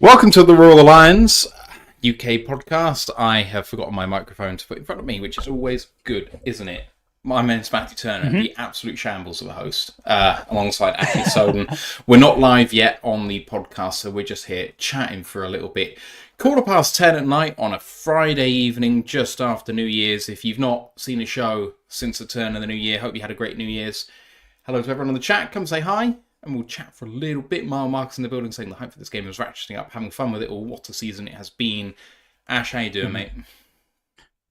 Welcome to the Royal Alliance UK podcast. I have forgotten my microphone to put in front of me, which is always good, isn't it? My name's Matthew Turner, the absolute shambles of a host, alongside Ashley Soden. We're not live yet on the podcast, so we're just here chatting for a little bit. 10:15 at night on a Friday evening, just after New Year's. If you've not seen a show since the turn of the new year, hope you had a great New Year's. Hello to everyone on the chat. Come say hi. And we'll chat for a little bit. Mark's in the building saying the hype for this game is ratcheting up, having fun with it all. What a season it has been. Ash, how you doing, mate?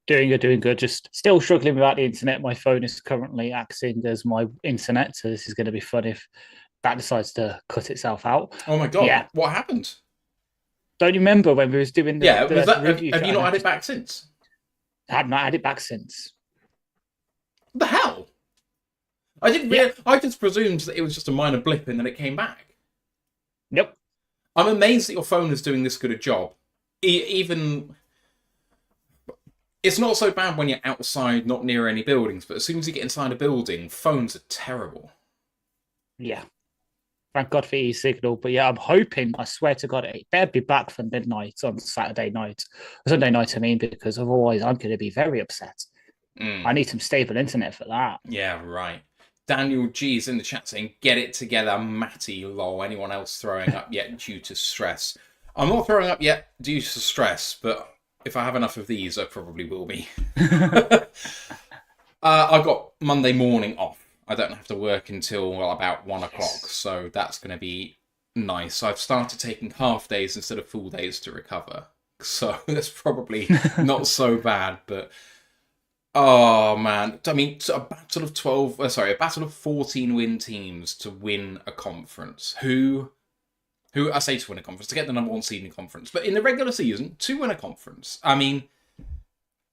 Doing good. Just still struggling without the internet. My phone is currently acting as my internet, so this is going to be fun if that decides to cut itself out. Oh my god! Yeah. What happened? Don't you remember when we was doing the review? Have you not had it back since? I have not had it back since. What the hell? I didn't. I just presumed that it was just a minor blip and then it came back. Nope. I'm amazed that your phone is doing this good a job. Even it's not so bad when you're outside, not near any buildings, but as soon as you get inside a building, phones are terrible. Yeah. Thank God for e-signal. But yeah, I'm hoping, I swear to God, it better be back for midnight on Saturday night. Sunday night, I mean, because otherwise I'm going to be very upset. I need some stable internet for that. Yeah, right. Daniel G's in the chat saying, get it together, Matty, lol. Anyone else throwing up yet due to stress? I'm not throwing up yet due to stress, but if I have enough of these, I probably will be. I've got Monday morning off. I don't have to work until about 1 o'clock, so that's going to be nice. I've started taking half days instead of full days to recover, so that's probably not so bad, but... Oh man! I mean, a battle of 14 win teams to win a conference. Who I say to win a conference to get the number one seed in the conference, but in the regular season to win a conference. I mean,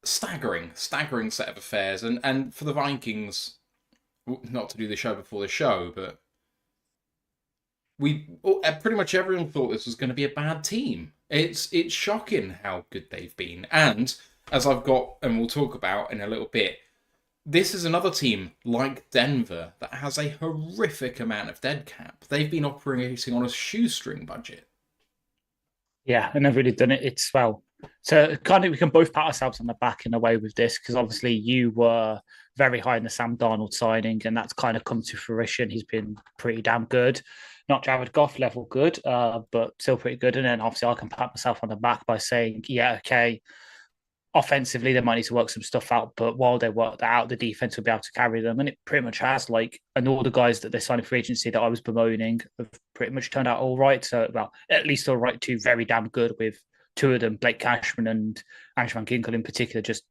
staggering set of affairs, and for the Vikings, not to do the show before the show, but pretty much everyone thought this was going to be a bad team. It's shocking how good they've been, and as I've got, and we'll talk about in a little bit, this is another team like Denver that has a horrific amount of dead cap. They've been operating on a shoestring budget. Yeah, and they've really done it. It's well. So kind of we can both pat ourselves on the back in a way with this, because obviously you were very high in the Sam Darnold signing, and that's kind of come to fruition. He's been pretty damn good. Not Jared Goff level good, but still pretty good. And then obviously I can pat myself on the back by saying, yeah, okay, offensively, they might need to work some stuff out, but while they work that out, the defense will be able to carry them. And it pretty much has, and all the guys that they signed in free agency that I was bemoaning have pretty much turned out all right. So, well, at least all right to very damn good, with two of them, Blake Cashman and Ange Van Ginkel in particular, just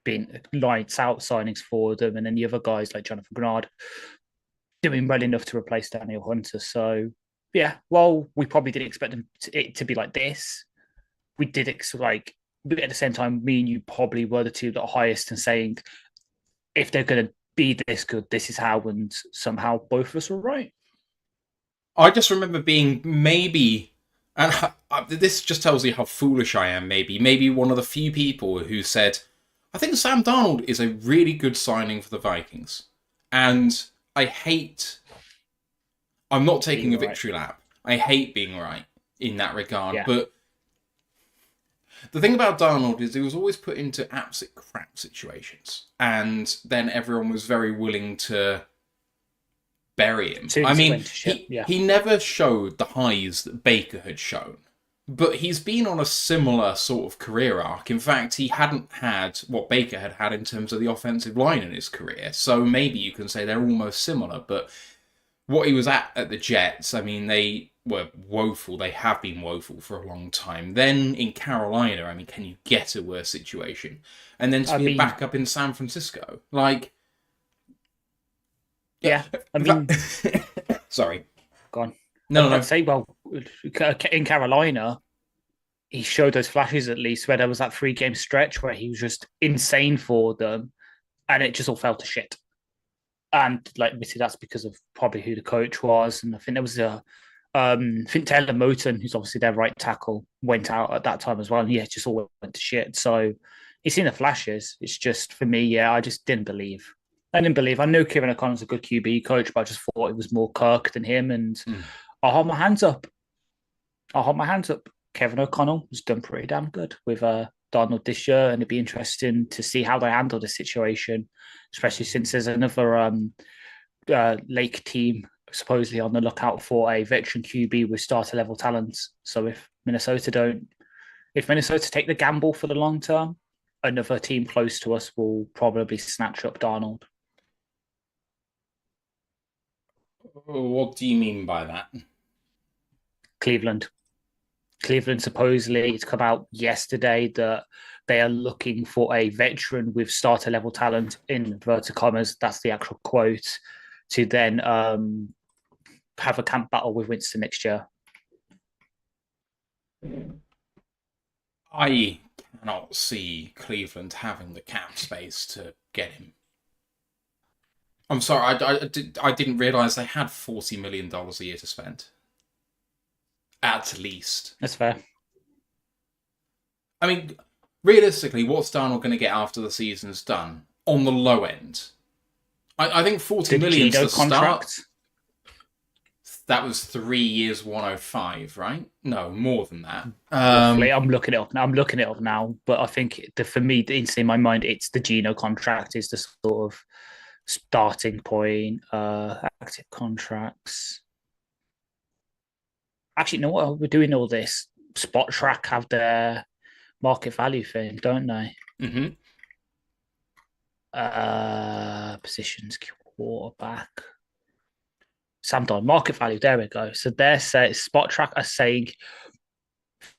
being lights out signings for them. And then the other guys like Jonathan Grenard doing well enough to replace Daniel Hunter. So, yeah, while we probably didn't expect it to be like this, we did but at the same time, me and you probably were the two that are highest and saying, if they're going to be this good, this is how, and somehow both of us were right. I just remember being maybe, and this just tells you how foolish I am, maybe one of the few people who said, I think Sam Darnold is a really good signing for the Vikings. And I'm not taking a victory lap. I hate being right in that regard, but the thing about Darnold is he was always put into absolute crap situations, and then everyone was very willing to bury him. I mean, he never showed the highs that Baker had shown, but he's been on a similar sort of career arc. In fact, he hadn't had what Baker had had in terms of the offensive line in his career, so maybe you can say they're almost similar, but what he was at the Jets, I mean, they were woeful. They have been woeful for a long time. Then in Carolina, I mean, can you get a worse situation? And then to be back up in San Francisco. Yeah, I mean... Sorry. Go on. No. I'd say, well, in Carolina, he showed those flashes at least, where there was that 3-game stretch where he was just insane for them, and it just all fell to shit. And obviously that's because of probably who the coach was. And I think there was I think Taylor Moton, who's obviously their right tackle, went out at that time as well. And yeah, it just all went to shit. So he's seen the flashes. It's just, for me, I just didn't believe. I know Kevin O'Connor's a good QB coach, but I just thought it was more Kirk than him. And I'll hold my hands up. Kevin O'Connell has done pretty damn good with Darnold this year, and it'd be interesting to see how they handle the situation, especially since there's another Lake team supposedly on the lookout for a veteran QB with starter level talents. So if Minnesota take the gamble for the long term, another team close to us will probably snatch up Darnold. What do you mean by that? Cleveland supposedly, it's come out yesterday that they are looking for a veteran with starter level talent, in inverted commas, that's the actual quote, to then have a camp battle with Winston next year. I cannot see Cleveland having the cap space to get him. I'm sorry, I didn't realise they had $40 million a year to spend. At least. That's fair. I mean, realistically, what's Darnold going to get after the season's done? On the low end. I think $40 million to start. That was 3 years, 105, right? No, more than that. I'm looking it up now. But I think for me, instantly in my mind, it's the Geno contract is the sort of starting point. Active contracts. Actually, you know what? We're doing all this. Spot Track have their market value thing, don't they? Mm-hmm. Positions, quarterback. Sam Don, market value. There we go. So they're Spot Track are saying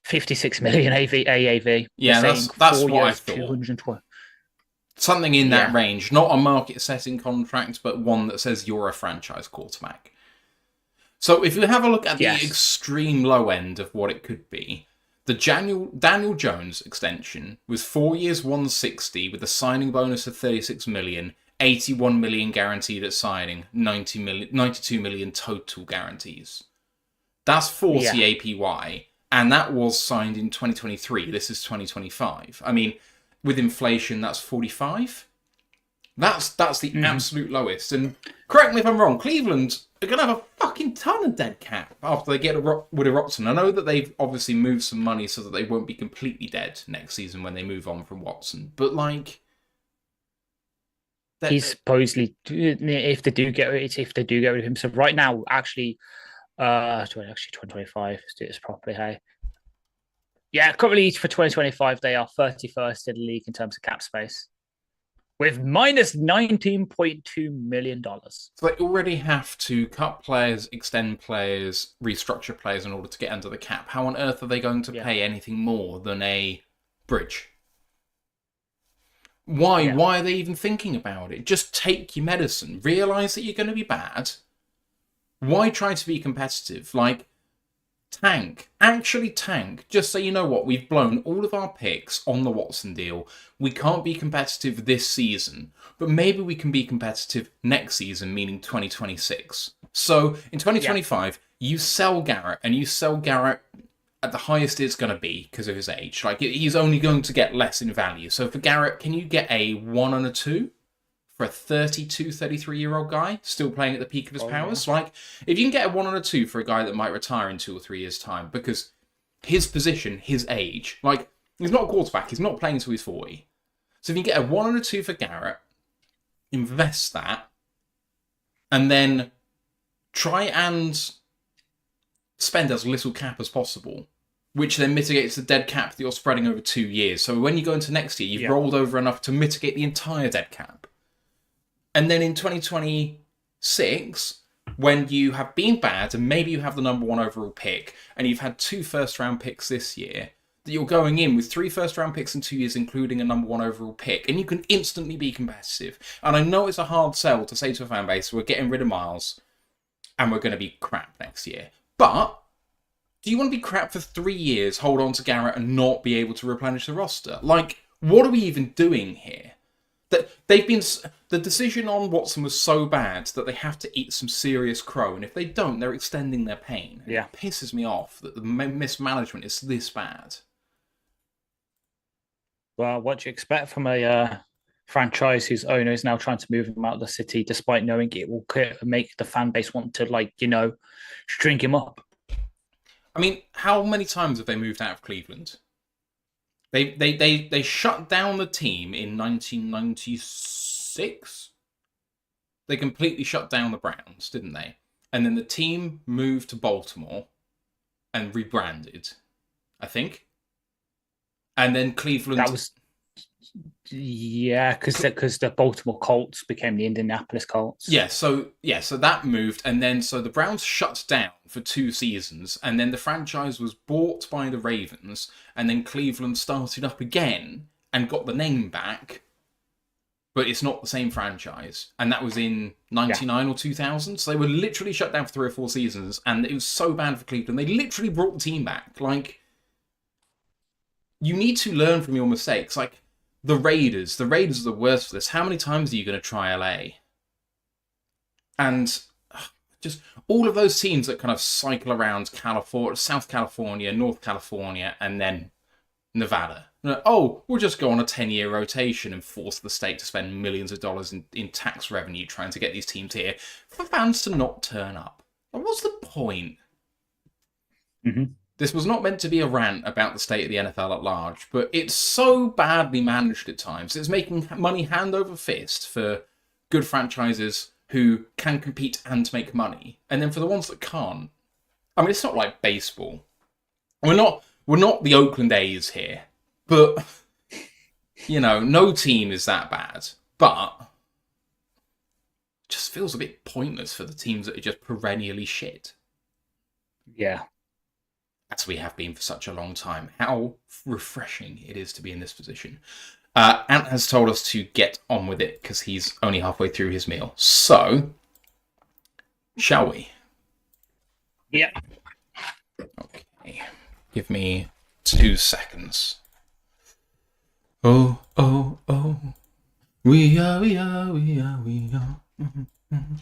56 million AAV. Yeah, that's what I thought. 220. Something in that range. Not a market-setting contract, but one that says you're a franchise quarterback. So if you have a look at the extreme low end of what it could be, the Daniel Jones extension was 4 years, 160 with a signing bonus of 36 million, 81 million guaranteed at signing, 92 million total guarantees. That's 40 APY, and that was signed in 2023. This is 2025. I mean, with inflation, that's 45. That's the absolute lowest. And correct me if I'm wrong, Cleveland are going to have a fucking ton of dead cap after they get Woody Watson. I know that they've obviously moved some money so that they won't be completely dead next season when they move on from Watson. But like, he's supposedly, if they do get rid of him. So right now, actually 2025. Let's do this properly. Hey. Yeah, currently for 2025, they are 31st in the league in terms of cap space, with minus $19.2 million. So they already have to cut players, extend players, restructure players in order to get under the cap. How on earth are they going to pay anything more than a bridge? Why? Yeah. Why are they even thinking about it? Just take your medicine. Realise that you're going to be bad. Why try to be competitive? Like, tank. Actually tank. Just say, you know what, we've blown all of our picks on the Watson deal. We can't be competitive this season, but maybe we can be competitive next season, meaning 2026. So in 2025, you sell Garrett, and you sell Garrett at the highest it's going to be because of his age. Like, he's only going to get less in value. So for Garrett, can you get a 1 and a 2? For a 32, 33-year-old guy still playing at the peak of his powers. Yeah. Like, if you can get a 1 and a 2 for a guy that might retire in 2 or 3 years' time, because his position, his age, like, he's not a quarterback, he's not playing until he's 40. So if you get a 1 and a 2 for Garrett, invest that, and then try and spend as little cap as possible, which then mitigates the dead cap that you're spreading over 2 years. So when you go into next year, you've rolled over enough to mitigate the entire dead cap. And then in 2026, when you have been bad and maybe you have the number 1 overall pick and you've had 2 first-round picks this year, that you're going in with 3 first-round picks in 2 years, including a number 1 overall pick, and you can instantly be competitive. And I know it's a hard sell to say to a fan base, we're getting rid of Miles and we're going to be crap next year. But do you want to be crap for 3 years, hold on to Garrett and not be able to replenish the roster? Like, what are we even doing here? That the decision on Watson was so bad that they have to eat some serious crow, and if they don't, they're extending their pain. Yeah. It pisses me off that the mismanagement is this bad. Well, what do you expect from a franchise whose owner is now trying to move him out of the city, despite knowing it will make the fan base want to, like, you know, string him up? I mean, how many times have they moved out of Cleveland? They shut down the team in 1996. They completely shut down the Browns, didn't they? And then the team moved to Baltimore and rebranded, I think. And then Cleveland. That was because the Baltimore Colts became the Indianapolis Colts. So that moved, and then so the Browns shut down for 2 seasons, and then the franchise was bought by the Ravens, and then Cleveland started up again and got the name back, but it's not the same franchise, and that was in 99 or 2000. So they were literally shut down for 3 or 4 seasons, and it was so bad for Cleveland. They literally brought the team back. Like, you need to learn from your mistakes. Like, the Raiders are the worst for this. How many times are you going to try LA? And just all of those teams that kind of cycle around California, South California, North California, and then Nevada. Oh, we'll just go on a 10-year rotation and force the state to spend millions of dollars in tax revenue trying to get these teams here for fans to not turn up. What's the point? Mm-hmm. This was not meant to be a rant about the state of the NFL at large, but it's so badly managed at times. It's making money hand over fist for good franchises who can compete and make money. And then for the ones that can't, I mean, it's not like baseball. We're not the Oakland A's here, but, you know, no team is that bad. But it just feels a bit pointless for the teams that are just perennially shit. Yeah. As we have been for such a long time. How refreshing it is to be in this position. Ant has told us to get on with it because he's only halfway through his meal. So, shall we? Yeah. Okay. Give me 2 seconds. Oh, oh, oh. We are. Mm-hmm.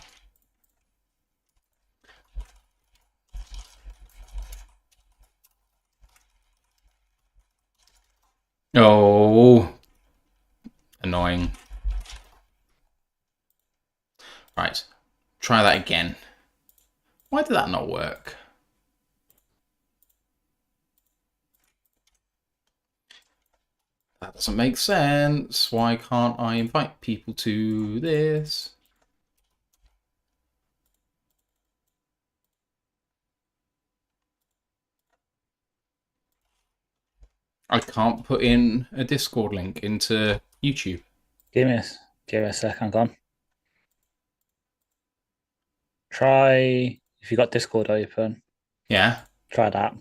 Oh, annoying. Right, try that again. Why did that not work? That doesn't make sense. Why can't I invite people to this? I can't put in a Discord link into YouTube. Give me a second, gone. Try, if you got Discord open. Yeah. Try that.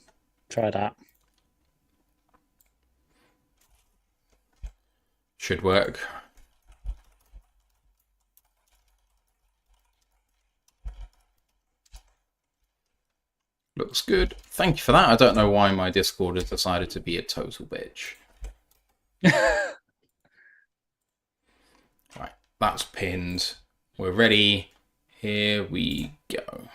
Should work. Looks good. Thank you for that. I don't know why my Discord has decided to be a total bitch. Right, that's pinned. We're ready. Here we go.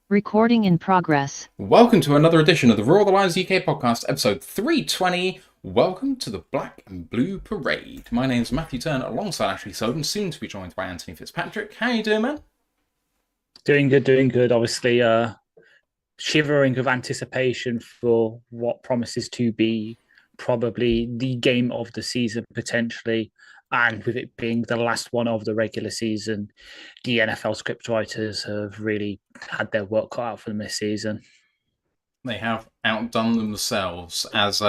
Recording in progress. Welcome to another edition of the Roar the Lions UK podcast, episode 320. Welcome to the Black and Blue Parade. My name's Matthew Turner, alongside Ashley Soden, soon to be joined by Anthony Fitzpatrick. How you doing, man? Doing good. Obviously, shivering with anticipation for what promises to be probably the game of the season, potentially. And with it being the last one of the regular season, the NFL scriptwriters have really had their work cut out for them this season. They have outdone themselves as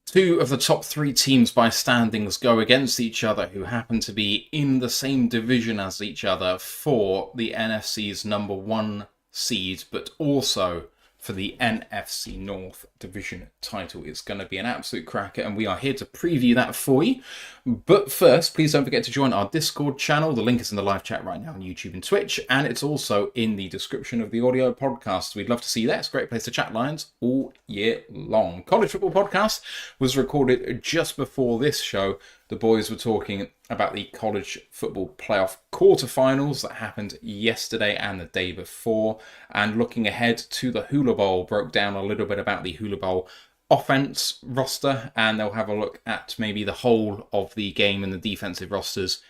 two of the top 3 teams by standings go against each other, who happen to be in the same division as each other for the NFC's number 1 seed, but also for the NFC North division title. It's going to be an absolute cracker, and we are here to preview that for you. But first, please don't forget to join our Discord channel. The link is in the live chat right now on YouTube and Twitch, and it's also in the description of the audio podcast. We'd love to see you there. It's a great place to chat Lions all year long. College Football Podcast was recorded just before this show. The boys were talking about the college football playoff quarterfinals that happened yesterday and the day before, and looking ahead to the Hula Bowl, broke down a little bit about the Hula Bowl offense roster, and they'll have a look at maybe the whole of the game and the defensive rosters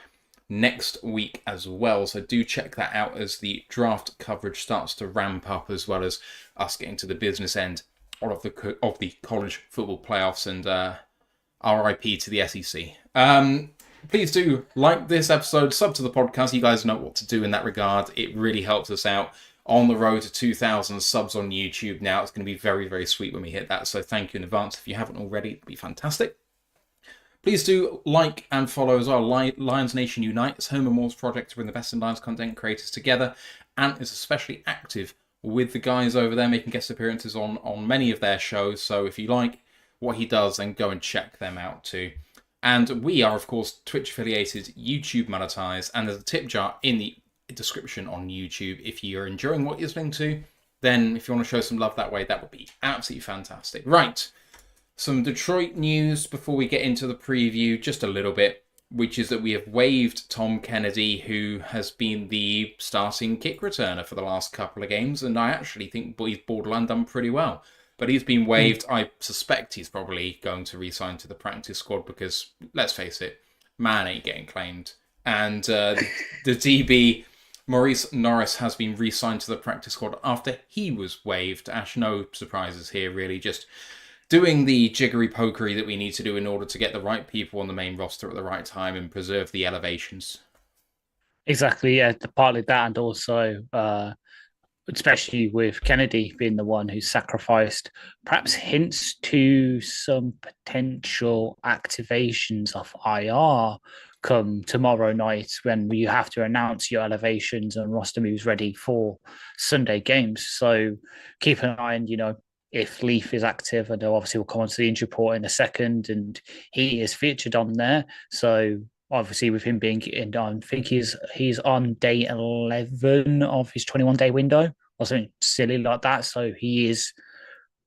next week as well. So do check that out as the draft coverage starts to ramp up, as well as us getting to the business end of the college football playoffs, and RIP to the SEC. Please do like this episode, sub to the podcast. You guys know what to do in that regard. It really helps us out on the road to 2,000 subs on YouTube now. It's going to be very, very sweet when we hit that. So thank you in advance. If you haven't already, it'd be fantastic. Please do like and follow as well. Lions Nation Unite is home and Moors project to bring the best in Lions content creators together, and is especially active with the guys over there, making guest appearances on many of their shows. So if you like what he does, then go and check them out too. And we are, of course, Twitch affiliated, YouTube monetized, and there's a tip jar in the description on YouTube. If you're enjoying what you're listening to, then if you want to show some love that way, that would be absolutely fantastic. Right. Some Detroit news before we get into the preview, just a little bit, which is that we have waived Tom Kennedy, who has been the starting kick returner for the last couple of games, and I actually think he's borderline done pretty well. But he's been waived. I suspect he's probably going to re-sign to the practice squad because, let's face it, man ain't getting claimed. And the DB, Maurice Norris, has been re-signed to the practice squad after he was waived. Ash, no surprises here, really. Just doing the jiggery-pokery that we need to do in order to get the right people on the main roster at the right time and preserve the elevations. Exactly, yeah. Partly that, and also, especially with Kennedy being the one who sacrificed, perhaps hints to some potential activations of IR come tomorrow night when you have to announce your elevations and roster moves ready for Sunday games. So keep an eye on, if Leaf is active, and obviously we'll come on to the injury report in a second, and he is featured on there. So obviously with him being in, I think he's on day 11 of his 21-day window or something silly like that. So he is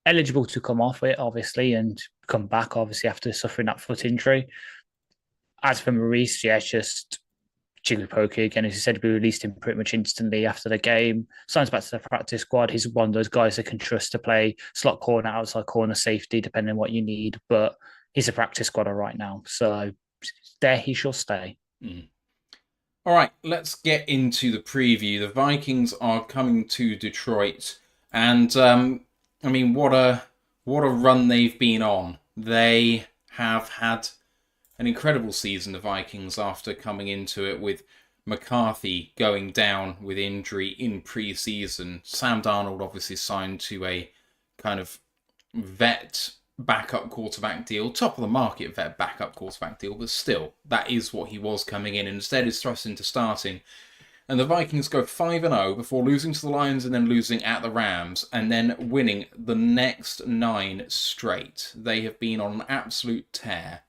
eligible to come off it, obviously, and come back, obviously, after suffering that foot injury. As for Maurice, yeah, it's just jiggery pokery again. As you said, we released him pretty much instantly after the game. Signs back to the practice squad. He's one of those guys that can trust to play slot corner, outside corner, safety, depending on what you need. But he's a practice squatter right now. So there he shall stay. All right, let's get into the preview. The Vikings are coming to Detroit. And, what a run they've been on. They have had an incredible season, the Vikings, after coming into it with McCarthy going down with injury in pre-season. Sam Darnold obviously signed to a kind of vet backup quarterback deal, top of the market vet backup quarterback deal, but still, that is what he was coming in, and instead is thrust into starting. And the Vikings go 5-0 before losing to the Lions and then losing at the Rams, and then winning the next 9 straight. They have been on an absolute tear.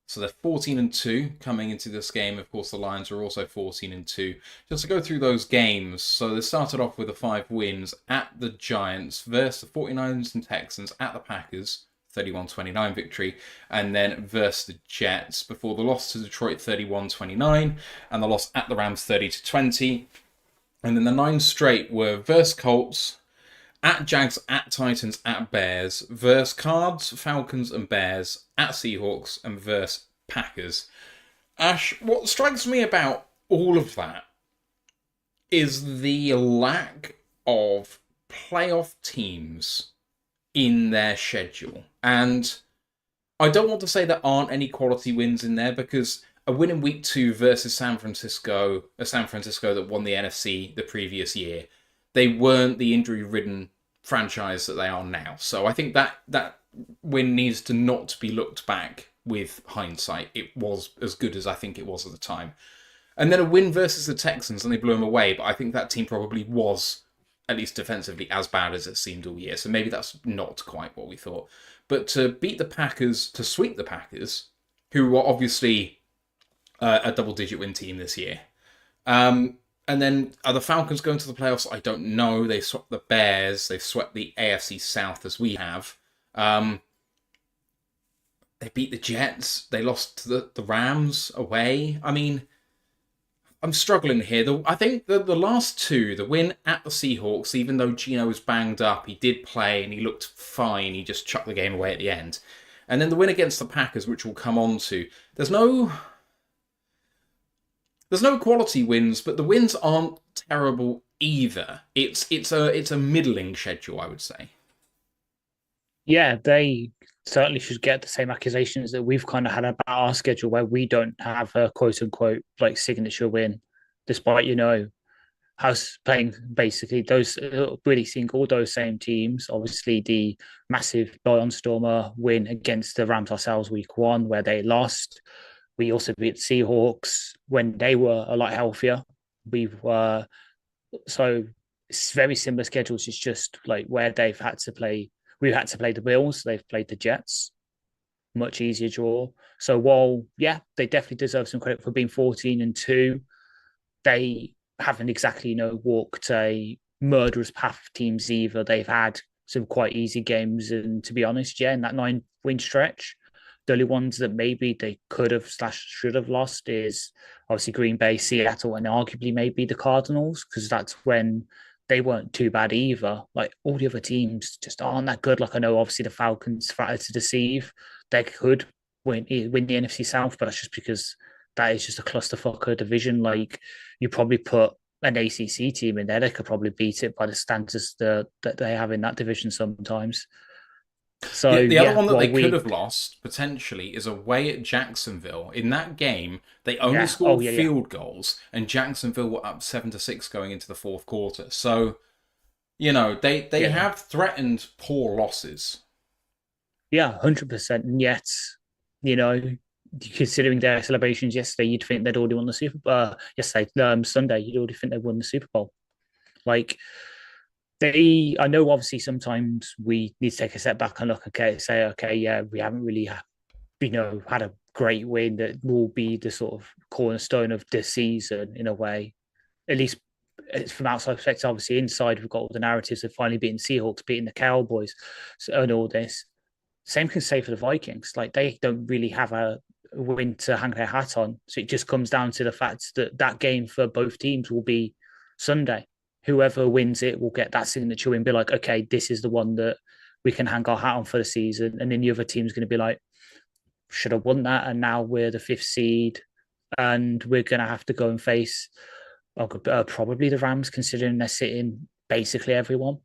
So they're 14-2 coming into this game. Of course, the Lions are also 14-2. Just to go through those games. So they started off with the 5 wins at the Giants versus the 49ers and Texans, at the Packers, 31-29 victory, and then versus the Jets before the loss to Detroit, 31-29, and the loss at the Rams, 30-20. And then the 9 straight were versus Colts, at Jags, at Titans, at Bears, versus Cards, Falcons and Bears, at Seahawks, and versus Packers. Ash, what strikes me about all of that is the lack of playoff teams in their schedule. And I don't want to say there aren't any quality wins in there, because a win in week 2 versus San Francisco that won the NFC the previous year, they weren't the injury-ridden franchise that they are now. So I think that win needs to not be looked back with hindsight. It was as good as I think it was at the time. And then a win versus the Texans, and they blew them away, but I think that team probably was, at least defensively, as bad as it seemed all year. So maybe that's not quite what we thought. But to beat the Packers, to sweep the Packers, who were obviously a double-digit win team this year, and then are the Falcons going to the playoffs? I don't know. They swept the Bears. They've swept the AFC South as we have. They beat the Jets. They lost to the Rams away. I mean, I'm struggling here. I think the last 2, the win at the Seahawks, even though Geno was banged up, he did play and he looked fine. He just chucked the game away at the end. And then the win against the Packers, which we'll come on to. There's no... There's no quality wins, but the wins aren't terrible either. It's a middling schedule, I would say. Yeah, they certainly should get the same accusations that we've kind of had about our schedule, where we don't have a quote unquote like signature win, despite us playing basically those really seeing all those same teams. Obviously, the massive Stormer win against the Rams ourselves week 1, where they lost. We also beat Seahawks when they were a lot healthier. We were so it's very similar schedules. It's just like where they've had to play. We've had to play the Bills. They've played the Jets. Much easier draw. So while they definitely deserve some credit for being 14-2, they haven't exactly walked a murderous path of teams either. They've had some quite easy games, and to be honest, in that 9-win stretch, the only ones that maybe they could have / should have lost is obviously Green Bay, Seattle, and arguably maybe the Cardinals, because that's when they weren't too bad either. Like all the other teams just aren't that good. Like I know obviously the Falcons started to deceive. They could win the NFC South, but that's just because that is just a clusterfucker division. Like you probably put an ACC team in there, they could probably beat it by the standards that they have in that division sometimes. So the other one that they could have lost potentially is away at Jacksonville. In that game, they only scored field goals, and Jacksonville were up 7-6 going into the fourth quarter. So, they have threatened poor losses. Yeah, 100%. And yet, considering their celebrations yesterday, you'd think they'd already won the Super Bowl. Sunday, you'd already think they'd won the Super Bowl. Like, I know obviously sometimes we need to take a step back and look, we haven't really, had a great win that will be the sort of cornerstone of this season in a way. At least it's from outside perspective. Obviously, inside we've got all the narratives of finally beating Seahawks, beating the Cowboys, and all this. Same can say for the Vikings. Like they don't really have a win to hang their hat on. So it just comes down to the fact that game for both teams will be Sunday. Whoever wins it will get that signature win, be like, okay, this is the one that we can hang our hat on for the season. And then the other team's going to be like, should have won that. And now we're the 5th seed and we're going to have to go and face probably the Rams, considering they're sitting basically everyone.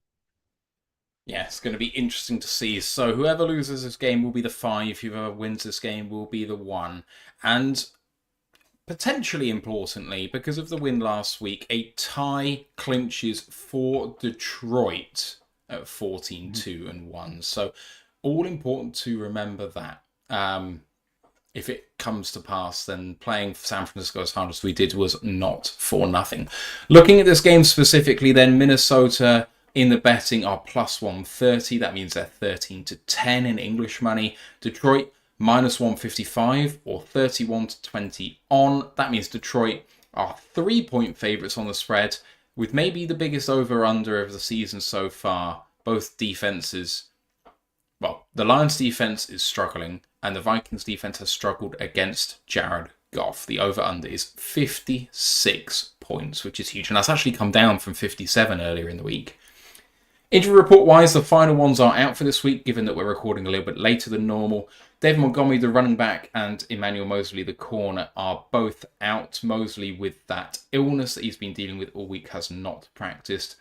Yeah, it's going to be interesting to see. So whoever loses this game will be the 5. Whoever wins this game will be the 1. And potentially importantly, because of the win last week, a tie clinches for Detroit at 14-2-1. So all important to remember that. If it comes to pass, then playing San Francisco as hard as we did was not for nothing. Looking at this game specifically, then Minnesota in the betting are plus 130. That means they're 13-10 in English money. Detroit minus 155 or 31-20 on. That means Detroit are 3-point favourites on the spread, with maybe the biggest over-under of the season so far. Both defences, the Lions defence is struggling, and the Vikings defence has struggled against Jared Goff. The over-under is 56 points, which is huge, and that's actually come down from 57 earlier in the week. Injury report-wise, the final ones are out for this week, given that we're recording a little bit later than normal. David Montgomery, the running back, and Emmanuel Mosley, the corner, are both out. Mosley, with that illness that he's been dealing with all week, has not practiced.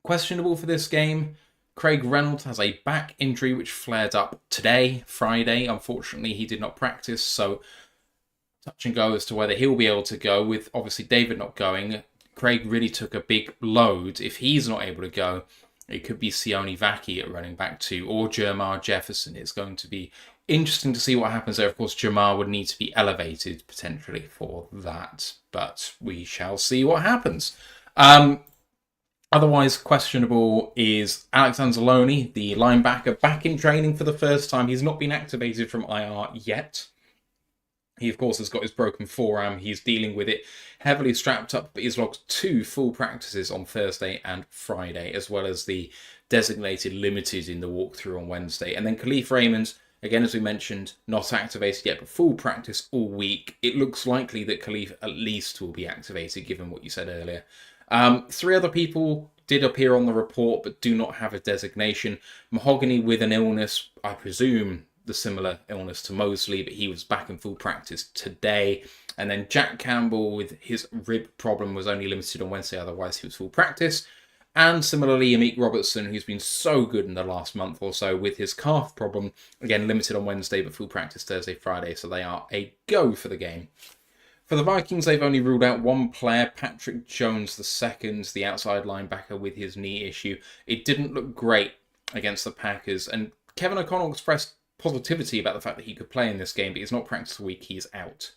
Questionable for this game, Craig Reynolds has a back injury which flared up today, Friday. Unfortunately, he did not practice, so touch and go as to whether he'll be able to go. With obviously David not going, Craig really took a big load. If he's not able to go, it could be Sione Vaki at running back 2 or Jermar Jefferson. It's going to be interesting to see what happens there. Of course, Jermar would need to be elevated potentially for that, but we shall see what happens. Otherwise questionable is Alex Anzalone, the linebacker, back in training for the first time. He's not been activated from IR yet. He, of course, has got his broken forearm. He's dealing with it, heavily strapped up, but he's logged 2 full practices on Thursday and Friday, as well as the designated limited in the walkthrough on Wednesday. And then Khalif Raymond, again, as we mentioned, not activated yet, but full practice all week. It looks likely that Khalif at least will be activated, given what you said earlier. 3 other people did appear on the report, but do not have a designation. Mahogany with an illness, I presume the similar illness to Mosley, but he was back in full practice today. And then Jack Campbell, with his rib problem, was only limited on Wednesday, otherwise he was full practice. And similarly, Amik Robertson, who's been so good in the last month or so with his calf problem, again limited on Wednesday, but full practice Thursday, Friday, so they are a go for the game. For the Vikings, they've only ruled out one player, Patrick Jones II, the outside linebacker with his knee issue. It didn't look great against the Packers, and Kevin O'Connell expressed positivity about the fact that he could play in this game, but he's not practiced a week, he is out.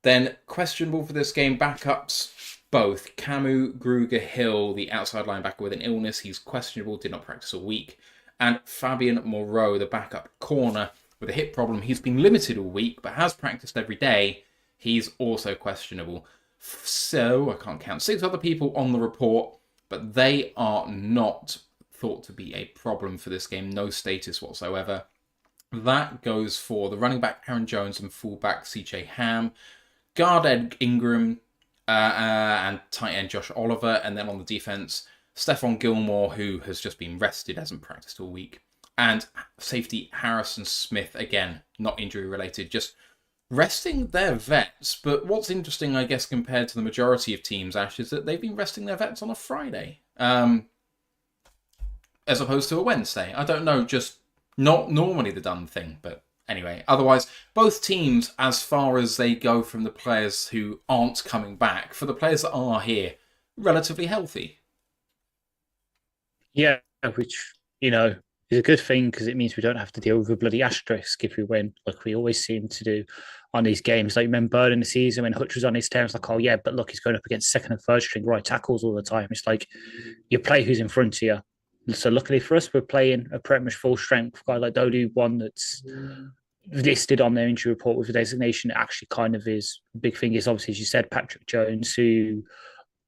Then, questionable for this game, backups, both. Camu Gruger-Hill, the outside linebacker with an illness, he's questionable, did not practice a week. And Fabian Moreau, the backup corner with a hip problem, he's been limited all week, but has practiced every day. He's also questionable. So, I can't count 6 other people on the report, but they are not thought to be a problem for this game. No status whatsoever. That goes for the running back Aaron Jones and fullback CJ Ham, guard Ed Ingram, and tight end Josh Oliver. And then on the defense, Stephon Gilmore, who has just been rested, hasn't practiced all week. And safety Harrison Smith, again, not injury related, just resting their vets. But what's interesting, I guess, compared to the majority of teams, Ash, is that they've been resting their vets on a Friday, as opposed to a Wednesday. I don't know, just not normally the done thing, but anyway. Otherwise, both teams, as far as they go from the players who aren't coming back, for the players that are here, relatively healthy. Yeah, which, is a good thing because it means we don't have to deal with a bloody asterisk if we win, like we always seem to do on these games. Like, remember in the season when Hutch was on his team, it's like, oh yeah, but look, he's going up against second and third string right tackles all the time. It's like, you play who's in front of you. So luckily for us, we're playing a pretty much full strength guy like Dodu, one that's listed on their injury report with a designation. It actually kind of is. The big thing is obviously, as you said, Patrick Jones, who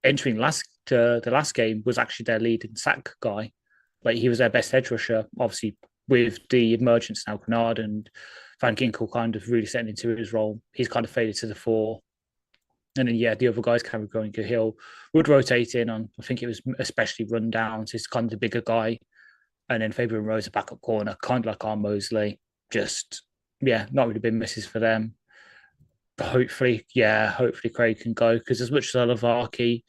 entering the last game was actually their leading sack guy. Like, he was their best edge rusher. Obviously, with the emergence now, Grenard and Van Ginkel kind of really setting into his role, he's kind of faded to the fore. And then, the other guys, Cameron Goings Hill, would rotate in on, I think it was especially run downs. He's kind of the bigger guy. And then Fabian Rose, a backup corner, kind of like our Mosley. Just, not really big misses for them. But hopefully Craig can go. Because as much as I love Arky,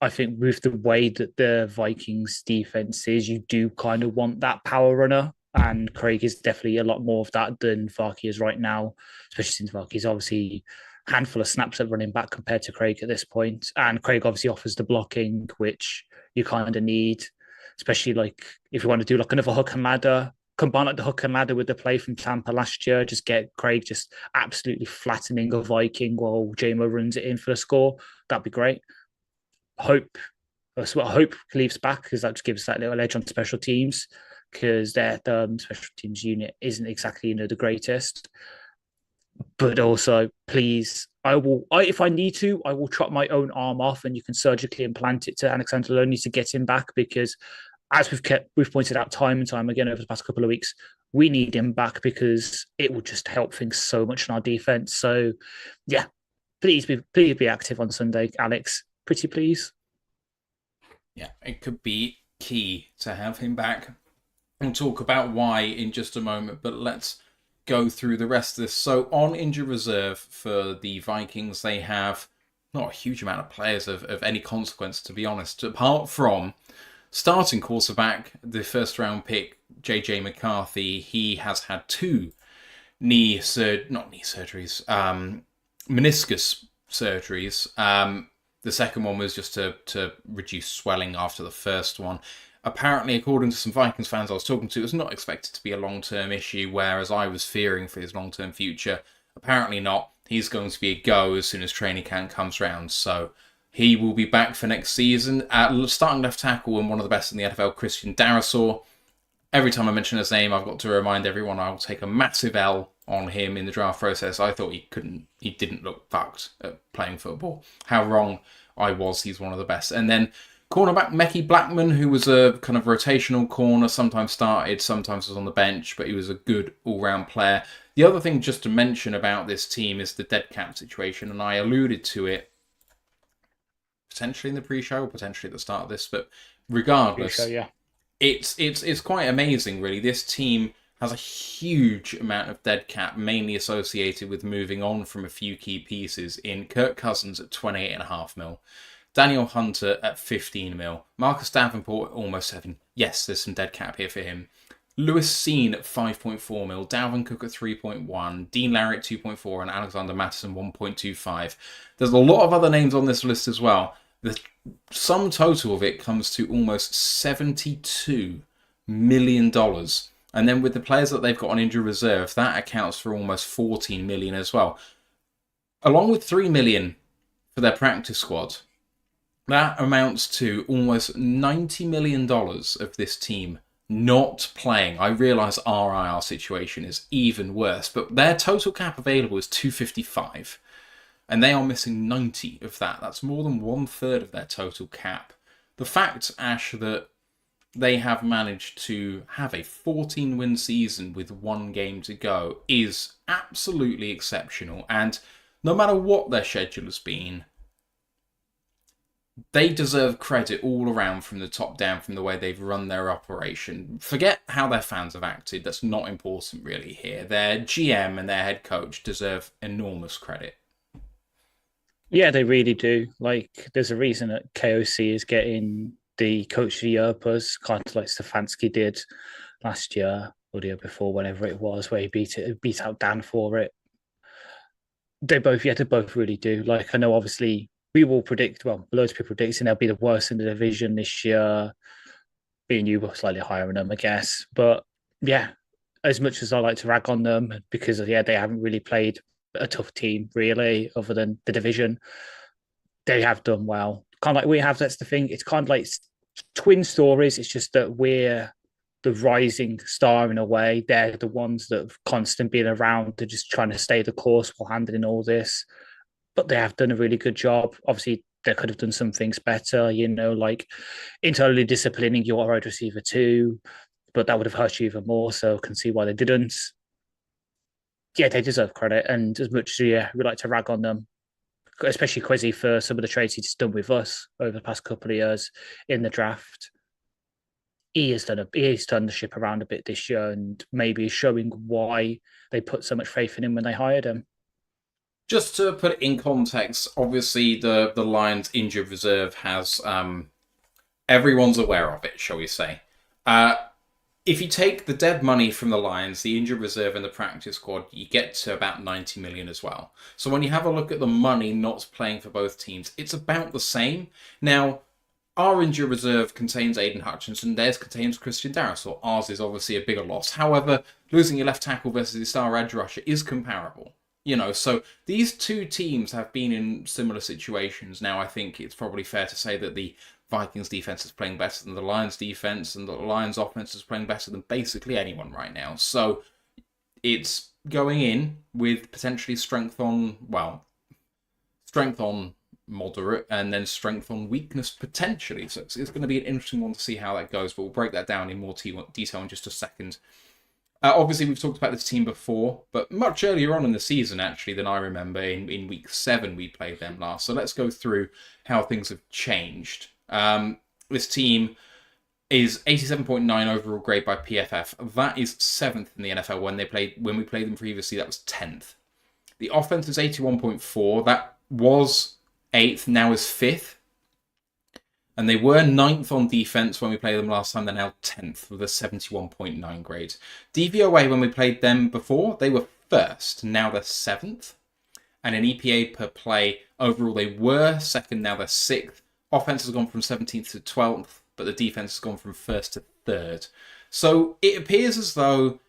I think with the way that the Vikings defense is, you do kind of want that power runner. And Craig is definitely a lot more of that than Varkey is right now, especially since Varkey's obviously handful of snaps at running back compared to Craig at this point. And Craig obviously offers the blocking, which you kind of need, especially like if you want to do like another hook and ladder, combine like the hook and ladder with the play from Tampa last year, just get Craig just absolutely flattening a Viking while JMO runs it in for the score. That'd be great. I hope Khalif's back, because that just gives us that little edge on special teams, because their special teams unit isn't exactly the greatest. But also, please, if I need to, I will chop my own arm off, and you can surgically implant it to Alexander Loney to get him back, because as we've pointed out time and time again over the past couple of weeks, we need him back because it will just help things so much in our defense. So, please be active on Sunday, Alex. Pretty please. Yeah, it could be key to have him back. We'll talk about why in just a moment, but let's go through the rest of this. So on injured reserve for the Vikings, they have not a huge amount of players of any consequence, to be honest, apart from starting quarterback, the first round pick, JJ McCarthy. He has had 2 meniscus surgeries. The second one was just to reduce swelling after the first one. Apparently, according to some Vikings fans I was talking to, it was not expected to be a long-term issue, whereas I was fearing for his long-term future. Apparently not. He's going to be a go as soon as training camp comes round. So he will be back for next season. Starting left tackle and one of the best in the NFL, Christian Darrisaw. Every time I mention his name, I've got to remind everyone I'll take a massive L on him in the draft process. I thought he didn't look fucked at playing football. How wrong I was. He's one of the best. And then cornerback Mekhi Blackman, who was a kind of rotational corner, sometimes started, sometimes was on the bench, but he was a good all-round player. The other thing just to mention about this team is the dead cap situation, and I alluded to it potentially in the pre-show, potentially at the start of this, but regardless, Pre-show, yeah. It's quite amazing, really. This team has a huge amount of dead cap, mainly associated with moving on from a few key pieces in Kirk Cousins at 28.5 mil, Daniel Hunter at 15 mil, Marcus Davenport at almost 7. Yes, there's some dead cap here for him. Lewis Seen at 5.4 mil, Dalvin Cook at 3.1, Dean Larry at 2.4, and Alexander Mattison 1.25. There's a lot of other names on this list as well. The sum total of it comes to almost $72 million. And then with the players that they've got on injury reserve, that accounts for almost $14 million as well. Along with $3 million for their practice squad, that amounts to almost $90 million of this team not playing. I realise our IR situation is even worse, but their total cap available is 255, and they are missing 90 of that. That's more than 1/3 of their total cap. The fact, Ash, that they have managed to have a 14-win season with 1 game to go is absolutely exceptional, and no matter what their schedule has been, they deserve credit all around from the top down, from the way they've run their operation. Forget how their fans have acted. That's not important really here. Their GM and their head coach deserve enormous credit. Yeah, they really do. Like, there's a reason that KOC is getting the Coach of the Year buzz, kind of like Stefanski did last year or the year before, whenever it was, where he beat out Dan for it. They both really do. Like, I know obviously we will predict, well, loads of people predicting they'll be the worst in the division this year. Being you were slightly higher on them, I guess. But yeah, as much as I like to rag on them, because they haven't really played a tough team, really, other than the division, they have done well. Kind of like we have, that's the thing. It's kind of like twin stories. It's just that we're the rising star in a way. They're the ones that have constantly been around. They're just trying to stay the course while handling all this. But they have done a really good job. Obviously, they could have done some things better, like internally disciplining your wide receiver too, but that would have hurt you even more, so I can see why they didn't. Yeah, they deserve credit, and as much as we like to rag on them, especially Quizzy for some of the trades he's done with us over the past couple of years in the draft, he has turned the ship around a bit this year, and maybe showing why they put so much faith in him when they hired him. Just to put it in context, obviously the Lions injured reserve has everyone's aware of it, shall we say. If you take the dead money from the Lions, the injured reserve and the practice squad, you get to about 90 million as well. So when you have a look at the money not playing for both teams, it's about the same. Now, our injured reserve contains Aiden Hutchinson, theirs contains Christian Darrisaw. Ours is obviously a bigger loss. However, losing your left tackle versus the star edge rusher is comparable. So these two teams have been in similar situations. Now, I think it's probably fair to say that the Vikings defense is playing better than the Lions defense, and the Lions offense is playing better than basically anyone right now. So it's going in with potentially strength on moderate, and then strength on weakness potentially. So it's going to be an interesting one to see how that goes, but we'll break that down in more detail in just a second. Obviously, we've talked about this team before, but much earlier on in the season, actually, than I remember. In week 7, we played them last. So let's go through how things have changed. This team is 87.9 overall grade by PFF. That is 7th in the NFL. When we played them previously, that was 10th. The offense is 81.4. That was 8th, now is 5th. And they were 9th on defense when we played them last time. They're now 10th with a 71.9 grade. DVOA, when we played them before, they were 1st. Now they're 7th. And in EPA per play, overall they were 2nd. Now they're 6th. Offense has gone from 17th to 12th, but the defense has gone from 1st to 3rd. So it appears as though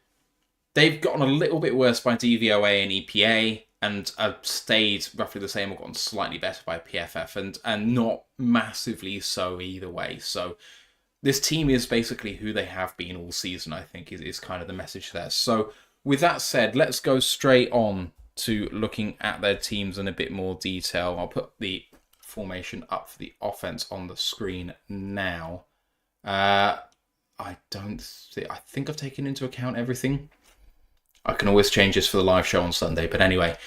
they've gotten a little bit worse by DVOA and EPA, and have stayed roughly the same or gotten slightly better by PFF, and not massively so either way. So this team is basically who they have been all season, I think, is kind of the message there. So with that said, let's go straight on to looking at their teams in a bit more detail. I'll put the formation up for the offense on the screen now. I think I've taken into account everything. I can always change this for the live show on Sunday. But anyway,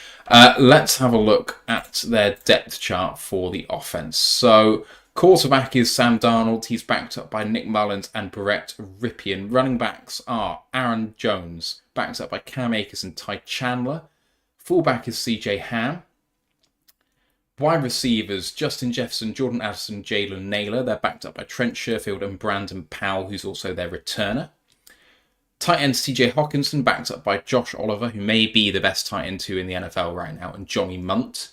let's have a look at their depth chart for the offense. So Quarterback is Sam Darnold. He's backed up by Nick Mullins and Brett Ripien. Running backs are Aaron Jones, backed up by Cam Akers and Ty Chandler. Fullback is CJ Ham. Wide receivers, Justin Jefferson, Jordan Addison, Jalen Naylor. They're backed up by Trent Sherfield and Brandon Powell, who's also their returner. Tight end TJ Hawkinson, backed up by Josh Oliver, who may be the best tight end 2 in the NFL right now, and Johnny Munt.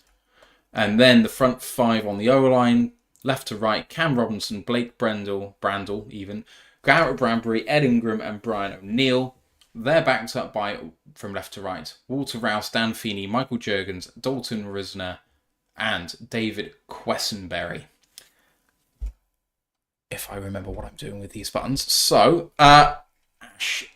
And then the front 5 on the O-line, left to right, Cam Robinson, Blake Brandle even, Garrett Bradbury, Ed Ingram, and Brian O'Neill. They're backed up by, from left to right, Walter Rouse, Dan Feeney, Michael Juergens, Dalton Risner, and David Quessenberry. If I remember what I'm doing with these buttons. So, Ash,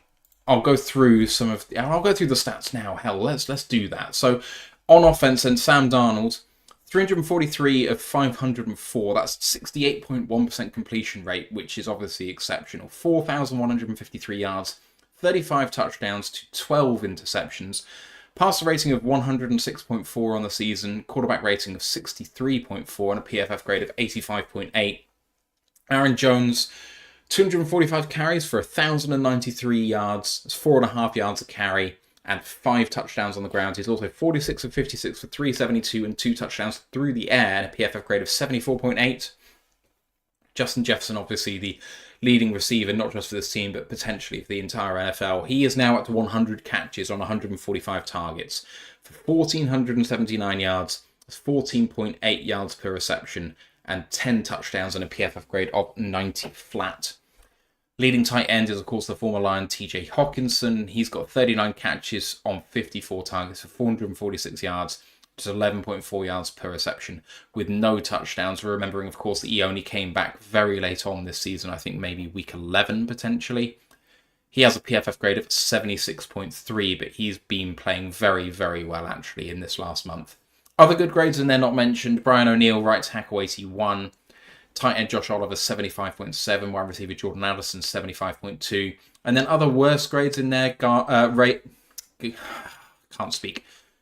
I'll go through the stats now. Hell, let's do that. So, on offense, and Sam Darnold, 343 of 504. That's 68.1% completion rate, which is obviously exceptional. 4,153 yards, 35 touchdowns to 12 interceptions. Passer rating of 106.4 on the season, quarterback rating of 63.4, and a PFF grade of 85.8. Aaron Jones, 245 carries for 1,093 yards. That's 4.5 yards a carry and 5 touchdowns on the ground. He's also 46 of 56 for 372 and 2 touchdowns through the air, and a PFF grade of 74.8. Justin Jefferson, obviously the leading receiver, not just for this team, but potentially for the entire NFL. He is now at 100 catches on 145 targets for 1,479 yards. That's 14.8 yards per reception and 10 touchdowns and a PFF grade of 90 flat. Leading tight end is, of course, the former Lion TJ Hawkinson. He's got 39 catches on 54 targets for 446 yards. Just 11.4 yards per reception with no touchdowns. We're remembering, of course, that he only came back very late on this season, I think maybe week 11 potentially. He has a PFF grade of 76.3, but he's been playing very, very well actually in this last month. Other good grades in there not mentioned. Brian O'Neill, right tackle 81. Tight end Josh Oliver 75.7. Wide receiver Jordan Addison 75.2. And then other worse grades in there.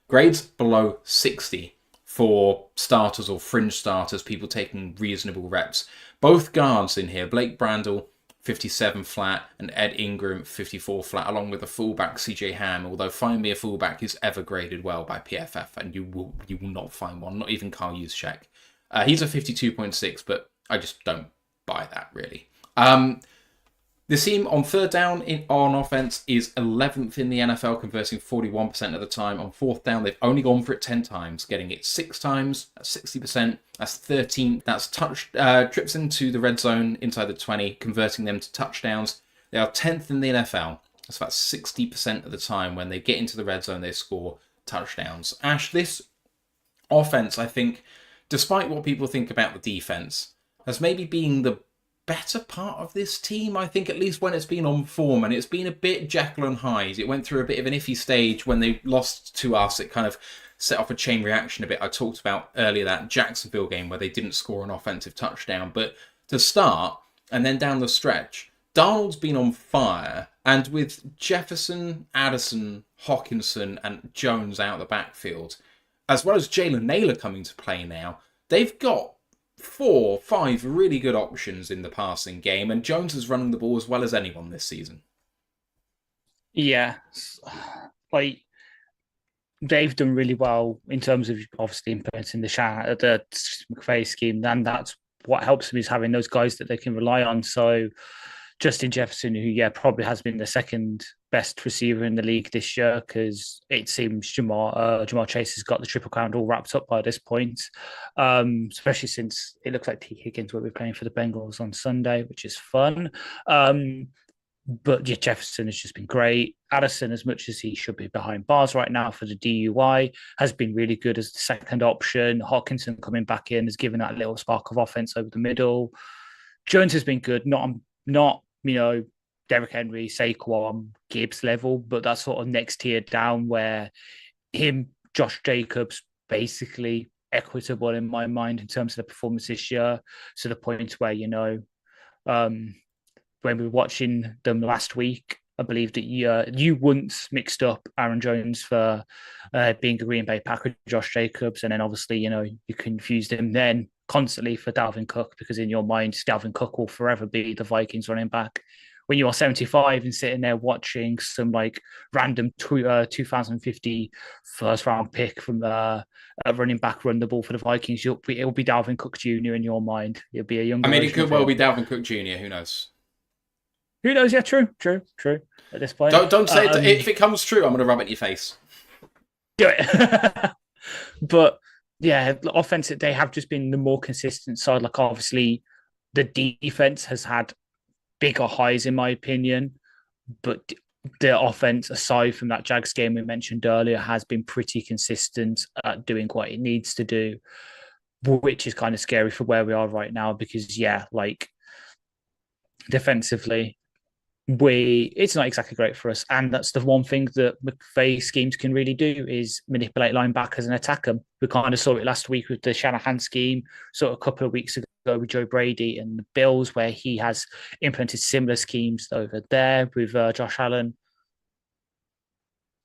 Grades below 60 for starters or fringe starters, people taking reasonable reps. Both guards in here, Blake Brandle, 57 flat, and Ed Ingram, 54 flat, along with the fullback, CJ Ham. Although find me a fullback who's ever graded well by PFF, and you will not find one, not even Kyle Juszczyk. He's a 52.6, but I just don't buy that, really. The team on third down on offense is 11th in the NFL, converting 41% of the time. On fourth down, they've only gone for it 10 times, getting it 6 times. That's 60%. That's 13. That's trips into the red zone inside the 20, converting them to touchdowns. They are 10th in the NFL. That's about 60% of the time when they get into the red zone, they score touchdowns. Ash, this offense, I think, despite what people think about the defense, has maybe been the better part of this team, I think, at least when it's been on form, and it's been a bit Jekyll and Hyde. It went through a bit of an iffy stage when they lost to us. It kind of set off a chain reaction a bit. I talked about earlier that Jacksonville game where they didn't score an offensive touchdown, but to start and then down the stretch, Darnold's been on fire, and with Jefferson, Addison, Hawkinson, and Jones out of the backfield, as well as Jalen Naylor coming to play now, they've got 4-5 really good options in the passing game, and Jones is running the ball as well as anyone this season. Yeah, like they've done really well in terms of obviously implementing the McVay scheme, and that's what helps them is having those guys that they can rely on. So Justin Jefferson, who probably has been the second best receiver in the league this year, because it seems Jamar Chase has got the Triple Crown all wrapped up by this point, especially since it looks like T. Higgins will be playing for the Bengals on Sunday, which is fun. But yeah, Jefferson has just been great. Addison, as much as he should be behind bars right now for the DUI, has been really good as the second option. Hawkinson coming back in has given that little spark of offense over the middle. Jones has been good, not Derrick Henry, Saquon, Gibbs level, but that sort of next tier down where him, Josh Jacobs, basically equitable in my mind in terms of the performance this year, to the point where, when we were watching them last week, I believe that you once mixed up Aaron Jones for being a Green Bay Packer, Josh Jacobs, and then obviously, you confused him then constantly for Dalvin Cook, because in your mind, Dalvin Cook will forever be the Vikings running back. When you are 75 and sitting there watching some like random 2050 first round pick from a running back run the ball for the Vikings, it'll be Dalvin Cook Jr. in your mind. It'll be a younger. I mean, it could well be Dalvin Cook Jr. Who knows? Who knows? Yeah, true. At this point, don't say it. If it comes true, I'm going to rub it in your face. Do it. But yeah, offense, they have just been the more consistent side. Like, obviously, the defense has had bigger highs, in my opinion, but the offense, aside from that Jags game we mentioned earlier, has been pretty consistent at doing what it needs to do, which is kind of scary for where we are right now, because like defensively, it's not exactly great for us. And that's the one thing that McVay schemes can really do, is manipulate linebackers and attack them. We kind of saw it last week with the Shanahan scheme, sort of a couple of weeks ago with Joe Brady and the Bills, where he has implemented similar schemes over there with Josh Allen.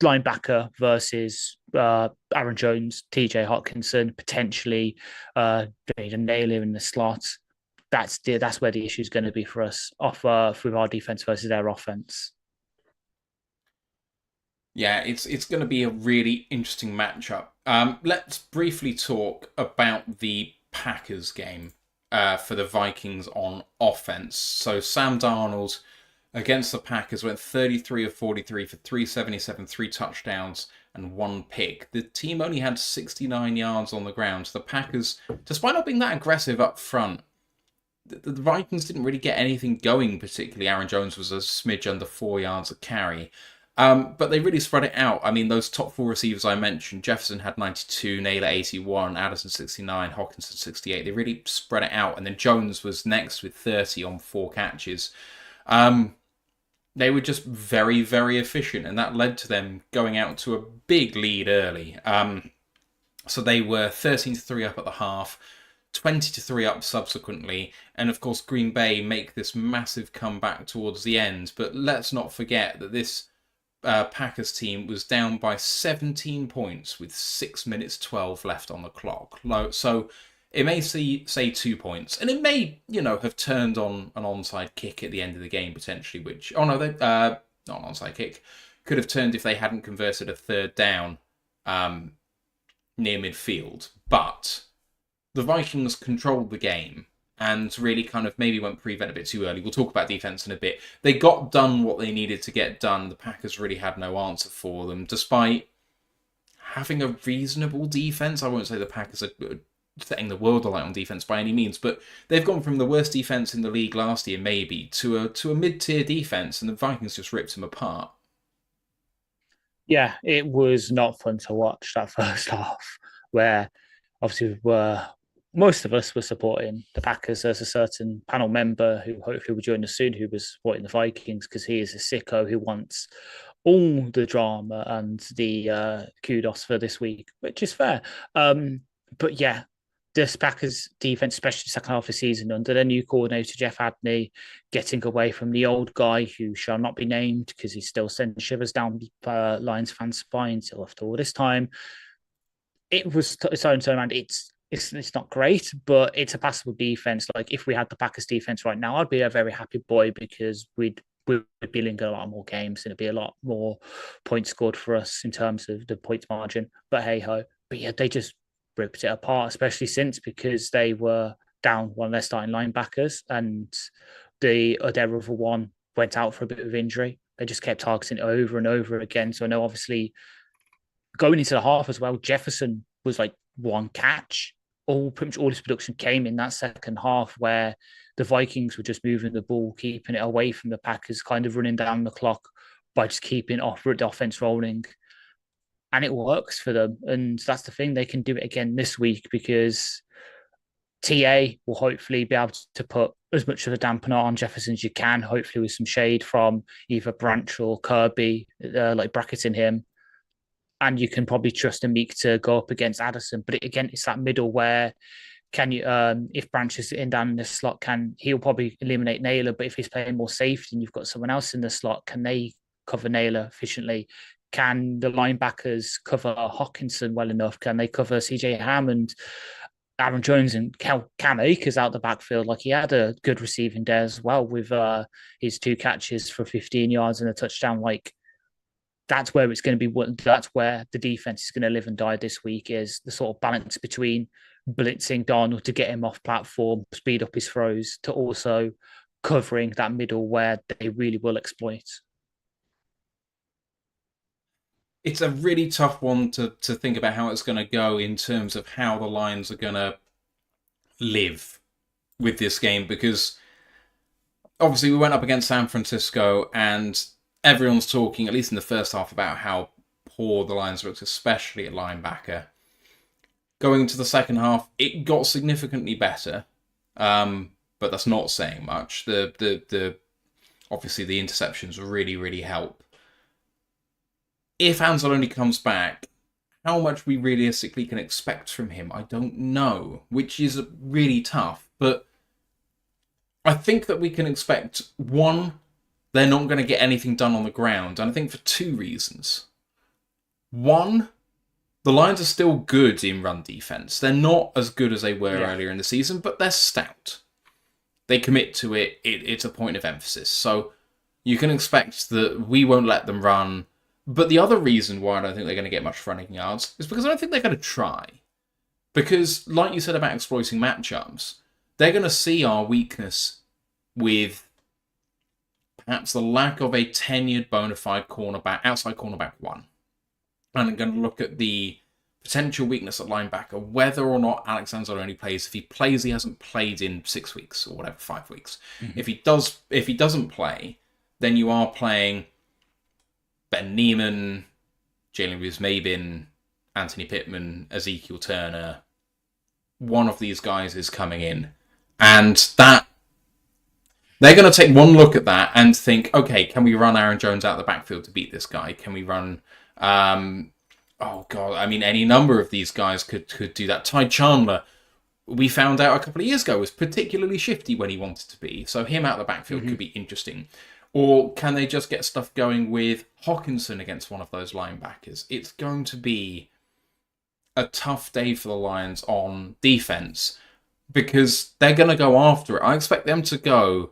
Linebacker versus Aaron Jones, TJ Hawkinson, potentially Naylor in the slot. That's where the issue is going to be for us with our defense versus their offense. Yeah, it's going to be a really interesting matchup. Let's briefly talk about the Packers game for the Vikings on offense. So Sam Darnold against the Packers went 33 of 43 for 377, 3 touchdowns and 1 pick. The team only had 69 yards on the ground. So the Packers, despite not being that aggressive up front, the Vikings didn't really get anything going particularly. Aaron Jones was a smidge under 4 yards a carry. But they really spread it out. I mean, those top 4 receivers I mentioned, Jefferson had 92, Naylor 81, Addison 69, Hawkinson 68. They really spread it out. And then Jones was next with 30 on 4 catches. They were just very, very efficient, and that led to them going out to a big lead early. So they were 13-3 up at the half, 20-3 up subsequently, and of course Green Bay make this massive comeback towards the end. But let's not forget that this Packers team was down by 17 points with 6 minutes 12 left on the clock. So it may say 2 points, and it may, have turned on an onside kick at the end of the game potentially. Not an onside kick, could have turned if they hadn't converted a third down near midfield. But the Vikings controlled the game and really kind of maybe went prevent a bit too early. We'll talk about defense in a bit. They got done what they needed to get done. The Packers really had no answer for them, despite having a reasonable defense. I won't say the Packers are setting the world alight on defense by any means, but they've gone from the worst defense in the league last year, maybe, to a mid-tier defense, and the Vikings just ripped them apart. Yeah, it was not fun to watch that first half, where obviously most of us were supporting the Packers. There's a certain panel member who hopefully will join us soon who was supporting the Vikings, because he is a sicko who wants all the drama and the kudos for this week, which is fair. But yeah, this Packers defense, especially second half of the season, under their new coordinator, Jeff Adney, getting away from the old guy who shall not be named because he's still sending shivers down Lions fans' spines after all this time. It was its own turnaround. It's not great, but it's a passable defense. Like, if we had the Packers defense right now, I'd be a very happy boy, because we'd be linking a lot more games and it'd be a lot more points scored for us in terms of the points margin. But hey ho. But yeah, they just ripped it apart, especially because they were down one of their starting linebackers, and their other one went out for a bit of injury. They just kept targeting it over and over again. So I know, obviously, going into the half as well, Jefferson was like 1 catch. Pretty much all his production came in that second half, where the Vikings were just moving the ball, keeping it away from the Packers, kind of running down the clock by just keeping the offense rolling. And it works for them. And that's the thing. They can do it again this week, because TA will hopefully be able to put as much of a dampener on Jefferson as you can, hopefully with some shade from either Branch or Kirby, like bracketing him. And you can probably trust Amik to go up against Addison. But again, it's that middle where if Branch is sitting down in the slot, he'll probably eliminate Naylor. But if he's playing more safety and you've got someone else in the slot, can they cover Naylor efficiently? Can the linebackers cover Hawkinson well enough? Can they cover CJ Hammond? Aaron Jones and Cam Akers out the backfield. Like he had a good receiving day as well with his 2 catches for 15 yards and a touchdown. Like that's where it's going to be. That's where the defense is going to live and die this week, is the sort of balance between blitzing Darnold to get him off platform, speed up his throws, to also covering that middle where they really will exploit. It's a really tough one to think about how it's going to go in terms of how the Lions are going to live with this game, because obviously we went up against San Francisco and everyone's talking, at least in the first half, about how poor the Lions looked, especially at linebacker. Going into the second half, it got significantly better, but that's not saying much. The obviously the interceptions really, really help. If Anzalone comes back, how much we realistically can expect from him, I don't know, which is really tough. But I think that we can expect, one, they're not going to get anything done on the ground, and I think for 2 reasons. One, the Lions are still good in run defense. They're not as good as they were earlier in the season, but they're stout. They commit to it. It's a point of emphasis. So you can expect that we won't let them run. But the other reason why I don't think they're going to get much running yards is because I don't think they're going to try. Because, like you said about exploiting matchups, they're going to see our weakness with perhaps the lack of a tenured bona fide cornerback, outside cornerback 1. And I'm going to look at the potential weakness at linebacker, whether or not Alex Anzalone plays. If he plays, he hasn't played in 6 weeks or whatever, 5 weeks. Mm-hmm. If he doesn't play, then you are playing Ben Neiman, Jalen Reeves-Maybin, Anthony Pittman, Ezekiel Turner. One of these guys is coming in. And that they're going to take one look at that and think, okay, can we run Aaron Jones out of the backfield to beat this guy? Can we run... any number of these guys could do that. Ty Chandler, we found out a couple of years ago, was particularly shifty when he wanted to be. So him out of the backfield could be interesting. Or can they just get stuff going with Hockenson against one of those linebackers? It's going to be a tough day for the Lions on defense because they're going to go after it. I expect them to go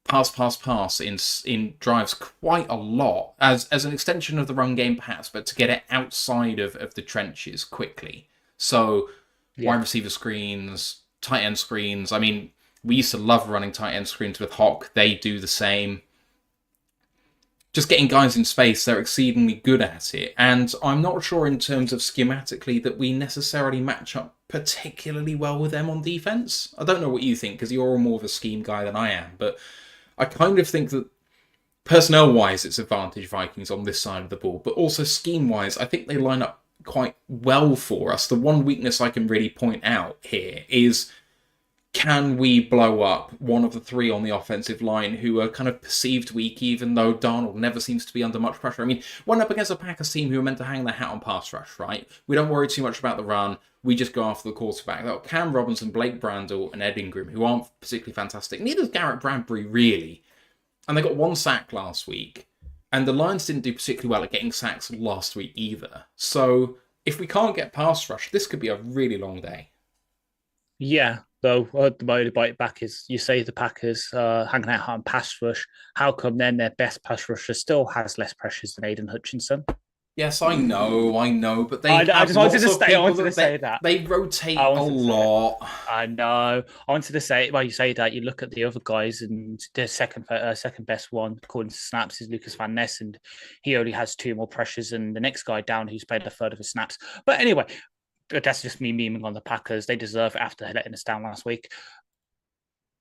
pass in drives quite a lot as an extension of the run game perhaps, but to get it outside of the trenches quickly. So wide receiver screens, tight end screens. I mean, we used to love running tight end screens with Hawk. They do the same. Just getting guys in space, they're exceedingly good at it. And I'm not sure in terms of schematically that we necessarily match up particularly well with them on defense. I don't know what you think, because you're more of a scheme guy than I am. But I kind of think that personnel-wise, it's advantage Vikings on this side of the ball. But also scheme-wise, I think they line up quite well for us. The one weakness I can really point out here is, can we blow up one of the 3 on the offensive line who are kind of perceived weak, even though Darnold never seems to be under much pressure? I mean, went up against a Packers team who are meant to hang their hat on pass rush, right? We don't worry too much about the run. We just go after the quarterback. They've got Cam Robinson, Blake Brandel, and Ed Ingram, who aren't particularly fantastic. Neither is Garrett Bradbury, really. And they got 1 sack last week. And the Lions didn't do particularly well at getting sacks last week either. So if we can't get pass rush, this could be a really long day. Yeah, though, the way to bite back is you say the Packers hanging out on pass rush. How come then their best pass rusher still has less pressures than Aiden Hutchinson? Yes, I know, but they. I just wanted to say that they rotate a lot. I know. I wanted to say, well, you say that you look at the other guys, and the second best one according to snaps is Lucas Van Ness, and he only has 2 more pressures than the next guy down, who's played a third of his snaps. But anyway, that's just me memeing on the Packers. They deserve it after letting us down last week.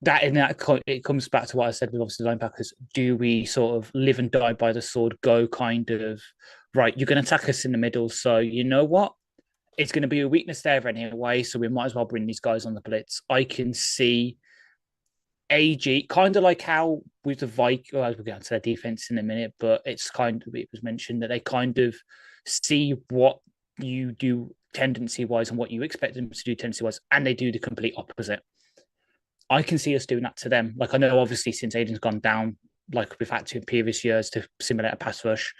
It comes back to what I said with obviously the linebackers. Do we sort of live and die by the sword? Go kind of right. You're going to attack us in the middle, so you know what? It's going to be a weakness there anyway. So we might as well bring these guys on the blitz. I can see AG kind of like how with the Vikings. Well, we'll get into their defense in a minute, but it was mentioned that they kind of see what you do tendency-wise and what you expect them to do tendency-wise, and they do the complete opposite. I can see us doing that to them. Like, I know, obviously, since Aiden's gone down, like we've had to in previous years to simulate a pass rush,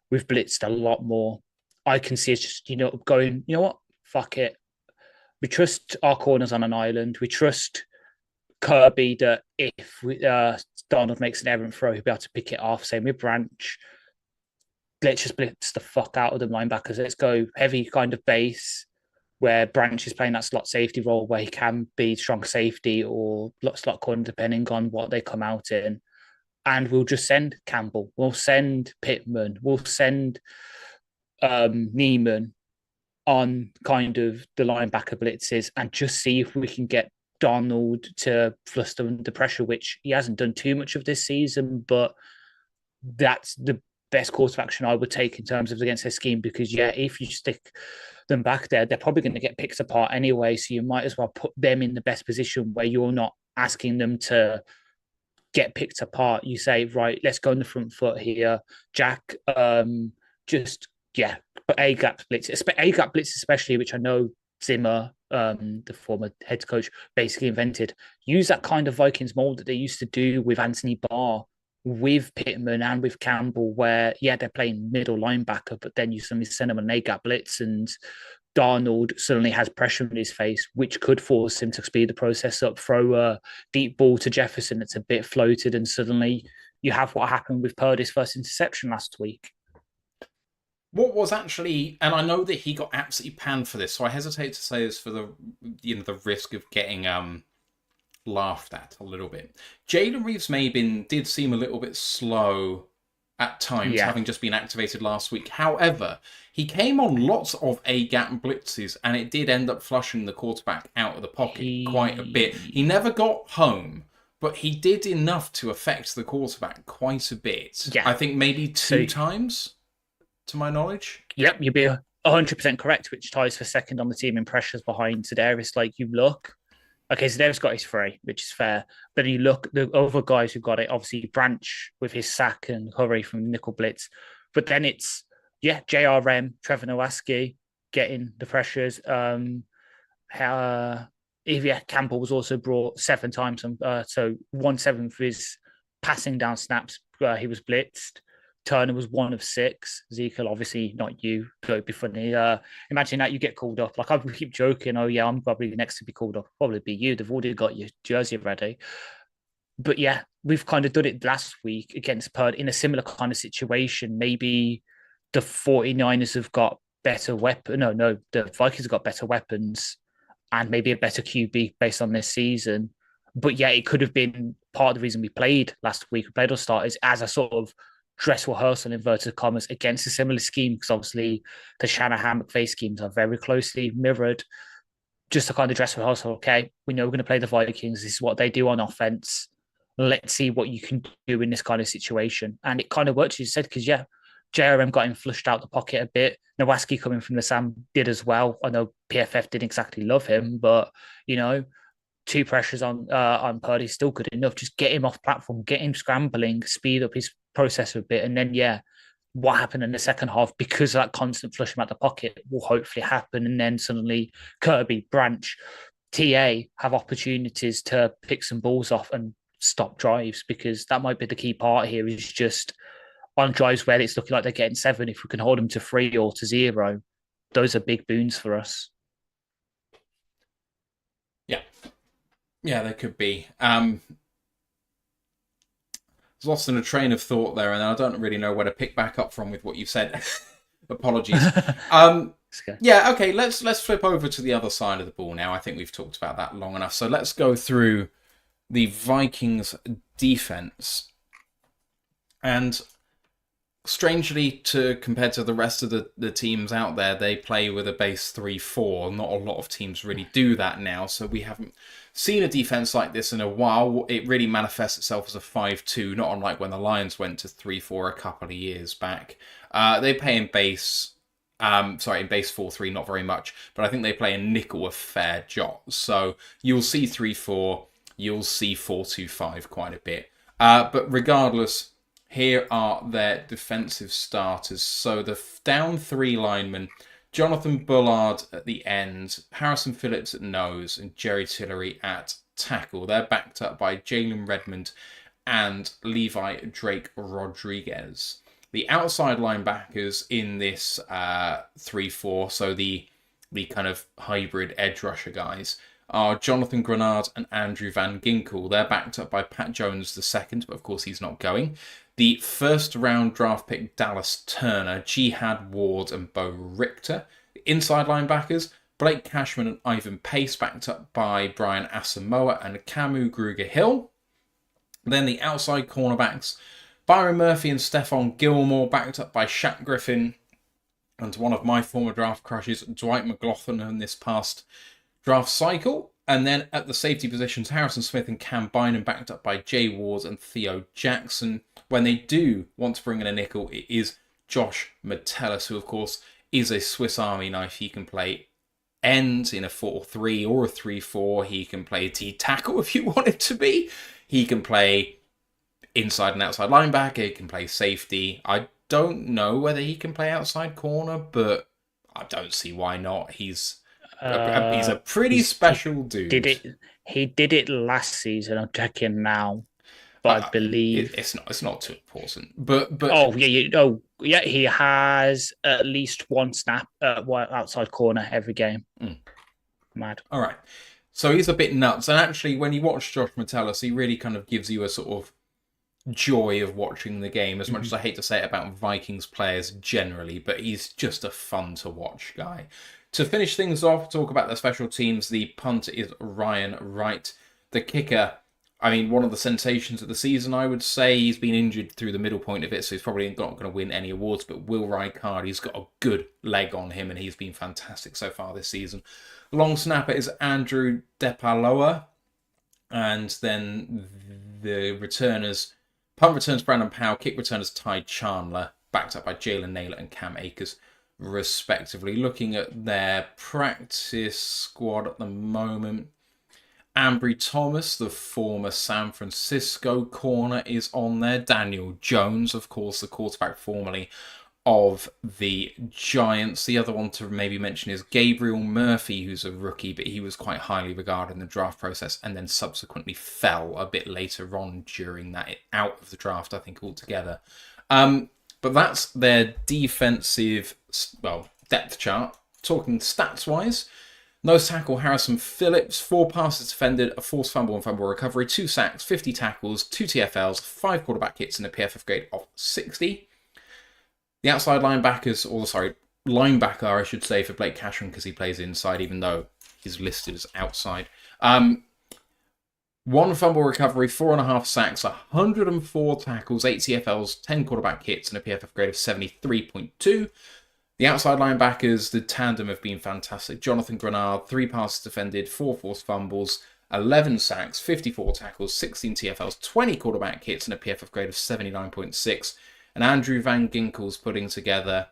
we've blitzed a lot more. I can see us just, going, you know what? Fuck it. We trust our corners on an island. We trust Kirby that if Donald makes an errant throw, he'll be able to pick it off. Same with Branch. Let's just blitz the fuck out of the linebackers. Let's go heavy kind of base where Branch is playing that slot safety role where he can be strong safety or slot corner depending on what they come out in. And we'll just send Campbell. We'll send Pittman. We'll send Neiman on kind of the linebacker blitzes and just see if we can get Donald to fluster under pressure, which he hasn't done too much of this season, but that's the best course of action I would take in terms of against their scheme because, yeah, if you stick them back there, they're probably going to get picked apart anyway, so you might as well put them in the best position where you're not asking them to get picked apart. You say, right, let's go on the front foot here. Jack, just, yeah, A-gap blitz, A-gap blitz especially, which I know Zimmer, the former head coach, basically invented. Use that kind of Vikings mold that they used to do with Anthony Barr, with Pittman and with Campbell, where, yeah, they're playing middle linebacker, but then you suddenly send them an A-gap blitz and Darnold suddenly has pressure in his face, which could force him to speed the process up, throw a deep ball to Jefferson that's a bit floated, and suddenly you have what happened with Purdy's first interception last week. What was actually, and I know that he got absolutely panned for this, so I hesitate to say this for the risk of getting laughed at a little bit. Jalen Reeves-Maybin did seem a little bit slow at times, having just been activated last week. However, he came on lots of A-gap blitzes, and it did end up flushing the quarterback out of the pocket quite a bit. He never got home, but he did enough to affect the quarterback quite a bit. Yeah. I think maybe two times, to my knowledge. Yep, you'd be 100% correct, which ties for second on the team in pressures behind Za'Darius. Like, you look, okay, Za'Darius got his 3, which is fair. But you look, the other guys who got it, obviously Branch with his sack and Curry from nickel blitz. But then it's, JRM, Trevor Nowaski getting the pressures. Campbell was also brought 7 times. So 1/7 of his passing down snaps, he was blitzed. Turner was 1 of 6. Ezekiel, obviously not you. So it'd be funny. Imagine that you get called up. Like, I keep joking, I'm probably next to be called up. Probably be you. They've already got your jersey ready. But yeah, we've kind of done it last week against Purdy in a similar kind of situation. Maybe the 49ers have got better weapons. No, the Vikings have got better weapons and maybe a better QB based on this season. But yeah, it could have been part of the reason we played last week. We played our starters as a sort of dress rehearsal, inverted commas, against a similar scheme, because obviously the Shanahan-McVay schemes are very closely mirrored. Just a kind of dress rehearsal. Okay, we know we're going to play the Vikings. This is what they do on offense. Let's see what you can do in this kind of situation. And it kind of worked, as you said, because, JRM got him flushed out the pocket a bit. Nowaski coming from the Sam did as well. I know PFF didn't exactly love him, but, 2 pressures on Purdy is still good enough. Just get him off platform, get him scrambling, speed up his process a bit, and then what happened in the second half, because of that constant flush him out the pocket, will hopefully happen, and then suddenly Kirby, Branch, TA have opportunities to pick some balls off and stop drives, because that might be the key part here, is just on drives where it's looking like they're getting 7, if we can hold them to 3 or to 0, those are big boons for us. Yeah, they could be. I was lost in a train of thought there, and I don't really know where to pick back up from with what you said. Apologies. Yeah, okay, let's flip over to the other side of the ball now. I think we've talked about that long enough. So let's go through the Vikings defense. And strangely, compared to the rest of the teams out there, they play with a base 3-4. Not a lot of teams really do that now, so we haven't seen a defense like this in a while. It really manifests itself as a 5-2, not unlike when the Lions went to 3-4 a couple of years back. They play in base 4-3, not very much, but I think they play in nickel a fair jot. So you'll see 3-4, you'll see 4-2-5 quite a bit. But regardless, here are their defensive starters. So the down 3 linemen, Jonathan Bullard at the end, Harrison Phillips at nose, and Jerry Tillery at tackle. They're backed up by Jalen Redmond and Levi Drake Rodriguez. The outside linebackers in this 3-4, so the the kind of hybrid edge rusher guys, are Jonathan Grenard and Andrew Van Ginkel. They're backed up by Pat Jones II, but of course he's not going. The first round draft pick Dallas Turner, Jihad Ward and Bo Richter. The inside linebackers, Blake Cashman and Ivan Pace, backed up by Brian Asamoah and Camu Gruger-Hill. Then the outside cornerbacks, Byron Murphy and Stephon Gilmore, backed up by Shaq Griffin and one of my former draft crushes, Dwight McLaughlin, in this past draft cycle. And then at the safety positions, Harrison Smith and Cam Bynum, backed up by Jay Ward and Theo Jackson. When they do want to bring in a nickel, it is Josh Metellus, who of course is a Swiss Army knife. He can play end in a 4-3 or a 3-4. He can play D-tackle if you want it to be. He can play inside and outside linebacker. He can play safety. I don't know whether he can play outside corner, but I don't see why not. He's a pretty special dude. He did it last season. I'm checking now, but I believe it's not too important. But he has at least one snap outside corner every game. Mad. All right, so he's a bit nuts. And actually, when you watch Josh Metellus, he really kind of gives you a sort of joy of watching the game, as much as I hate to say it about Vikings players generally, but he's just a fun to watch guy. To finish things off, talk about the special teams. The punter is Ryan Wright. The kicker, I mean, one of the sensations of the season, I would say. He's been injured through the middle point of it, so he's probably not going to win any awards, but Will Rijkaard, he's got a good leg on him, and he's been fantastic so far this season. Long snapper is Andrew Depaloa, and then the returners, punt returns Brandon Powell, kick returners Ty Chandler, backed up by Jalen Naylor and Cam Akers, respectively. Looking at their practice squad at the moment, Ambry Thomas, the former San Francisco corner, is on there. Daniel Jones, of course, the quarterback formerly of the Giants. The other one to maybe mention is Gabriel Murphy, who's a rookie, but he was quite highly regarded in the draft process and then subsequently fell a bit later on during that, out of the draft, I think, altogether. But that's their defensive, depth chart. Talking stats-wise, nose tackle Harrison Phillips, 4 passes defended, a forced fumble and fumble recovery, 2 sacks, 50 tackles, 2 TFLs, 5 quarterback hits, and a PFF grade of 60. The outside linebacker, I should say, for Blake Cashman, because he plays inside, even though he's listed as outside. 1 fumble recovery, 4.5 sacks, 104 tackles, 8 TFLs, 10 quarterback hits, and a PFF grade of 73.2. The outside linebackers, the tandem have been fantastic. Jonathan Grenard, 3 passes defended, 4 forced fumbles, 11 sacks, 54 tackles, 16 TFLs, 20 quarterback hits, and a PFF grade of 79.6. And Andrew Van Ginkel's putting together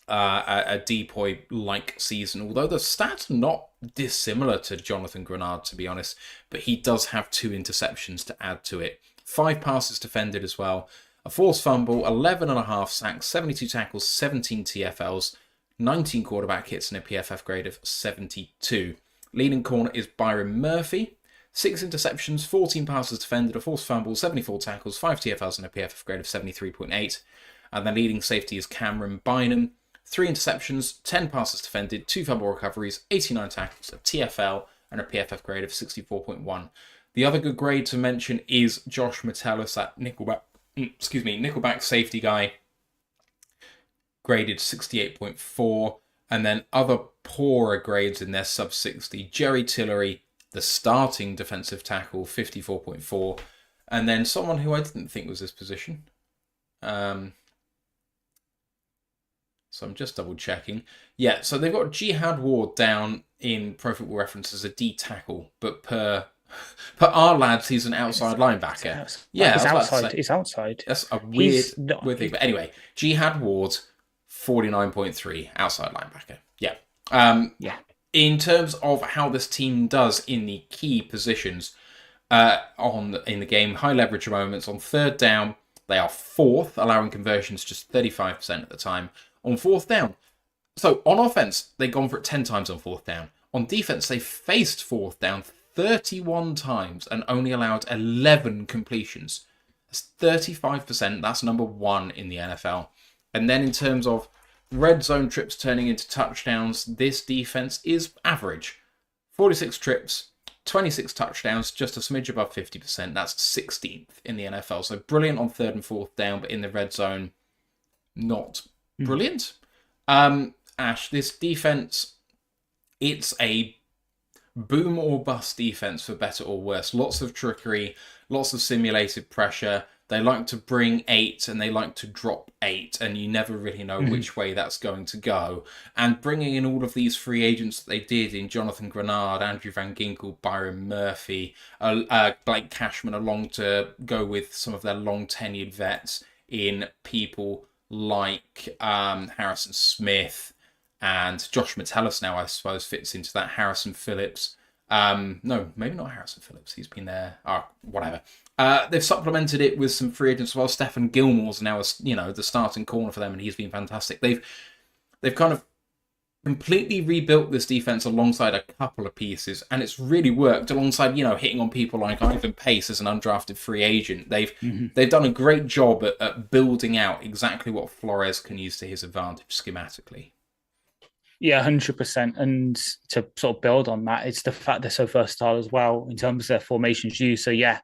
a Depoy-like season, although the stats are not dissimilar to Jonathan Grenard, to be honest, but he does have 2 interceptions to add to it. 5 passes defended as well, a forced fumble, 11.5 sacks, 72 tackles, 17 TFLs, 19 quarterback hits, and a PFF grade of 72. Leading corner is Byron Murphy. 6 interceptions, 14 passes defended, a forced fumble, 74 tackles, 5 TFLs, and a PFF grade of 73.8. And the leading safety is Cameron Bynum. 3 interceptions, 10 passes defended, 2 fumble recoveries, 89 tackles, a TFL, and a PFF grade of 64.1. The other good grade to mention is Josh Metellus, that nickelback safety guy, graded 68.4. And then other poorer grades in their sub-60, Jerry Tillery, the starting defensive tackle, 54.4. And then someone who I didn't think was this position. So I'm just double checking. Yeah, so they've got Jihad Ward down in Pro Football Reference as a D tackle, but per our lads, he's an outside linebacker. He's outside. That's a weird thing. But anyway, Jihad Ward, 49.3, outside linebacker. Yeah. In terms of how this team does in the key positions in the game, high leverage moments, on 3rd down, they are 4th, allowing conversions just 35% at the time. On 4th down, so on offense, they've gone for it 10 times on 4th down. On defense, they faced 4th down 31 times and only allowed 11 completions. That's 35%. That's number 1 in the NFL. And then in terms of red zone trips turning into touchdowns, this defense is average. 46 trips, 26 touchdowns, just a smidge above 50%. That's 16th in the NFL. So brilliant on 3rd and 4th down, but in the red zone, not brilliant. Ash, this defense, it's a boom or bust defense for better or worse. Lots of trickery, lots of simulated pressure. They like to bring 8 and they like to drop 8, and you never really know which way that's going to go. And bringing in all of these free agents that they did in Jonathan Grenard, Andrew Van Ginkel, Byron Murphy, Blake Cashman along to go with some of their long-tenured vets in people like Harrison Smith, and Josh Metellus now, I suppose, fits into that. Harrison Phillips. No, maybe not Harrison Phillips. He's been there. Whatever. They've supplemented it with some free agents as well. Stephen Gilmore's now, the starting corner for them, and he's been fantastic. They've kind of completely rebuilt this defense alongside a couple of pieces, and it's really worked alongside, hitting on people like Ivan Pace as an undrafted free agent. They've done a great job at building out exactly what Flores can use to his advantage schematically. Yeah, 100%. And to sort of build on that, it's the fact they're so versatile as well in terms of their formations used. So yeah,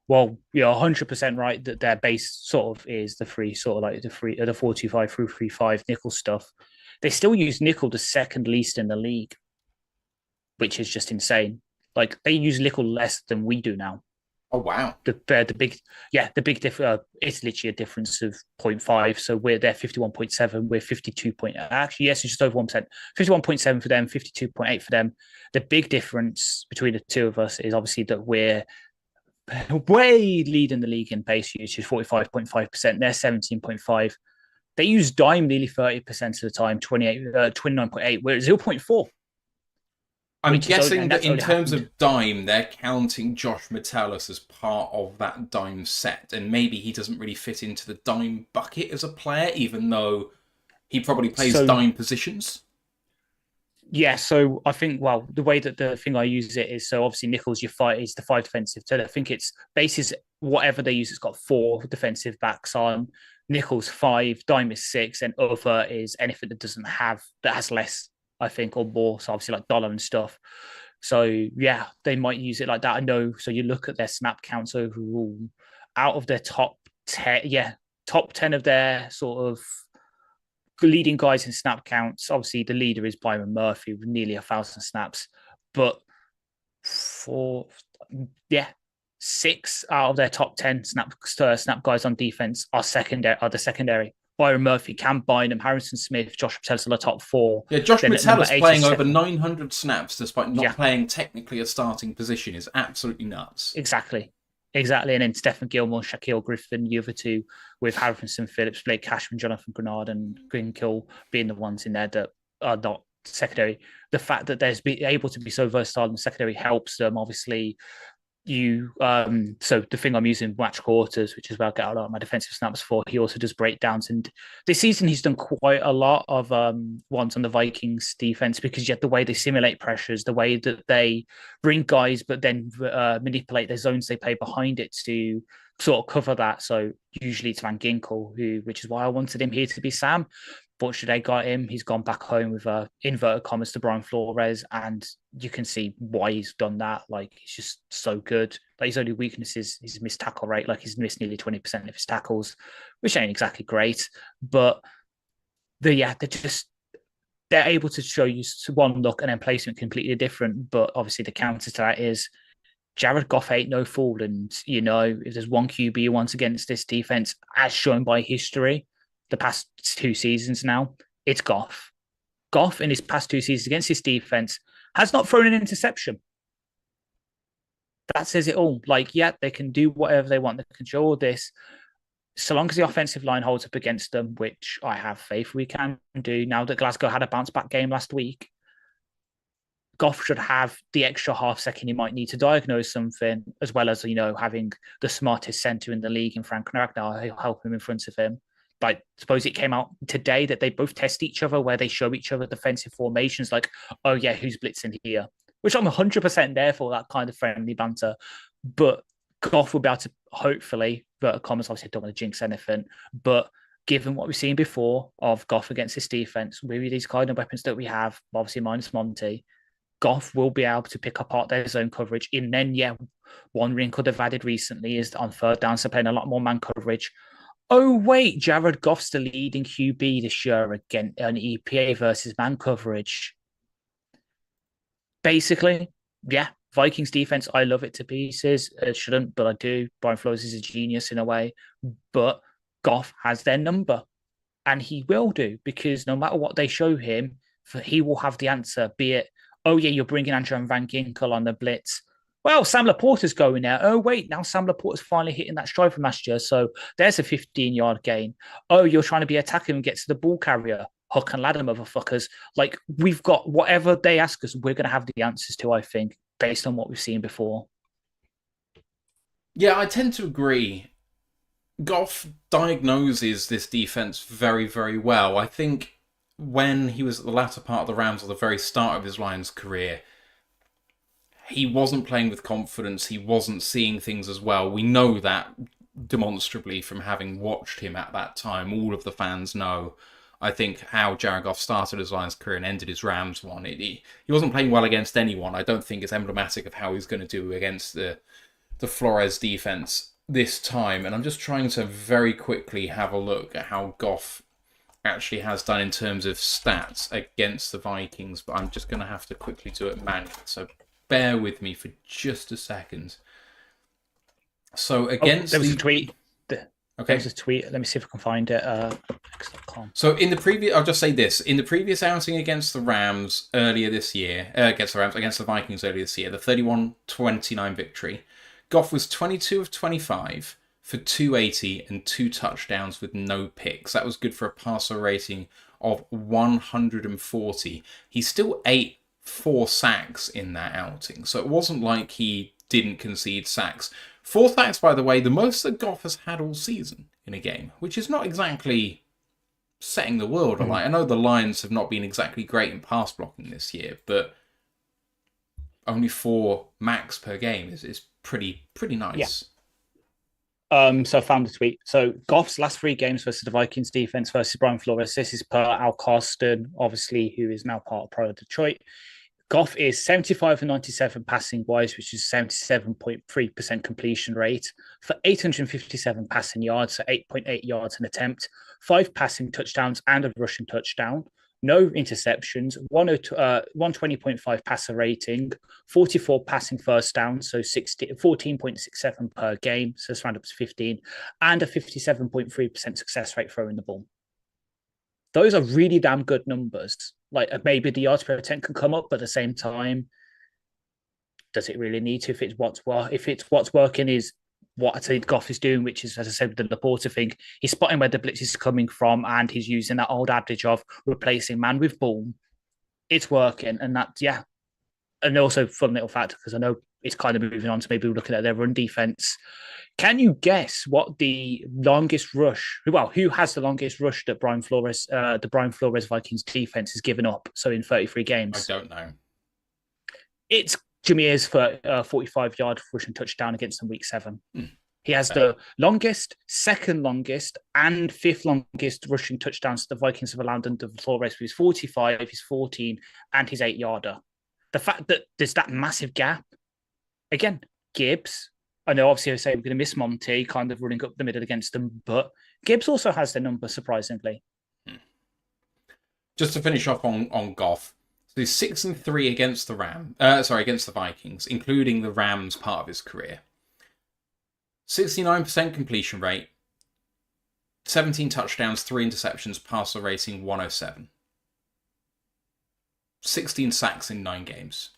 well, you're 100% right that their base sort of is the 4-2-5 through 3-5 nickel stuff. They still use nickel the second least in the league, which is just insane. Like, they use nickel less than we do now. Oh wow! The big difference. It's literally a difference of 0.5. So they're 51.7. We're 52. Actually, yes, it's just over 1%. 51.7 for them, 52.8 for them. The big difference between the two of us is obviously that we're way leading the league in base usage, 45.5%. They're 17.5. They use dime nearly 30% of the time, 29.8. We're at 0.4. I'm guessing that in terms of dime, they're counting Josh Metellus as part of that dime set, and maybe he doesn't really fit into the dime bucket as a player, even though he probably plays dime positions. Yeah, so I think, the way that the thing I use it is, so obviously Nichols, your 5 is the 5 defensive. So I think it's bases, whatever they use, it's got 4 defensive backs on. Nichols 5, dime is 6, and other is anything that has less, I think, or more. So obviously like dollar and stuff. So yeah, they might use it like that. I know. So you look at their snap counts overall, out of their top 10 of their sort of leading guys in snap counts. Obviously, the leader is Byron Murphy with nearly 1,000 snaps, but 6 out of their top 10 snap guys on defense are the secondary. Byron Murphy, Cam Bynum, Harrison Smith, Josh Metellus are the top 4. Yeah, Josh Metellus playing over 900 snaps despite not playing technically a starting position is absolutely nuts. Exactly. And then Stephen Gilmore, Shaquille Griffin, the other 2 with Harrison Phillips, Blake Cashman, Jonathan Grenard, and Greenkill being the ones in there that are not secondary. The fact that there's able to be so versatile in the secondary helps them, obviously. So the thing I'm using, Match Quarters, which is where I get a lot of my defensive snaps for, he also does breakdowns, and this season he's done quite a lot of ones on the Vikings defense, because yet the way they simulate pressures, the way that they bring guys but then manipulate their zones they play behind it to sort of cover that. So usually it's Van Ginkel, which is why I wanted him here to be Sam. Fortunately, they got him. He's gone back home with inverted commas to Brian Flores, and you can see why he's done that. Like, he's just so good. Like, his only weakness is his missed tackle rate. Like, he's missed nearly 20% of his tackles, which ain't exactly great. But they're able to show you one look and then placement completely different. But obviously, the counter to that is Jared Goff ain't no fool, and if there's one QB you want against this defense, as shown by history, the past 2 seasons now, it's Goff. Goff in his past 2 seasons against his defense has not thrown an interception. That says it all. Like, yeah, they can do whatever they want. They can show all this. So long as the offensive line holds up against them, which I have faith we can do now that Glasgow had a bounce back game last week, Goff should have the extra half second he might need to diagnose something, as well as, having the smartest center in the league in Frank Ragnar. He'll help him in front of him. Like, suppose it came out today that they both test each other, where they show each other defensive formations, like, oh yeah, who's blitzing here? Which I'm 100% there for, that kind of friendly banter. But Goff will be able to, hopefully, vertical commas, obviously I don't want to jinx anything, but given what we've seen before of Goff against this defense, with these kind of weapons that we have, obviously minus Monty, Goff will be able to pick apart their zone coverage. And then, one wrinkle they've added recently is on third down, so playing a lot more man coverage. Oh, wait, Jared Goff's the leading QB this year again on EPA versus man coverage. Basically, Vikings defense, I love it to pieces. It shouldn't, but I do. Brian Flores is a genius in a way, but Goff has their number, and he will do, because no matter what they show him, he will have the answer, be it, oh, yeah, you're bringing Andrew Van Ginkel on the blitz. Well, Sam Laporta's going there. Oh, wait, now Sam Laporta's finally hitting that stride from last year, so there's a 15-yard gain. Oh, you're trying to be attacking and get to the ball carrier. Hook and ladder, motherfuckers. Like, we've got whatever they ask us, we're going to have the answers to, I think, based on what we've seen before. Yeah, I tend to agree. Goff diagnoses this defense very, very well. I think when he was at the latter part of the Rams, or the very start of his Lions career, he wasn't playing with confidence. He wasn't seeing things as well. We know that demonstrably from having watched him at that time. All of the fans know, I think, how Jared Goff started his Lions career and ended his Rams one. He wasn't playing well against anyone. I don't think it's emblematic of how he's going to do against the Flores defense this time. And I'm just trying to very quickly have a look at how Goff actually has done in terms of stats against the Vikings, but I'm just going to have to quickly do it manually. So bear with me for just a second. So against there was a tweet. Okay. There's a tweet. Let me see if I can find it. X.com. So in the previous, I'll just say this: in the previous outing against the Rams earlier this year, against the Vikings earlier this year, the 31-29 victory, Goff was 22 of 25 for 280 and 2 touchdowns with no picks. That was good for a passer rating of 140. He still ate 4 sacks in that outing, so it wasn't like he didn't concede sacks. 4 sacks, by the way, the most that Goff has had all season in a game, which is not exactly setting the world alight. I know the Lions have not been exactly great in pass blocking this year, but only 4 max per game is pretty nice. Yeah. So I found the tweet. So Goff's last 3 games versus the Vikings defense versus Brian Flores. This is per Al Carsten, obviously, who is now part of Pro Detroit. Goff is 75 and 97 passing wise, which is 77.3% completion rate for 857 passing yards, so 8.8 yards an attempt, 5 passing touchdowns and a rushing touchdown, no interceptions, 120.5 passer rating, 44 passing first downs, so 14.67 per game, so it's round up to 15, and a 57.3% success rate throwing the ball. Those are really damn good numbers. Like, maybe the yards per attempt can come up, but at the same time, does it really need to? If it's what's working is what I think Goff is doing, which is, as I said, with the Laporta thing, he's spotting where the blitz is coming from, and he's using that old adage of replacing man with ball. It's working, and that, and also fun little fact, because I know it's kind of moving on to maybe looking at their run defense. Can you guess what the longest rush? Well, who has the longest rush that the Brian Flores Vikings defense has given up? So in 33 games, I don't know. It's Jameer's 45-yard rushing touchdown against them week 7. He has the longest, second longest, and 5th longest rushing touchdowns the Vikings have allowed under Flores. He's 45, he's 14, and his 8-yarder. The fact that there's that massive gap, again, Gibbs. I know, obviously, I say we're going to miss Monty, kind of running up the middle against them, but Gibbs also has their number, surprisingly. Just to finish off on Goff, so he's 6-3 against the Vikings, including the Rams part of his career. 69% completion rate, 17 touchdowns, 3 interceptions, passer rating 107. 16 sacks in 9 games.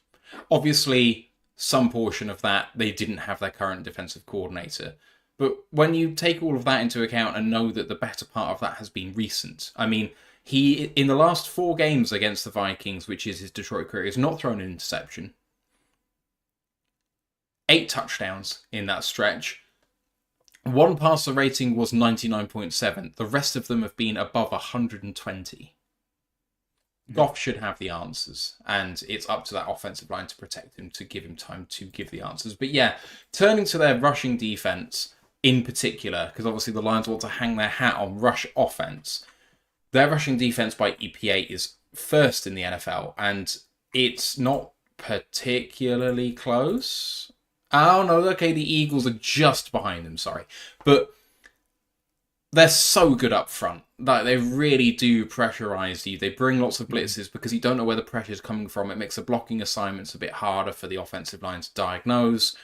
Obviously, some portion of that, they didn't have their current defensive coordinator. But when you take all of that into account and know that the better part of that has been recent, I mean, he, in the last 4 games against the Vikings, which is his Detroit career, has not thrown an interception. 8 touchdowns in that stretch. 1 passer rating was 99.7. The rest of them have been above 120. Goff should have the answers, and it's up to that offensive line to protect him, to give him time to give the answers. But yeah, turning to their rushing defense, in particular, because obviously the Lions want to hang their hat on rush offense. Their rushing defense by EPA is first in the NFL, and it's not particularly close. Oh, no, okay, the Eagles are just behind them, sorry. But they're so good up front. Like, they really do pressurize you. They bring lots of blitzes because you don't know where the pressure is coming from. It makes the blocking assignments a bit harder for the offensive line to diagnose.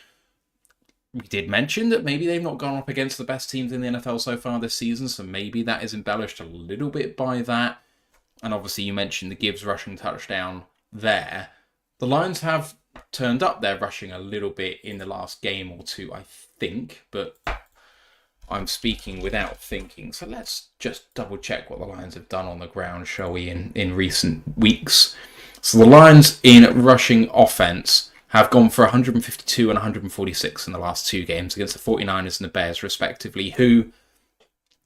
We did mention that maybe they've not gone up against the best teams in the NFL so far this season, so maybe that is embellished a little bit by that. And obviously you mentioned the Gibbs rushing touchdown there. The Lions have turned up their rushing a little bit in the last game or two, I think, but I'm speaking without thinking. So let's just double check what the Lions have done on the ground, shall we, in recent weeks. So the Lions in rushing offense have gone for 152 and 146 in the last two games against the 49ers and the Bears, respectively, who,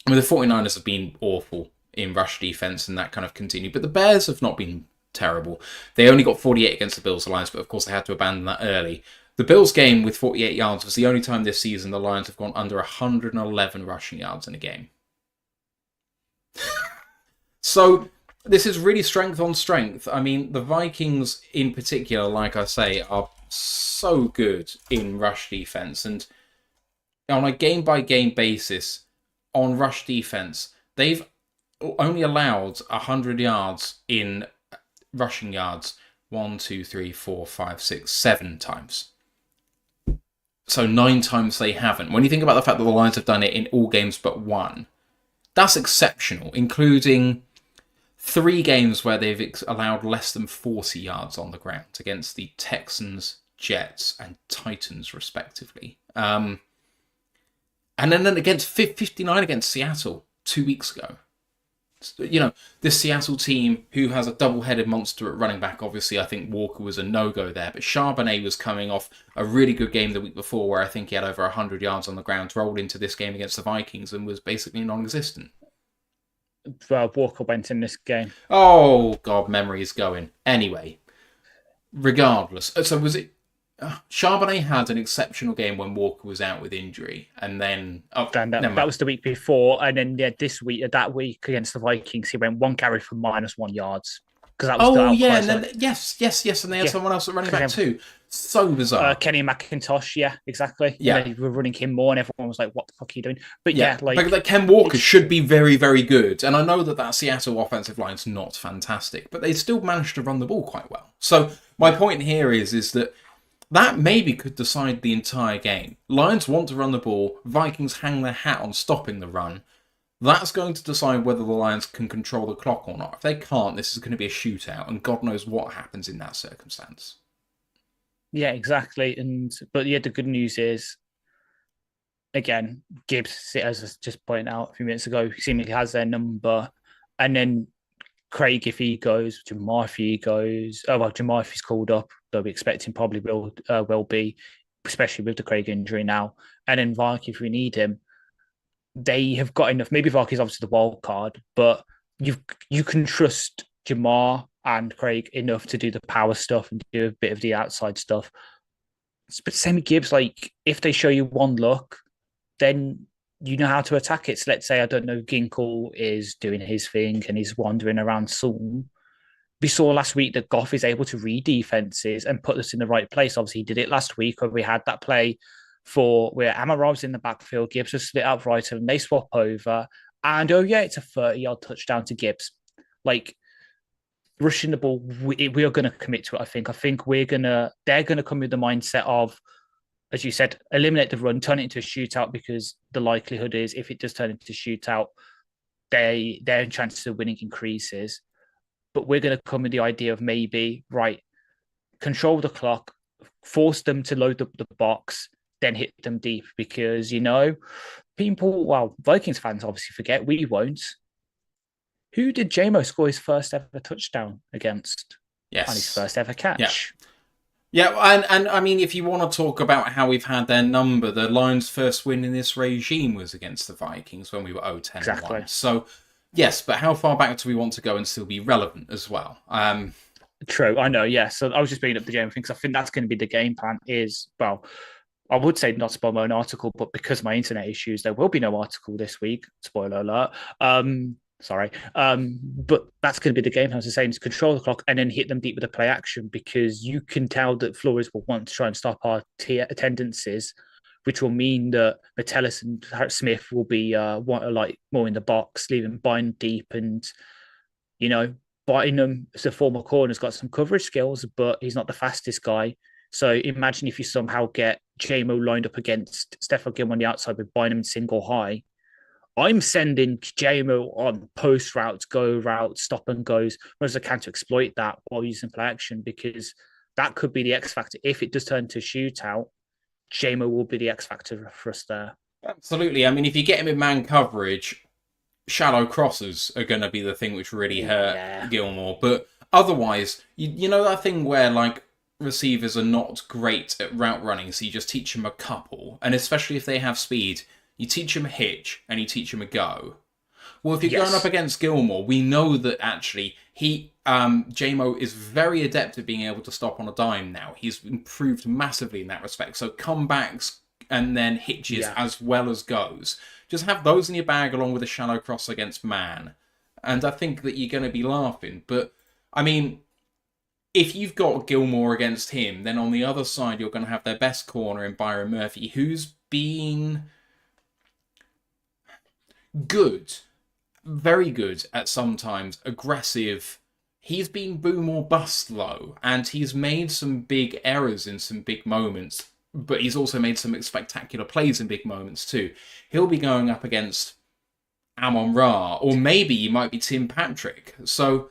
I mean, the 49ers have been awful in rush defense and that kind of continued, but the Bears have not been terrible. They only got 48 against the Bills, the Lions, but of course they had to abandon that early. The Bills game with 48 yards was the only time this season the Lions have gone under 111 rushing yards in a game. So this is really strength on strength. I mean, the Vikings in particular, like I say, are so good in rush defense, and on a game-by-game basis on rush defense, they've only allowed 100 yards in rushing yards 1, 2, 3, 4, 5, 6, 7 times. So 9 times they haven't. When you think about the fact that the Lions have done it in all games but one, that's exceptional, including 3 games where they've allowed less than 40 yards on the ground against the Texans, Jets, and Titans, respectively. And then against 59 against Seattle 2 weeks ago. You know, this Seattle team who has a double-headed monster at running back, obviously I think Walker was a no-go there, but Charbonnet was coming off a really good game the week before where I think he had over 100 yards on the ground, rolled into this game against the Vikings and was basically non-existent. Walker went in this game. Oh, God, memory is going. Anyway, regardless. So was it... Charbonnet had an exceptional game when Walker was out with injury, and then... that was the week before, and then that week against the Vikings, he went 1 carry for -1 yards. That was and then, yes, and they had someone else at running back too. So bizarre. Kenny McIntosh, yeah, exactly. Yeah. And then we were running him more, and everyone was like, what the fuck are you doing? But like Ken Walker should be very, very good. And I know that Seattle offensive line's not fantastic, but they still managed to run the ball quite well. So my point here is that maybe could decide the entire game. Lions want to run the ball. Vikings hang their hat on stopping the run. That's going to decide whether the Lions can control the clock or not. If they can't, this is going to be a shootout, and God knows what happens in that circumstance. Yeah, exactly. But the good news is, again, Gibbs, as I just pointed out a few minutes ago, seemingly has their number. And then Craig, if he goes, Jamar, if he goes, Jamar, if he's called up, they'll be expecting probably will be, especially with the Craig injury now. And then Vark, if we need him, they have got enough. Maybe Vark is obviously the wild card, but you can trust Jamar and Craig enough to do the power stuff and do a bit of the outside stuff. But same with Gibbs, like if they show you one look, then you know how to attack it. So let's say, I don't know, Ginkle is doing his thing and he's wandering around Sultan. We saw last week that Goff is able to read defenses and put us in the right place. Obviously, he did it last week where we had that play where Amarov's in the backfield, Gibbs was split out right, and they swap over. And it's a 30-yard touchdown to Gibbs. Like, rushing the ball, we are going to commit to it, I think. I think they're going to come with the mindset of, as you said, eliminate the run, turn it into a shootout, because the likelihood is if it does turn into a shootout, their chances of winning increases. But we're going to come with the idea of maybe, right, control the clock, force them to load up the box, then hit them deep, because, Vikings fans obviously forget, we won't. Who did JMO score his first ever touchdown against? Yes. And his first ever catch. Yeah, and I mean, if you want to talk about how we've had their number, the Lions' first win in this regime was against the Vikings when we were 0-10-1. Exactly. So, yes, but how far back do we want to go and still be relevant as well? True, I know, yeah. So I was just bringing up the game thing because I think that's going to be the game plan is, I would say not spoil my own article, but because of my internet issues, there will be no article this week. Spoiler alert. Sorry. But that's going to be the game. As I was saying, is control the clock and then hit them deep with a play action, because you can tell that Flores will want to try and stop our attendances, which will mean that Metellus and Smith will be like more in the box, leaving Bynum deep, and Bynum as a former corner has got some coverage skills, but he's not the fastest guy. So imagine if you somehow get JMO lined up against Stefan Gilmore on the outside with Bynum single high. I'm sending JMO on post routes, go routes, stop and goes, as I can to exploit that while using play action, because that could be the X factor. If it does turn to a shootout, JMO will be the X factor for us there. Absolutely. I mean, if you get him in man coverage, shallow crosses are going to be the thing which really hurt Gilmore. But otherwise, you know that thing where, like, receivers are not great at route running, so you just teach them a couple. And especially if they have speed, you teach them a hitch and you teach them a go. Well, if you're going up against Gilmore, we know that actually JMO is very adept at being able to stop on a dime now. He's improved massively in that respect. So comebacks and then hitches as well as goes. Just have those in your bag along with a shallow cross against man. And I think that you're going to be laughing. But, I mean, if you've got Gilmore against him, then on the other side, you're going to have their best corner in Byron Murphy, who's been good, very good at sometimes, aggressive. He's been boom or bust, though, and he's made some big errors in some big moments, but he's also made some spectacular plays in big moments, too. He'll be going up against Amon Ra, or maybe he might be Tim Patrick. So,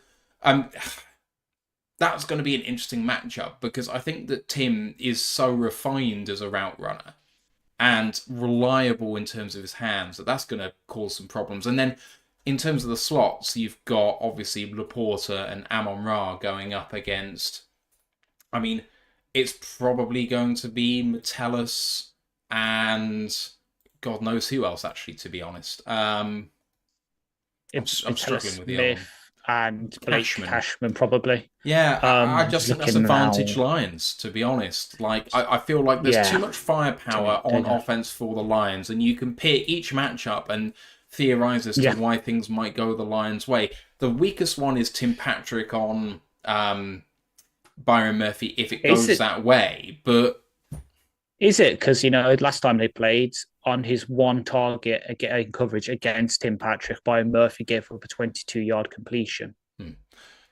that's going to be an interesting matchup, because I think that Tim is so refined as a route runner and reliable in terms of his hands that's going to cause some problems. And then in terms of the slots, you've got obviously Laporta and Amon Ra going up against, I mean, it's probably going to be Metellus and God knows who else, actually, to be honest. I'm struggling with the other one. And Blake Cashman probably. Yeah, I just think that's advantage Lions, to be honest. Like, I feel like there's too much firepower on offense for the Lions, and you can pick each matchup and theorize as to why things might go the Lions' way. The weakest one is Tim Patrick on Byron Murphy if it goes that way, but... Is it? Because, last time they played, on his one target getting coverage against Tim Patrick, Byron Murphy gave up a 22-yard completion.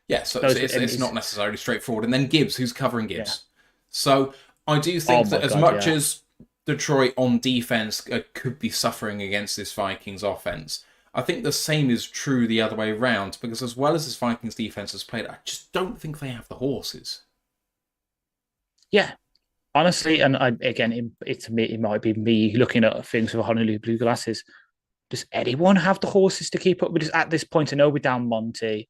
Yeah, so it's not necessarily straightforward. And then Gibbs, who's covering Gibbs. So I do think that as much as Detroit on defense could be suffering against this Vikings offense, I think the same is true the other way around, because as well as this Vikings defense has played, I just don't think they have the horses. Yeah. Honestly, and it might be me looking at things with Honolulu blue glasses. Does anyone have the horses to keep up with this at this point? I know we're down Monty,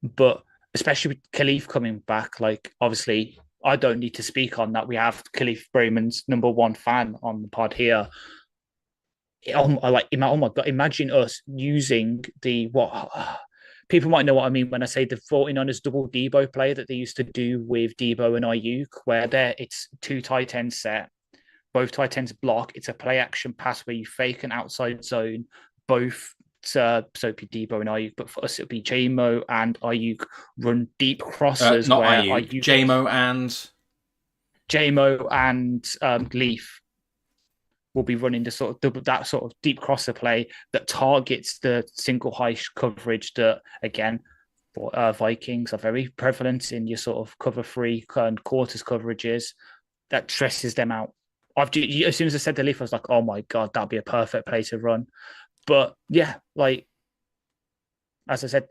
but especially with Khalif coming back, like, obviously, I don't need to speak on that. We have Khalif Breman's number one fan on the pod here. Oh my God, imagine us using people might know what I mean when I say the 49ers double Debo play that they used to do with Debo and Ayuk, where it's two tight ends set, both tight ends block. It's a play action pass where you fake an outside zone, both so it'd be Debo and Ayuk, but for us it'd be JMO and Ayuk run deep crosses. Not Ayuk, JMO and Leaf will be running the sort of deep crosser play that targets the single high coverage that, again, Vikings are very prevalent in your sort of cover 3 and quarters coverages. That stresses them out. As soon as I said the Leaf, I was like, oh my God, that'd be a perfect play to run. But yeah, like, as I said,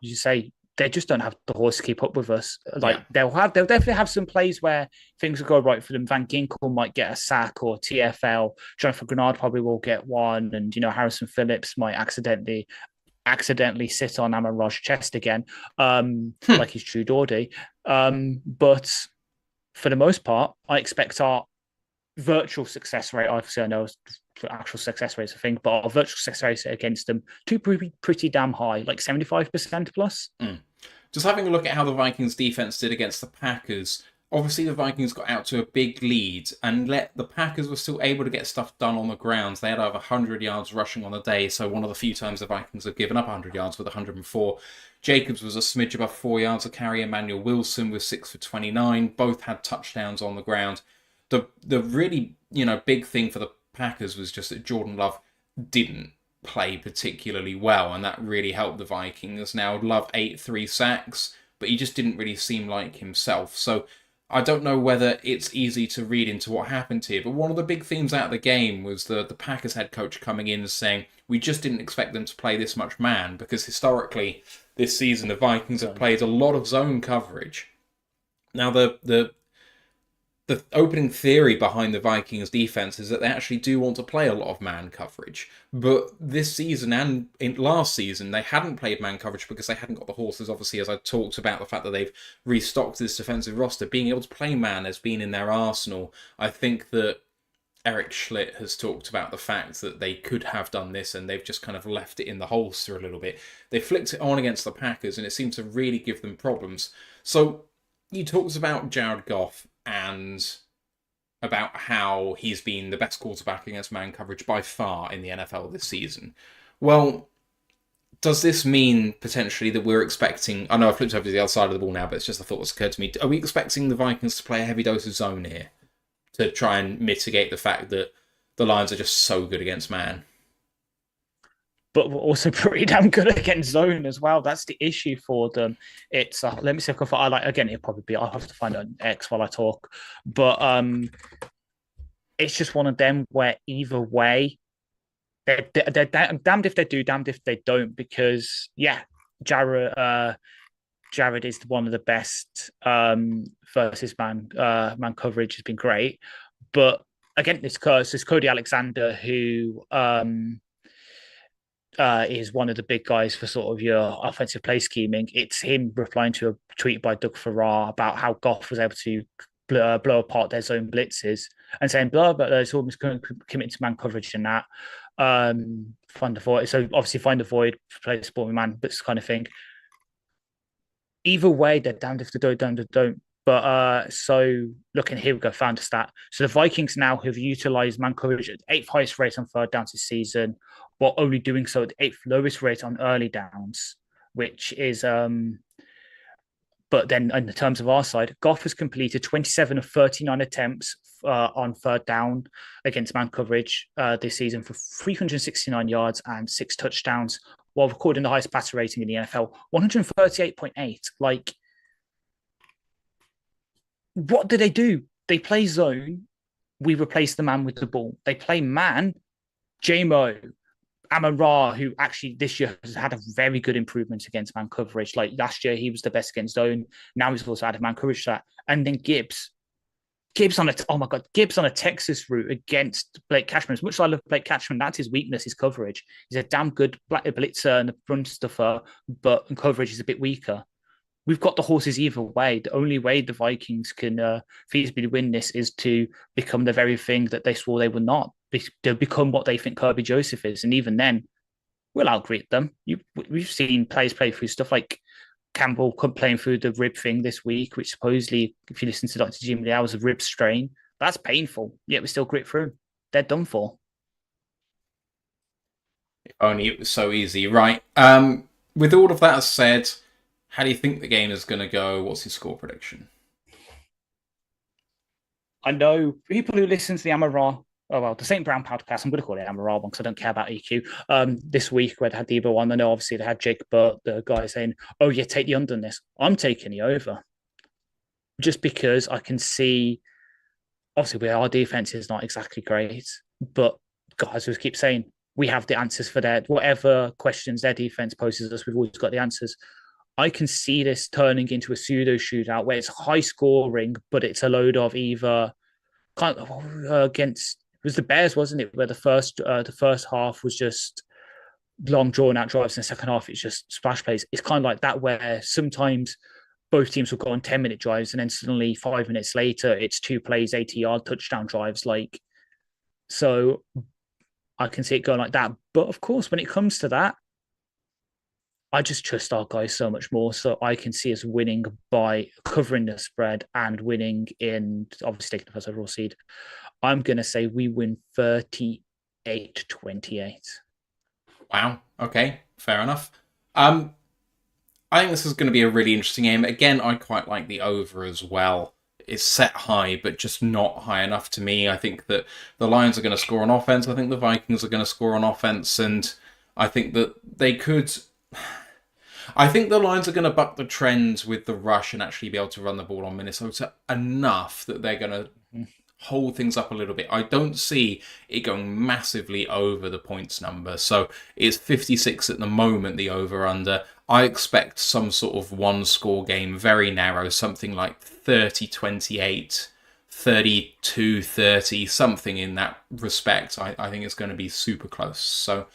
you say, they just don't have the horse to keep up with us. Like, they'll definitely have some plays where things will go right for them. Van Ginkel might get a sack or TFL. Jonathan Grenard probably will get one, and Harrison Phillips might accidentally sit on Amon Ra's chest again, like he's Drew Doherty. But for the most part, I expect our virtual success rate. Obviously, I know actual success rate is a thing, but our virtual success rate against them to be pretty damn high, like 75% plus. Just having a look at how the Vikings defense did against the Packers, obviously the Vikings got out to a big lead and the Packers were still able to get stuff done on the ground. They had over 100 yards rushing on the day, so one of the few times the Vikings have given up 100 yards with 104. Jacobs was a smidge above 4 yards a carry. Emmanuel Wilson was 6 for 29. Both had touchdowns on the ground. The really, big thing for the Packers was just that Jordan Love didn't play particularly well, and that really helped the Vikings. Now, Love 3 sacks, but he just didn't really seem like himself. So I don't know whether it's easy to read into what happened here, but one of the big themes out of the game was the Packers head coach coming in and saying, we just didn't expect them to play this much man, because historically this season the Vikings have played a lot of zone coverage. Now, the opening theory behind the Vikings defense is that they actually do want to play a lot of man coverage. But this season and last season, they hadn't played man coverage because they hadn't got the horses. Obviously, as I talked about the fact that they've restocked this defensive roster, being able to play man has been in their arsenal. I think that Eric Schlitt has talked about the fact that they could have done this and they've just kind of left it in the holster a little bit. They flicked it on against the Packers and it seemed to really give them problems. So he talks about Jared Goff and about how he's been the best quarterback against man coverage by far in the NFL this season. Well, does this mean potentially that we're expecting... I know I flipped over to the other side of the ball now, but it's just a thought that's occurred to me. Are we expecting the Vikings to play a heavy dose of zone here to try and mitigate the fact that the Lions are just so good against man? But we're also pretty damn good against zone as well. That's the issue for them. It's let me see if I like again. It'll probably be. I'll have to find an X while I talk. But it's just one of them where either way, they're damned if they do, damned if they don't. Because Jared is one of the best versus man coverage has been great. But again, it's Cody Alexander who is one of the big guys for sort of your offensive play scheming. It's him replying to a tweet by Doug Farrar about how Goff was able to blow apart their zone blitzes and saying, but there's almost committed to man coverage and that. Find the void. So obviously find the void, play the sporting man, this kind of thing. Either way, they're damned if they do, damned if they don't. But so look, and here we go, found a stat. So the Vikings now have utilized man coverage at 8th highest rate on third downs this season, while only doing so at the 8th lowest rate on early downs, which is but then in the terms of our side, Goff has completed 27 of 39 attempts on third down against man coverage this season for 369 yards and 6 touchdowns, while recording the highest passer rating in the NFL, 138.8. Like, what do? They play zone. We replace the man with the ball. They play man. J-Mo, Amon-Ra, who actually this year has had a very good improvement against man coverage. Like last year, he was the best against zone. Now he's also added man coverage to that. And then Gibbs on a Texas route against Blake Cashman. As much as I love Blake Cashman, that's his weakness, his coverage. He's a damn good blitzer and a run stuffer, but coverage is a bit weaker. We've got the horses either way. The only way the Vikings can feasibly win this is to become the very thing that they swore they would not. To become what they think Kirby Joseph is. And even then, we'll outgreet them. We've seen players play through stuff like Campbell playing through the rib thing this week, which supposedly, if you listen to Dr. Jim Liao, was a rib strain. That's painful, yet we still grit through. They're done for. If only it was so easy. Right. With all of that said, how do you think the game is going to go? What's your score prediction? I know people who listen to the Amara, the St. Brown podcast, I'm going to call it Amara one because I don't care about EQ. This week where they had the Evo one, I know obviously they had Jake Burt, the guy saying, oh yeah, take the under in this. I'm taking the over. Just because I can see, obviously our defense is not exactly great, but guys who keep saying, we have the answers for that. Whatever questions their defense poses us, we've always got the answers. I can see this turning into a pseudo shootout where it's high scoring, but it's a load of either against it was the Bears, wasn't it? Where the first half was just long drawn out drives, and the second half it's just splash plays. It's kind of like that where sometimes both teams will go on 10-minute drives, and then suddenly 5 minutes later it's 2 plays, 80-yard touchdown drives. Like, so I can see it going like that. But of course, when it comes to that, I just trust our guys so much more. So I can see us winning by covering the spread and winning in obviously taking the first overall seed. I'm going to say we win 38-28. Wow. Okay. Fair enough. I think this is going to be a really interesting game. Again, I quite like the over as well. It's set high, but just not high enough to me. I think that the Lions are going to score on offense. I think the Vikings are going to score on offense, and I think that they could. I think the Lions are going to buck the trend with the rush and actually be able to run the ball on Minnesota enough that they're going to hold things up a little bit. I don't see it going massively over the points number. So it's 56 at the moment, the over-under. I expect some sort of one-score game, very narrow, something like 30-28, 32-30, something in that respect. I think it's going to be super close. So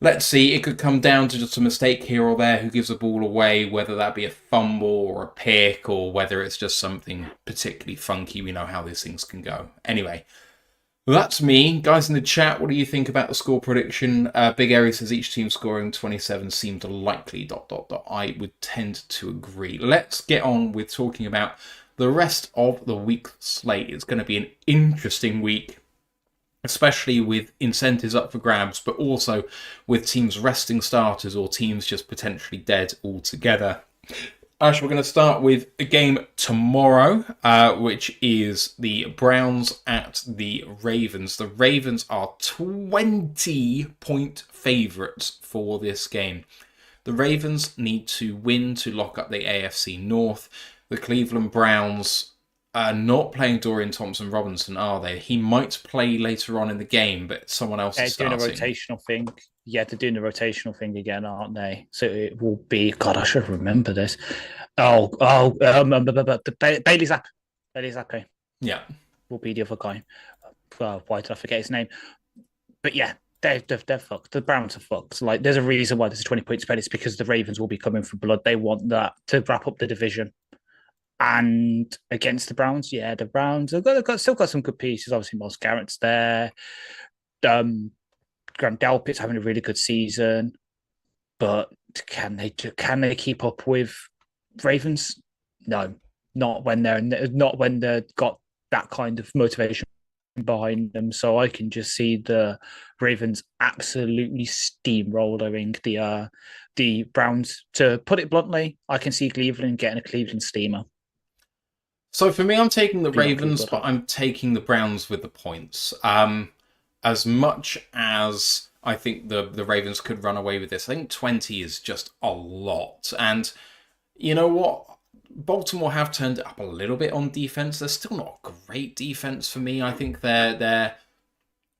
let's see. It could come down to just a mistake here or there, who gives the ball away, whether that be a fumble or a pick, or whether it's just something particularly funky. We know how these things can go. Anyway, that's me. Guys in the chat, what do you think about the score prediction? Big Airy says each team scoring 27 seemed likely, ... I would tend to agree. Let's get on with talking about the rest of the week slate. It's going to be an interesting week, especially with incentives up for grabs, but also with teams resting starters or teams just potentially dead altogether. Ash, we're going to start with a game tomorrow, which is the Browns at the Ravens. The Ravens are 20-point favourites for this game. The Ravens need to win to lock up the AFC North. The Cleveland Browns are not playing Dorian Thompson-Robinson, are they? He might play later on in the game, but someone else is starting. They're doing a rotational thing. Yeah, they're doing the rotational thing again, aren't they? So it will be... God, I should remember this. Bailey Zappi. Bailey Zappi. Yeah. Will be the other guy. Why did I forget his name? But yeah, they're fucked. The Browns are fucked. Like, there's a reason why there's a 20-point spread. It's because the Ravens will be coming for blood. They want that to wrap up the division. And against the Browns, yeah, the Browns have still got some good pieces. Obviously, Miles Garrett's there. Grant Delpit's having a really good season, but can they keep up with Ravens? No, not when they've got that kind of motivation behind them. So I can just see the Ravens absolutely steamrolling the Browns. To put it bluntly, I can see Cleveland getting a Cleveland steamer. So for me, I'm taking the Ravens, but I'm taking the Browns with the points. As much as I think the Ravens could run away with this, I think 20 is just a lot. And you know what? Baltimore have turned it up a little bit on defense. They're still not a great defense for me. I think they're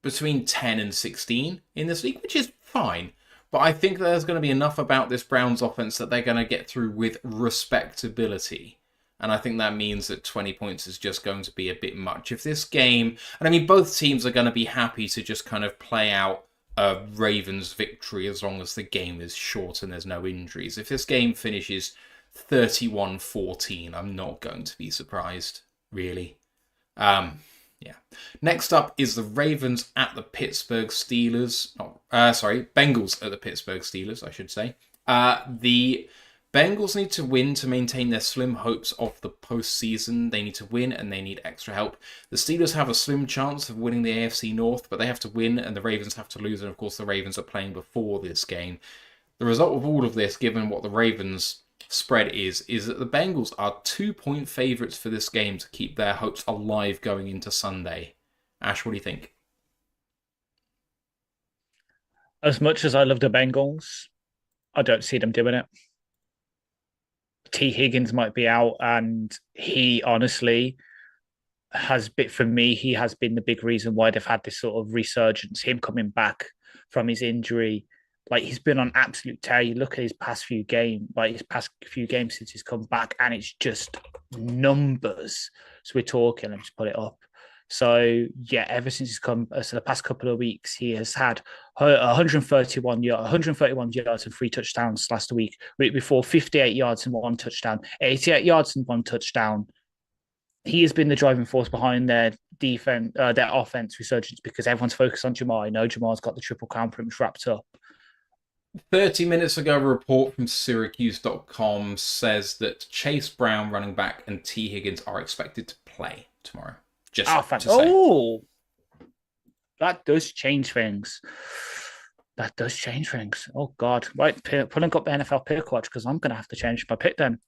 between 10 and 16 in this league, which is fine. But I think there's going to be enough about this Browns offense that they're going to get through with respectability. And I think that means that 20 points is just going to be a bit much. If this game... And I mean, both teams are going to be happy to just kind of play out a Ravens victory as long as the game is short and there's no injuries. If this game finishes 31-14, I'm not going to be surprised, really. Yeah. Next up is the Ravens at the Pittsburgh Steelers. Bengals at the Pittsburgh Steelers, I should say. The Bengals need to win to maintain their slim hopes of the postseason. They need to win and they need extra help. The Steelers have a slim chance of winning the AFC North, but they have to win and the Ravens have to lose. And of course, the Ravens are playing before this game. The result of all of this, given what the Ravens spread is that the Bengals are 2-point favourites for this game to keep their hopes alive going into Sunday. Ash, what do you think? As much as I love the Bengals, I don't see them doing it. T. Higgins might be out, and he honestly has been, for me, he has been the big reason why they've had this sort of resurgence. Him coming back from his injury, like, he's been on absolute tear. You look at his past few games since he's come back, and it's just numbers. So we're talking, let me just put it up. So yeah, ever since he's come, so the past couple of weeks, he has had 131 yards and 3 touchdowns last week. Before 58 yards and 1 touchdown, 88 yards and 1 touchdown. He has been the driving force behind their defense, their offense resurgence, because everyone's focused on Jamar. I know Jamar's got the triple crown pretty much wrapped up. 30 minutes ago, a report from Syracuse.com says that Chase Brown, running back, and T. Higgins are expected to play tomorrow. Just to say. Oh, that does change things. That does change things. Oh, God. Right, pulling up the NFL pick watch because I'm going to have to change my pick then.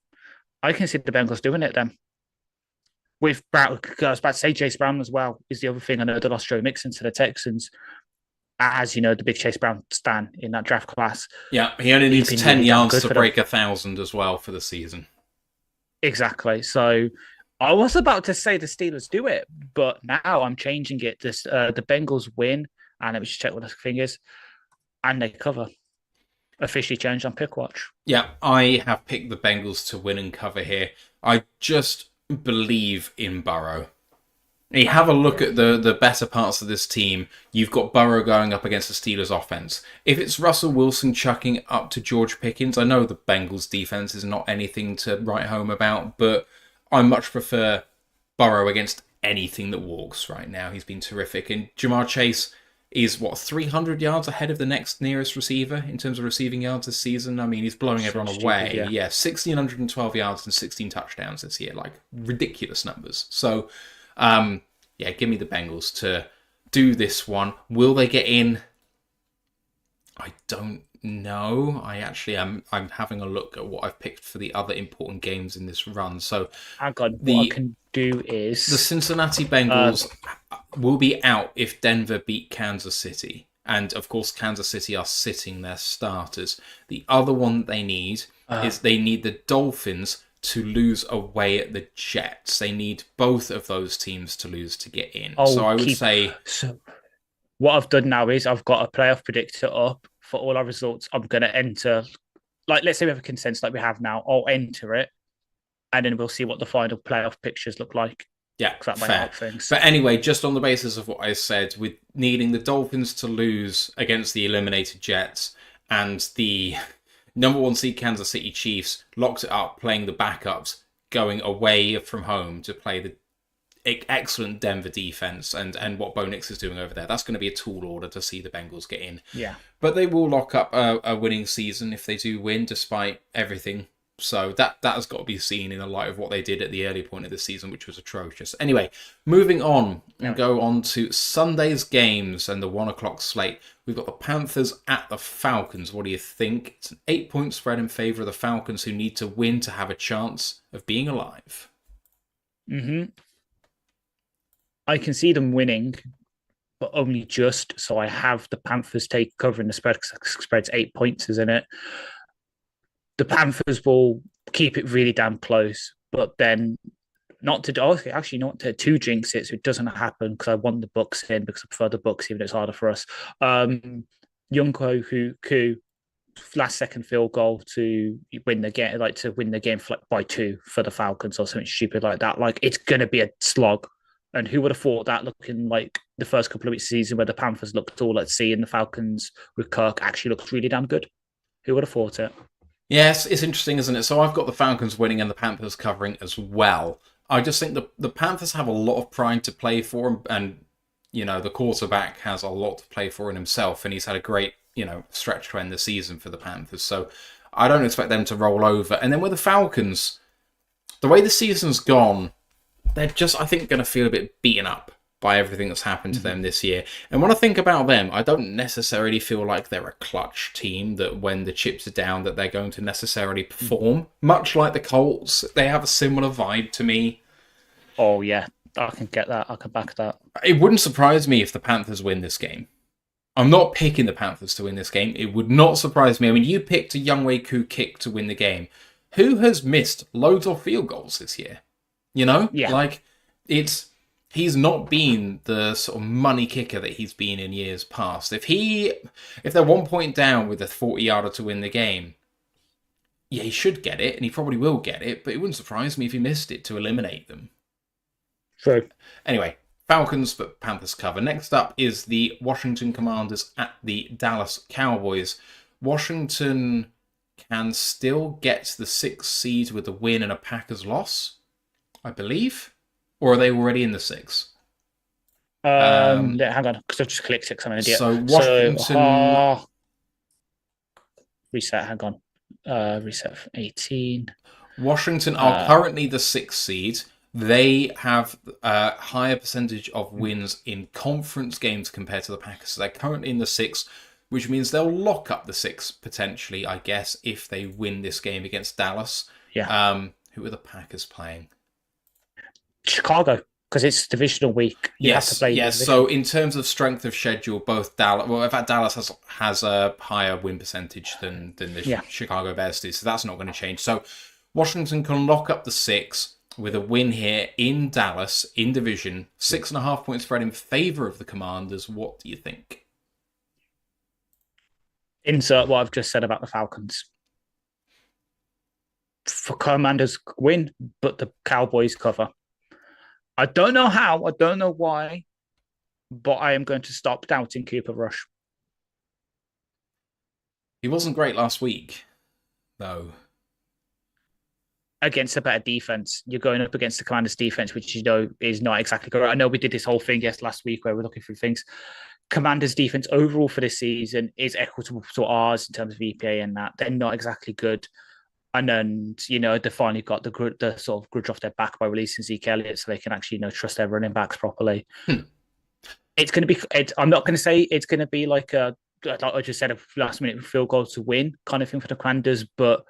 I can see the Bengals doing it then. With Brown, I was about to say Chase Brown as well is the other thing. I know they lost Joe Mixon to the Texans. As you know, the big Chase Brown stan in that draft class. Yeah, he only needs 10 yards to break 1,000 as well for the season. Exactly. So I was about to say the Steelers do it, but now I'm changing it. The Bengals win, and let me just check what the thing is, and they cover. Officially changed on pick watch. Yeah, I have picked the Bengals to win and cover here. I just believe in Burrow. You have a look at the better parts of this team. You've got Burrow going up against the Steelers offense. If it's Russell Wilson chucking up to George Pickens, I know the Bengals defense is not anything to write home about, but I much prefer Burrow against anything that walks right now. He's been terrific. And Jamar Chase is, 300 yards ahead of the next nearest receiver in terms of receiving yards this season. I mean, he's blowing everyone away. Yeah, 1,612 yards and 16 touchdowns this year. Like, ridiculous numbers. So, give me the Bengals to do this one. Will they get in? I don't know. I actually I'm having a look at what I've picked for the other important games in this run. So hang on, what I can do is the Cincinnati Bengals will be out if Denver beat Kansas City. And of course, Kansas City are sitting their starters. The other one they need is they need the Dolphins to lose away at the Jets. They need both of those teams to lose to get in. So I would say... So what I've done now is I've got a playoff predictor up for all our results. I'm going to enter, like, let's say we have a consensus like we have now. I'll enter it, and then we'll see what the final playoff pictures look like. Yeah, that might help things. But anyway, just on the basis of what I said, with needing the Dolphins to lose against the eliminated Jets and the number 1 seed Kansas City Chiefs locked it up, playing the backups, going away from home to play the excellent Denver defense and what Bo Nix is doing over there. That's going to be a tall order to see the Bengals get in. Yeah. But they will lock up a winning season if they do win, despite everything. So that has got to be seen in the light of what they did at the early point of the season, which was atrocious. Anyway, moving on and go on to Sunday's games and the 1:00 slate. We've got the Panthers at the Falcons. What do you think? It's an 8-point spread in favour of the Falcons, who need to win to have a chance of being alive. I can see them winning, but only just. So I have the Panthers covering the spread because the spread's 8 points, isn't it? The Panthers will keep it really damn close, but then not to jinx it, so it doesn't happen because I want the Bucks in because I prefer the Bucks, even though it's harder for us. Youngko who last second field goal to win the game, by 2 for the Falcons or something stupid like that. Like, it's going to be a slog. And who would have thought that, looking like the first couple of weeks of the season where the Panthers looked all at sea and the Falcons with Kirk actually looked really damn good? Who would have thought it? Yes, it's interesting, isn't it? So I've got the Falcons winning and the Panthers covering as well. I just think the Panthers have a lot of pride to play for, and the quarterback has a lot to play for in himself, and he's had a great stretch to end the season for the Panthers. So I don't expect them to roll over. And then with the Falcons, the way the season's gone, they're just, I think, going to feel a bit beaten up by everything that's happened to them this year. And when I think about them, I don't necessarily feel like they're a clutch team that when the chips are down that they're going to necessarily perform. Much like the Colts, they have a similar vibe to me. Oh, yeah. I can get that. I can back that. It wouldn't surprise me if the Panthers win this game. I'm not picking the Panthers to win this game. It would not surprise me. I mean, you picked a Younghoe Koo kick to win the game. Who has missed loads of field goals this year? Yeah. Like, he's not been the sort of money kicker that he's been in years past. If they're 1 point down with a 40-yarder to win the game, yeah, he should get it, and he probably will get it, but it wouldn't surprise me if he missed it to eliminate them. True. Anyway, Falcons, but Panthers cover. Next up is the Washington Commanders at the Dallas Cowboys. Washington can still get the 6th seed with a win and a Packers loss, I believe. Or are they already in the 6? Hang on, because I've just clicked it because I'm an idiot. So Washington... reset. Hang on. Reset for 18. Washington are currently the 6th seed. They have a higher percentage of wins in conference games compared to the Packers. So they're currently in the 6th, which means they'll lock up the 6th potentially, I guess, if they win this game against Dallas. Yeah. Who are the Packers playing? Chicago, because it's divisional week. You have to play. Yes. So in terms of strength of schedule, both Dallas. Well, in fact, Dallas has a higher win percentage than the Chicago Bears do, so that's not going to change. So Washington can lock up the 6 with a win here in Dallas in division. 6.5 point spread in favor of the Commanders. What do you think? Insert what I've just said about the Falcons. For Commanders win, but the Cowboys cover. I don't know how, I don't know why, but I am going to stop doubting Cooper Rush. He wasn't great last week, though. Against a better defense. You're going up against the Commanders defense, which you know is not exactly correct. I know we did this whole thing last week where we're looking through things. Commanders defense overall for this season is equitable to ours in terms of EPA and that. They're not exactly good. And then, you know, they finally got the sort of grudge off their back by releasing Zeke Elliott so they can actually, you know, trust their running backs properly. It's going to be, I'm not going to say it's going to be like like I just said, a last minute field goal to win kind of thing for the Commanders, but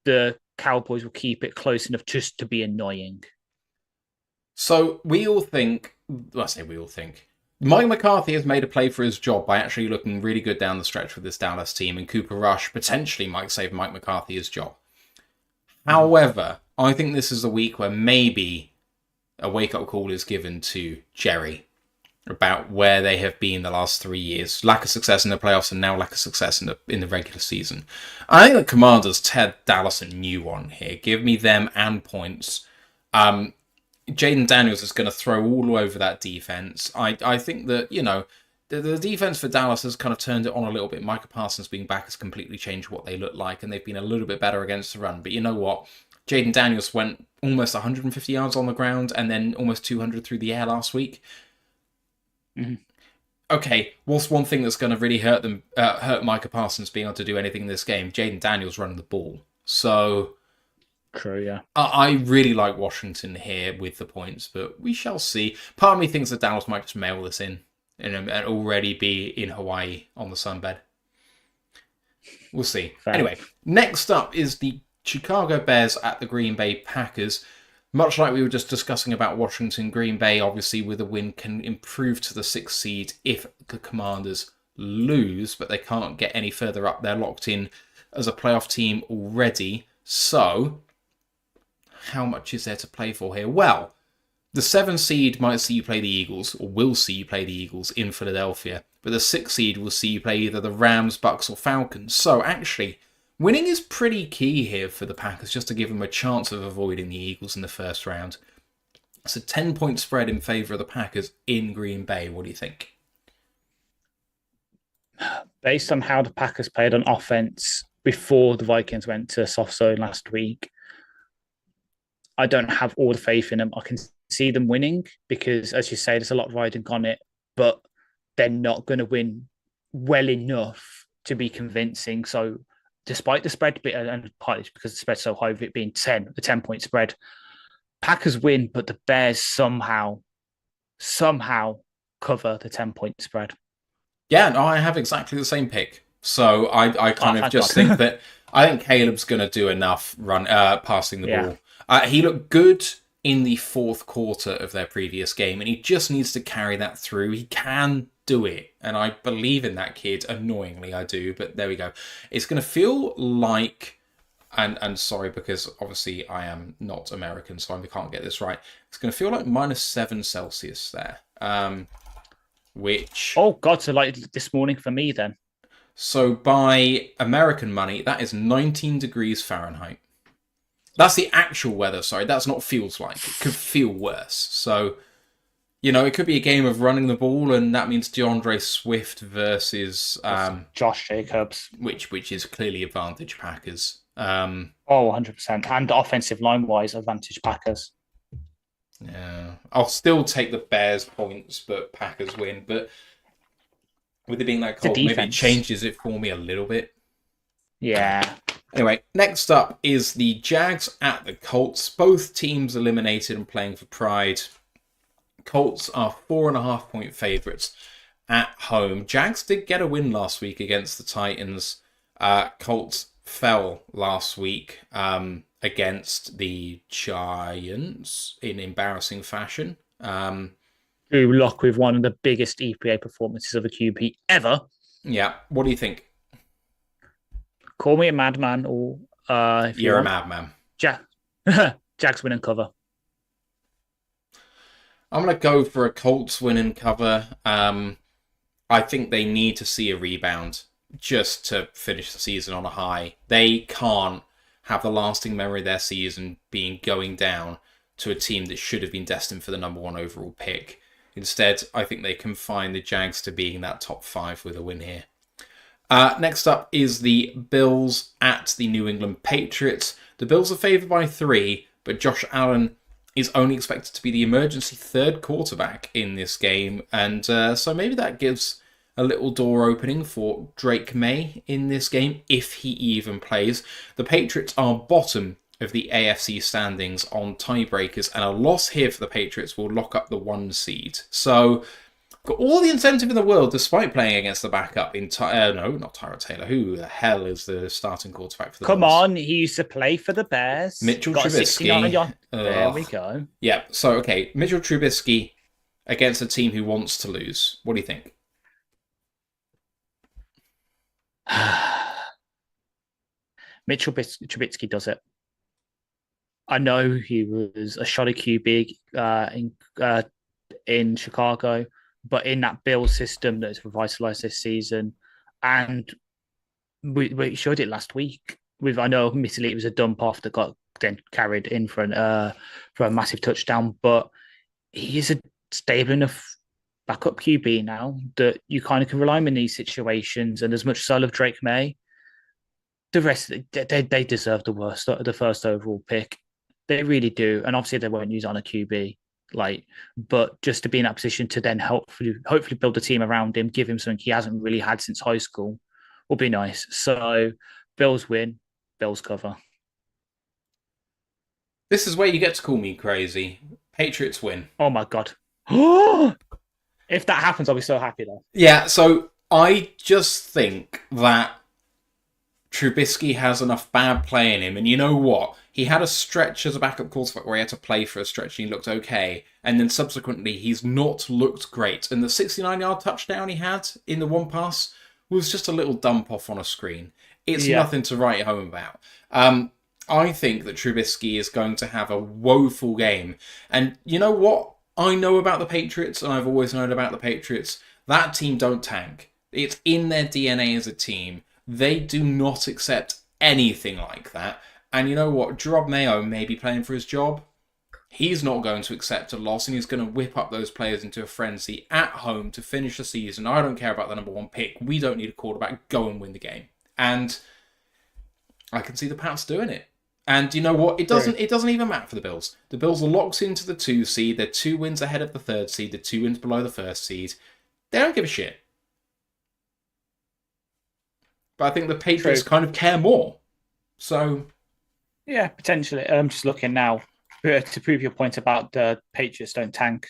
the Cowboys will keep it close enough just to be annoying. So we all think, Mike McCarthy has made a play for his job by actually looking really good down the stretch with this Dallas team, and Cooper Rush potentially might save Mike McCarthy his job. However, I think this is a week where maybe a wake-up call is given to Jerry about where they have been the last 3 years. Lack of success in the playoffs and now lack of success in the regular season. I think the Commanders tear Dallas a new one here. Give me them and points. Jaden Daniels is going to throw all over that defense. I think that, you know, the defense for Dallas has kind of turned it on a little bit. Micah Parsons being back has completely changed what they look like, and they've been a little bit better against the run. But you know what? Jaden Daniels went almost 150 yards on the ground and then almost 200 through the air last week. Mm-hmm. Okay, what's one thing that's going to really hurt Micah Parsons being able to do anything in this game? Jaden Daniels running the ball. So... True, yeah. I really like Washington here with the points, but we shall see. Part of me thinks that Dallas might just mail this in and already be in Hawaii on the sunbed. We'll see. Fair. Anyway, next up is the Chicago Bears at the Green Bay Packers. Much like we were just discussing about Washington, Green Bay, obviously with a win, can improve to the 6th seed if the Commanders lose, but they can't get any further up. They're locked in as a playoff team already. So... how much is there to play for here? Well, the 7th seed might see you play the Eagles, or will see you play the Eagles in Philadelphia, but the 6th seed will see you play either the Rams, Bucks, or Falcons. So actually, winning is pretty key here for the Packers, just to give them a chance of avoiding the Eagles in the first round. It's a 10-point spread in favour of the Packers in Green Bay. What do you think? Based on how the Packers played on offense before the Vikings went to soft zone last week, I don't have all the faith in them. I can see them winning because, as you say, there's a lot riding on it, but they're not going to win well enough to be convincing. So despite the spread, and partly because the spread's so high, with it being 10, a 10-point spread, Packers win, but the Bears somehow cover the 10-point spread. Yeah, no, I have exactly the same pick. So I kind of just think that I think Caleb's going to do enough passing the ball. He looked good in the 4th quarter of their previous game, and he just needs to carry that through. He can do it, and I believe in that kid. Annoyingly, I do, but there we go. It's going to feel like, and sorry, because obviously I am not American, so I can't get this right. It's going to feel like -7 Celsius there, which... Oh, God, so like this morning for me then. So by American money, that is 19 degrees Fahrenheit. That's the actual weather, sorry. That's not feels like. It could feel worse. So, you know, it could be a game of running the ball, and that means DeAndre Swift versus... Josh Jacobs. Which is clearly advantage Packers. 100%. And offensive line-wise, advantage Packers. Yeah. I'll still take the Bears points, but Packers win. But with it being that cold, maybe it changes it for me a little bit. Yeah. Anyway, next up is the Jags at the Colts. Both teams eliminated and playing for pride. Colts are 4.5-point favourites at home. Jags did get a win last week against the Titans. Colts fell last week against the Giants in embarrassing fashion. Drew Lock with one of the biggest EPA performances of a QB ever. Yeah, what do you think? Call me a madman, or if you're a madman. Jags win and cover. I'm going to go for a Colts win and cover. I think they need to see a rebound just to finish the season on a high. They can't have the lasting memory of their season being going down to a team that should have been destined for the number 1 overall pick. Instead, I think they confine the Jags to being that top 5 with a win here. Next up is the Bills at the New England Patriots. The Bills are favoured by 3, but Josh Allen is only expected to be the emergency third quarterback in this game. And so maybe that gives a little door opening for Drake May in this game, if he even plays. The Patriots are bottom of the AFC standings on tiebreakers, and a loss here for the Patriots will lock up the 1 seed. So, got all the incentive in the world, despite playing against the backup in not Tyrod Taylor. Who the hell is the starting quarterback for the Come Bills? on, he used to play for the Bears. Mitchell Got Trubisky. There we go. Yeah, so, okay, Mitchell Trubisky against a team who wants to lose. What do you think? Mitchell Trubisky does it. I know he was a shoddy QB in Chicago, but in that Bills system that's revitalized this season, and we showed it last week. I know, admittedly, it was a dump off that got then carried in for a massive touchdown, but he is a stable enough backup QB now that you kind of can rely on in these situations. And as much as I love Drake May, the rest they deserve the first overall pick. They really do, and obviously they won't use on a QB. But just to be in that position to then hopefully build a team around him, give him something he hasn't really had since high school, will be nice. So Bills win, Bills cover. This is where you get to call me crazy. Patriots win. Oh my God. If that happens, I'll be so happy though. Yeah, so I just think that Trubisky has enough bad play in him, and you know what? He had a stretch as a backup quarterback where he had to play for a stretch and he looked okay, and then subsequently he's not looked great. And the 69-yard touchdown he had in the one pass was just a little dump off on a screen. It's nothing to write home about. I think that Trubisky is going to have a woeful game. And you know what I know about the Patriots, and I've always known about the Patriots? That team don't tank. It's in their DNA as a team. They do not accept anything like that. And you know what? Gerard Mayo may be playing for his job. He's not going to accept a loss, and he's going to whip up those players into a frenzy at home to finish the season. I don't care about the number 1 pick. We don't need a quarterback. Go and win the game. And I can see the Pats doing it. And you know what? It doesn't even matter for the Bills. The Bills are locked into the 2 seed. They're 2 wins ahead of the 3rd seed. They're 2 wins below the 1st seed. They don't give a shit. But I think the Patriots kind of care more. So, yeah, potentially. I'm just looking now to prove your point about the Patriots don't tank.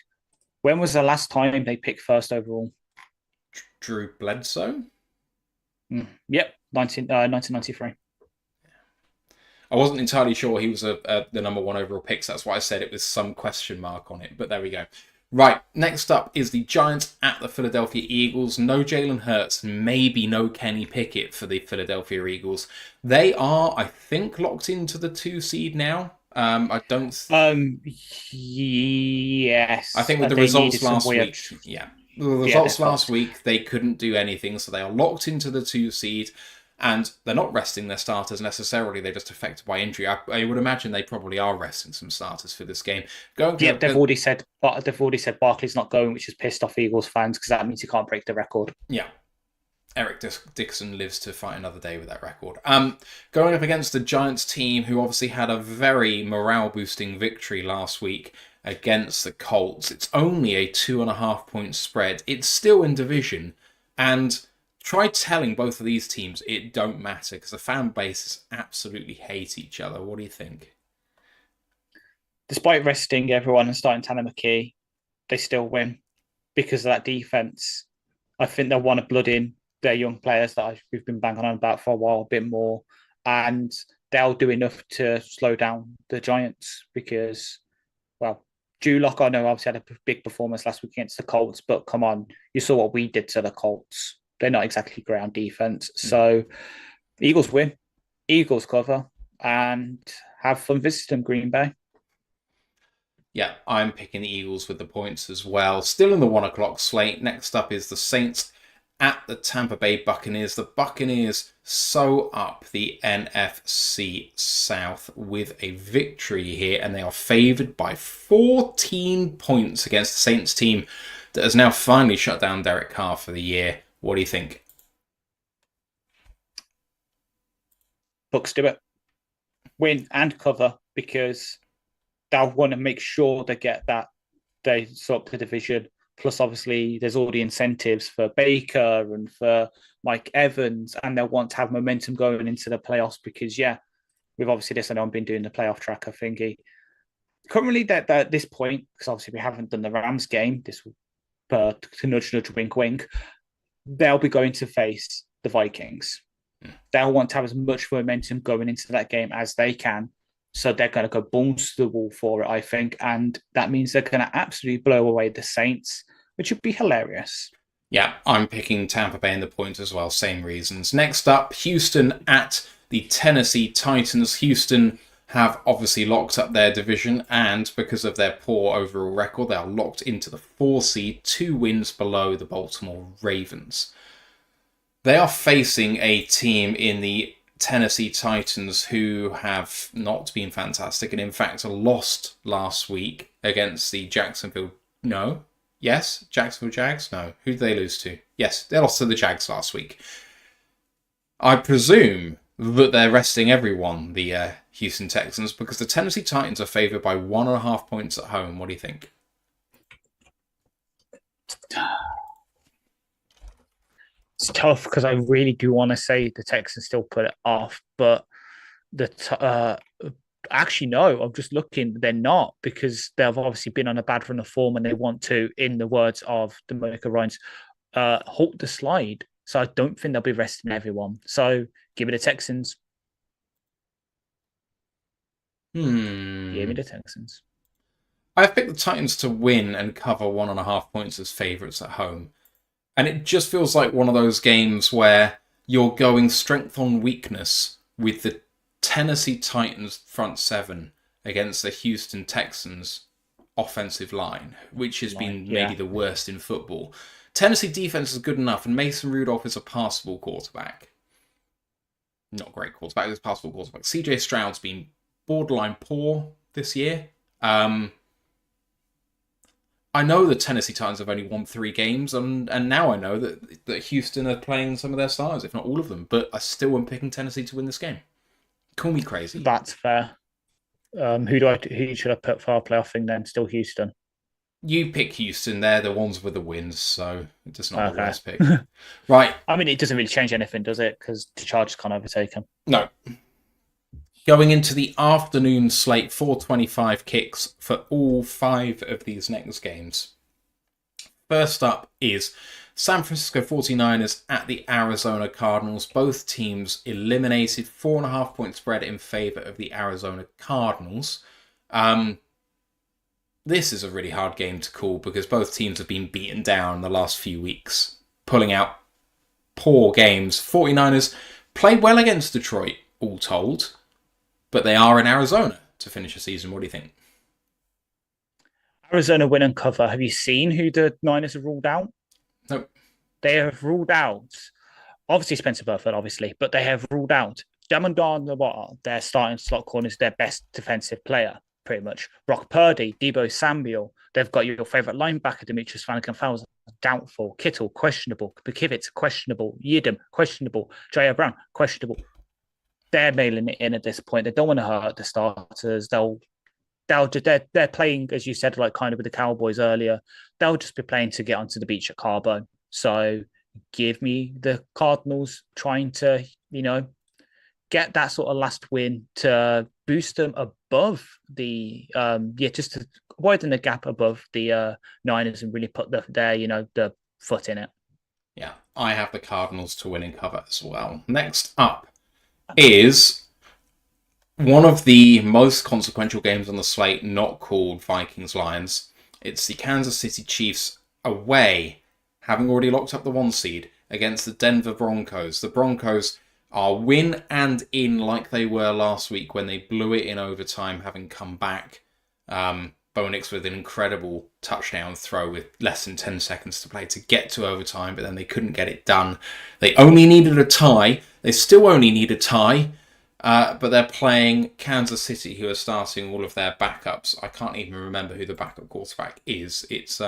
When was the last time they picked first overall? Drew Bledsoe? Yep, 1993. I wasn't entirely sure he was the number 1 overall pick, so that's why I said it with some question mark on it. But there we go. Right, next up is the Giants at the Philadelphia Eagles. No Jalen Hurts, maybe no Kenny Pickett for the Philadelphia Eagles. They are, I think, locked into the 2 seed now. I don't. Yes. I think with the results last week, the results last week, they couldn't do anything, so they are locked into the 2 seed. And they're not resting their starters necessarily. They're just affected by injury. I would imagine they probably are resting some starters for this game. They've already said Barkley's not going, which has pissed off Eagles fans because that means he can't break the record. Yeah. Eric Dixon lives to fight another day with that record. Going up against the Giants team, who obviously had a very morale-boosting victory last week against the Colts. It's only a 2.5-point spread. It's still in division. And try telling both of these teams it don't matter because the fan bases absolutely hate each other. What do you think? Despite resting everyone and starting Tanner McKee, they still win because of that defense. I think they'll want to blood in their young players that we've been banging on about for a while a bit more, and they'll do enough to slow down the Giants because, well, Julock, I know, obviously had a big performance last week against the Colts, but come on, you saw what we did to the Colts. They're not exactly great on defense. So Eagles win, Eagles cover, and have fun visiting Green Bay. Yeah, I'm picking the Eagles with the points as well. Still in the 1 o'clock slate. Next up is the Saints at the Tampa Bay Buccaneers. The Buccaneers sew up the NFC South with a victory here, and they are favoured by 14 points against the Saints team that has now finally shut down Derek Carr for the year. What do you think? Bucks do it. Win and cover because they'll want to make sure they get that. They sort the division. Plus, obviously, there's all the incentives for Baker and for Mike Evans, and they'll want to have momentum going into the playoffs because, we've obviously this. I know I've been doing the playoff tracker thingy. Currently, at this point, because obviously we haven't done the Rams game, this to nudge, wink, wink, they'll be going to face the Vikings. They'll want to have as much momentum going into that game as they can. So they're going to go balls to the wall for it, I think. And that means they're going to absolutely blow away the Saints, which would be hilarious. Yeah, I'm picking Tampa Bay in the points as well. Same reasons. Next up, Houston at the Tennessee Titans. Houston have obviously locked up their division, and because of their poor overall record, they are locked into the 4 seed, 2 wins below the Baltimore Ravens. They are facing a team in the Tennessee Titans who have not been fantastic and in fact lost last week against the Jacksonville Jags? No. Who did they lose to? Yes, they lost to the Jags last week. I presume that they're resting everyone, the Houston Texans, because the Tennessee Titans are favoured by 1.5 points at home. What do you think? It's tough because I really do want to say the Texans still put it off, but actually no. I'm just looking; they're not because they've obviously been on a bad run of form, and they want to, in the words of Demonica Ryans, halt the slide. So I don't think they'll be resting everyone. So give me the Texans. Give me the Texans. I picked the Titans to win and cover 1.5 points as favourites at home. And it just feels like one of those games where you're going strength on weakness with the Tennessee Titans front 7 against the Houston Texans offensive line, which has been maybe the worst in football. Tennessee defense is good enough, and Mason Rudolph is a passable quarterback. Not a great quarterback, he's a passable quarterback. CJ Stroud's been borderline poor this year. I know the Tennessee Titans have only won 3 games, and now I know that Houston are playing some of their stars, if not all of them, but I still am picking Tennessee to win this game. Call me crazy. That's fair. Who should I put for our playoff thing then? Still Houston. You pick Houston. They're the ones with the wins, so it's just not the worst pick. Right. I mean, it doesn't really change anything, does it? Because the Chargers can't overtake them. No. Going into the afternoon slate, 4:25 kicks for all 5 of these next games. First up is San Francisco 49ers at the Arizona Cardinals. Both teams eliminated, 4.5 point spread in favour of the Arizona Cardinals. This is a really hard game to call because both teams have been beaten down the last few weeks, pulling out poor games. 49ers played well against Detroit, all told, but they are in Arizona to finish the season. What do you think? Arizona win and cover. Have you seen who the Niners have ruled out? Nope. They have ruled out, obviously Spencer Burford, obviously, but they have ruled out Damon Darnold, their starting slot corner, is their best defensive player, pretty much. Brock Purdy, Deebo Samuel. They've got your favourite linebacker, Demetrius Flannigan-Fowles, doubtful. Kittle, questionable. Bekivitz, questionable. Yidam, questionable. J.R. Brown, questionable. They're mailing it in at this point. They don't want to hurt the starters. They're playing, as you said, like kind of with the Cowboys earlier. They'll just be playing to get onto the beach at Carbone. So give me the Cardinals trying to, get that sort of last win to boost them above the just to widen the gap above the Niners and really put the foot in it. Yeah, I have the Cardinals to win and cover as well. Next up is one of the most consequential games on the slate, not called Vikings-Lions. It's the Kansas City Chiefs away, having already locked up the 1 seed against the Denver Broncos. The Broncos are win and in like they were last week when they blew it in overtime, having come back. Bo Nix with an incredible touchdown throw with less than 10 seconds to play to get to overtime, but then they couldn't get it done. They only needed a tie. They still only need a tie, but they're playing Kansas City, who are starting all of their backups. I can't even remember who the backup quarterback is. It's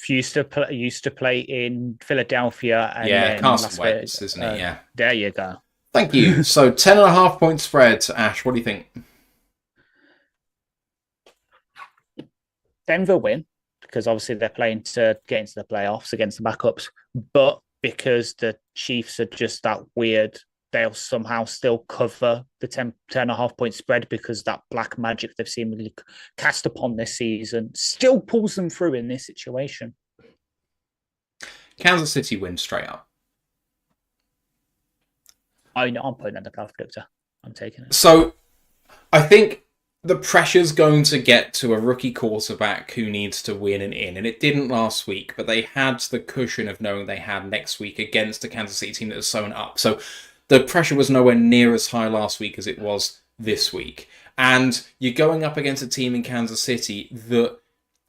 used to play in Philadelphia. And then Carson Wentz, isn't it? Yeah. There you go. Thank you. So 10.5 point spread. Ash, what do you think? Denver win, because obviously they're playing to get into the playoffs against the backups, but because the Chiefs are just that weird, they'll somehow still cover the 10.5 point spread because that black magic they've seemingly cast upon this season still pulls them through in this situation. Kansas City wins straight up. I'm putting in the playoff predictor. I'm taking it. So I think the pressure's going to get to a rookie quarterback who needs to win and in. And it didn't last week, but they had the cushion of knowing they had next week against a Kansas City team that was sewn up. So the pressure was nowhere near as high last week as it was this week. And you're going up against a team in Kansas City that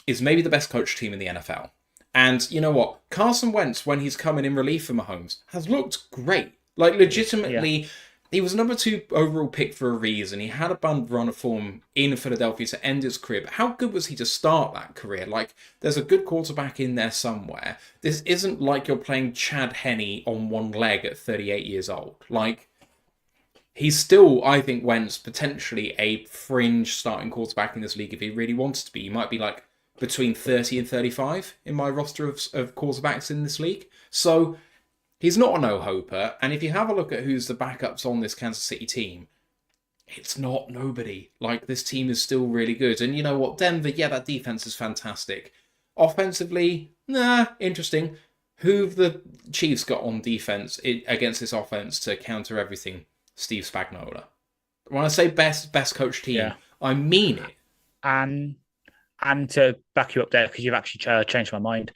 is maybe the best coached team in the NFL. And you know what? Carson Wentz, when he's coming in relief for Mahomes, has looked great. Like, legitimately, he was number 2 overall pick for a reason. He had a bad run of form in Philadelphia to end his career. But how good was he to start that career? Like, there's a good quarterback in there somewhere. This isn't like you're playing Chad Henne on one leg at 38 years old. Like, he's still, I think, Wentz, potentially a fringe starting quarterback in this league if he really wants to be. He might be like between 30 and 35 in my roster of quarterbacks in this league. So he's not a no-hoper, and if you have a look at who's the backups on this Kansas City team, it's not nobody. Like, this team is still really good. And you know what? Denver, yeah, that defense is fantastic. Offensively, interesting. Who've the Chiefs got on defense against this offense to counter everything? Steve Spagnuolo. When I say best coach team, I mean it. And to back you up there, because you've actually changed my mind.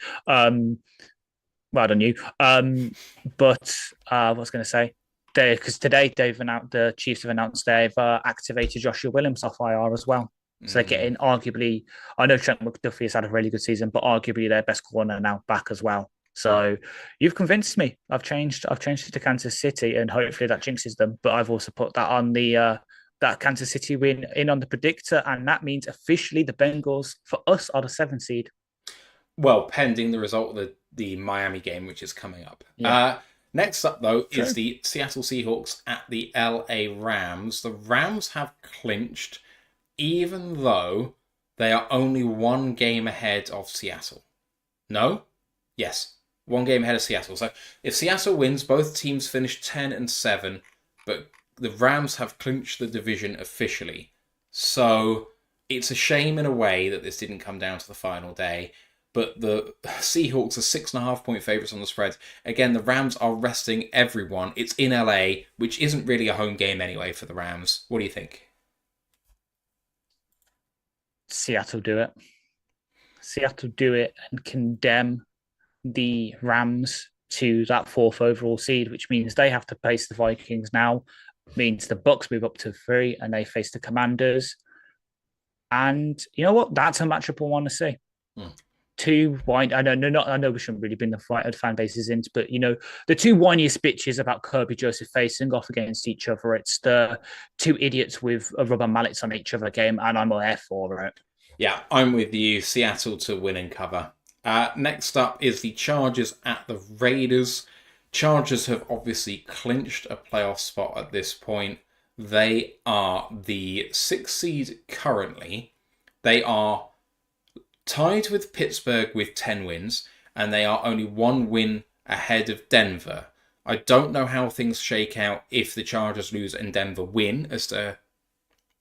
Well done, you. But what was going to say? Because today the Chiefs have announced they've activated Joshua Williams off IR as well. So they're getting arguably, I know Trent McDuffie has had a really good season, but arguably their best corner now back as well. So you've convinced me. I've changed it to Kansas City, and hopefully that jinxes them. But I've also put that on the that Kansas City win in on the predictor, and that means officially the Bengals for us are the 7th seed. Well, pending the result of the Miami game, which is coming up. Yeah. Next up, though, is the Seattle Seahawks at the LA Rams. The Rams have clinched, even though they are only 1 game ahead of Seattle. No? Yes, 1 game ahead of Seattle. So if Seattle wins, both teams finish 10-7, but the Rams have clinched the division officially. So it's a shame in a way that this didn't come down to the final day. But the Seahawks are 6.5 point favourites on the spread. Again, the Rams are resting everyone. It's in LA, which isn't really a home game anyway for the Rams. What do you think? Seattle do it. Seattle do it and condemn the Rams to that 4th overall seed, which means they have to face the Vikings now. Means the Bucks move up to 3 and they face the Commanders. And you know what? That's a matchup I want to see. 2 whine. I know we shouldn't really bring the fan bases in, but you know, the 2 whiniest bitches about Kirby Joseph facing off against each other. It's the 2 idiots with rubber mallets on each other game, and I'm there for it. Yeah, I'm with you. Seattle to win and cover. Next up is the Chargers at the Raiders. Chargers have obviously clinched a playoff spot at this point. They are the 6th seed currently. They are tied with Pittsburgh with 10 wins, and they are only 1 win ahead of Denver. I don't know how things shake out if the Chargers lose and Denver win as to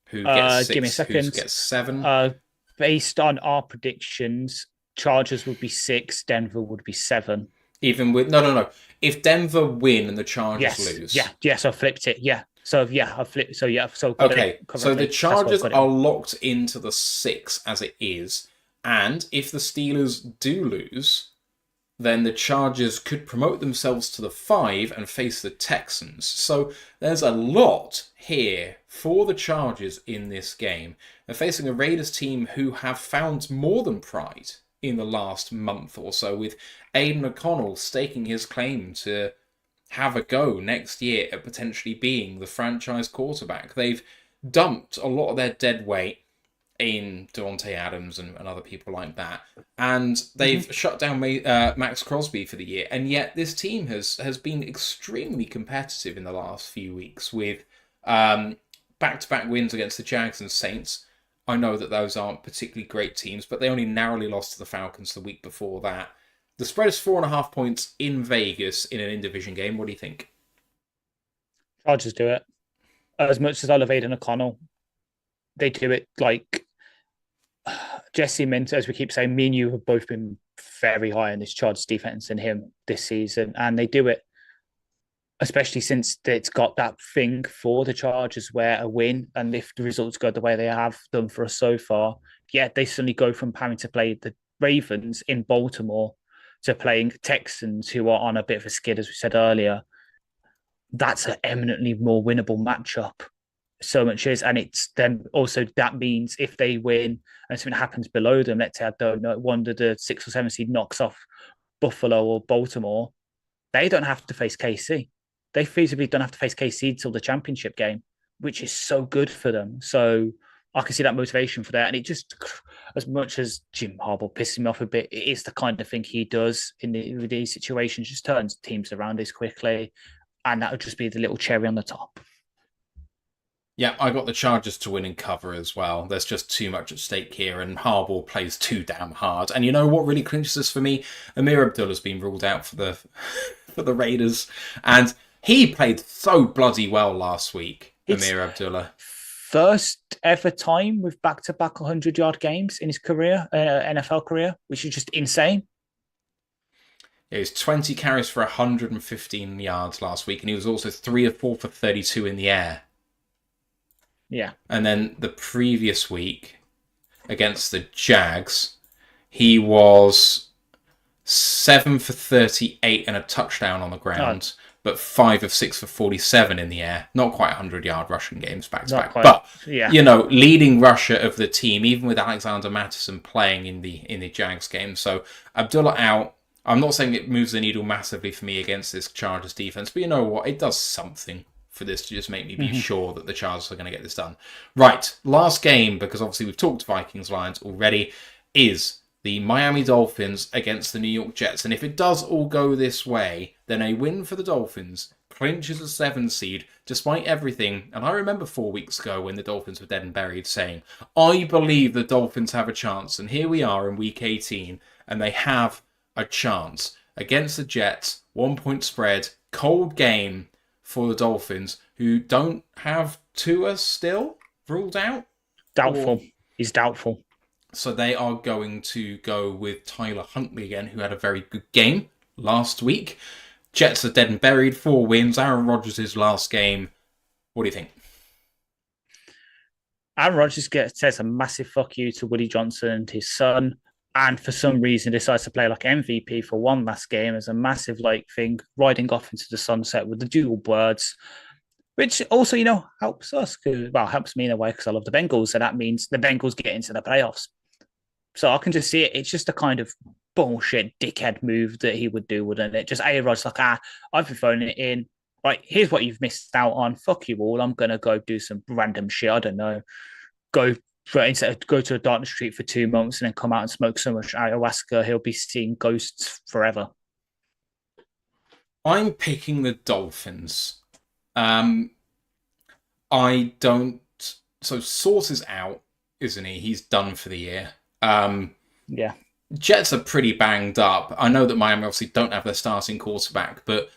who gets 6, give me a second. who gets 7. Based on our predictions, Chargers would be 6, Denver would be 7. Even with no. If Denver win and the Chargers lose, yes, I flipped it. Yeah, so yeah, I flipped. So yeah, so okay. So the Chargers are locked into the 6 as it is, and if the Steelers do lose, then the Chargers could promote themselves to the 5 and face the Texans. So there's a lot here for the Chargers in this game. They're facing a Raiders team who have found more than pride in the last month or so, with Aidan O'Connell staking his claim to have a go next year at potentially being the franchise quarterback. They've dumped a lot of their dead weight in Devontae Adams and other people like that, and they've shut down Max Crosby for the year, and yet this team has been extremely competitive in the last few weeks with back-to-back wins against the Jags and Saints. I know that those aren't particularly great teams, but they only narrowly lost to the Falcons the week before that. The spread is 4.5 points in Vegas in an in-division game. What do you think? Chargers do it. As much as I love Aidan O'Connell, they do it like Jesse Minter, as we keep saying. Me and you have both been very high on this Chargers defense and him this season, and they do it, especially since it's got that thing for the Chargers where a win, and if the results go the way they have done for us so far, they suddenly go from having to play the Ravens in Baltimore to playing Texans, who are on a bit of a skid, as we said earlier. That's an eminently more winnable matchup. So much is, and it's then also that means if they win and something happens below them, let's say, I don't know, one of the 6 or 7 seed knocks off Buffalo or Baltimore, they don't have to face KC. They feasibly don't have to face KC till the championship game, which is so good for them. So I can see that motivation for that. And it just, as much as Jim Harbaugh pisses me off a bit, it is the kind of thing he does in these situations, just turns teams around as quickly. And that would just be the little cherry on the top. Yeah, I got the Chargers to win and cover as well. There's just too much at stake here, and Harbaugh plays too damn hard. And you know what really clinches this for me? Amir Abdullah's been ruled out for the for the Raiders, and he played so bloody well last week. Amir Abdullah, first ever time with back-to-back 100-yard games in his career, NFL career, which is just insane. It was 20 carries for 115 yards last week, and he was also 3 of 4 for 32 in the air. Yeah. And then the previous week against the Jags, he was 7 for 38 and a touchdown on the ground, but 5 of 6 for 47 in the air. Not quite 100-yard rushing games back to back. But, you know, leading rusher of the team, even with Alexander Mattison playing in the Jags game. So Abdullah out. I'm not saying it moves the needle massively for me against this Chargers defense, but you know what? It does something for this to just make me be sure that the Chargers are going to get this done. Right, last game, because obviously we've talked Vikings-Lions already, is the Miami Dolphins against the New York Jets. And if it does all go this way, then a win for the Dolphins clinches a 7 seed despite everything. And I remember 4 weeks ago when the Dolphins were dead and buried saying, I believe the Dolphins have a chance. And here we are in week 18, and they have a chance against the Jets. 1-point spread, cold game for the Dolphins, who don't have Tua still ruled out. Doubtful. He's doubtful. So they are going to go with Tyler Huntley again, who had a very good game last week. Jets are dead and buried, 4 wins. Aaron Rodgers' last game. What do you think? Aaron Rodgers says a massive fuck you to Woody Johnson and his son, and for some reason decides to play like MVP for one last game as a massive thing, riding off into the sunset with the dual birds, which also, helps us. Helps me in a way because I love the Bengals, so that means the Bengals get into the playoffs. So I can just see it. It's just a kind of bullshit dickhead move that he would do, wouldn't it? Just A-Rod's like, I've been phoning it in. Right, here's what you've missed out on. Fuck you all. I'm going to go do some random shit. I don't know. Go to a darkness retreat for 2 months and then come out and smoke so much ayahuasca, he'll be seeing ghosts forever. I'm picking the Dolphins. I don't... So Sauce is out, isn't he? He's done for the year. Yeah. Jets are pretty banged up. I know that Miami obviously don't have their starting quarterback, but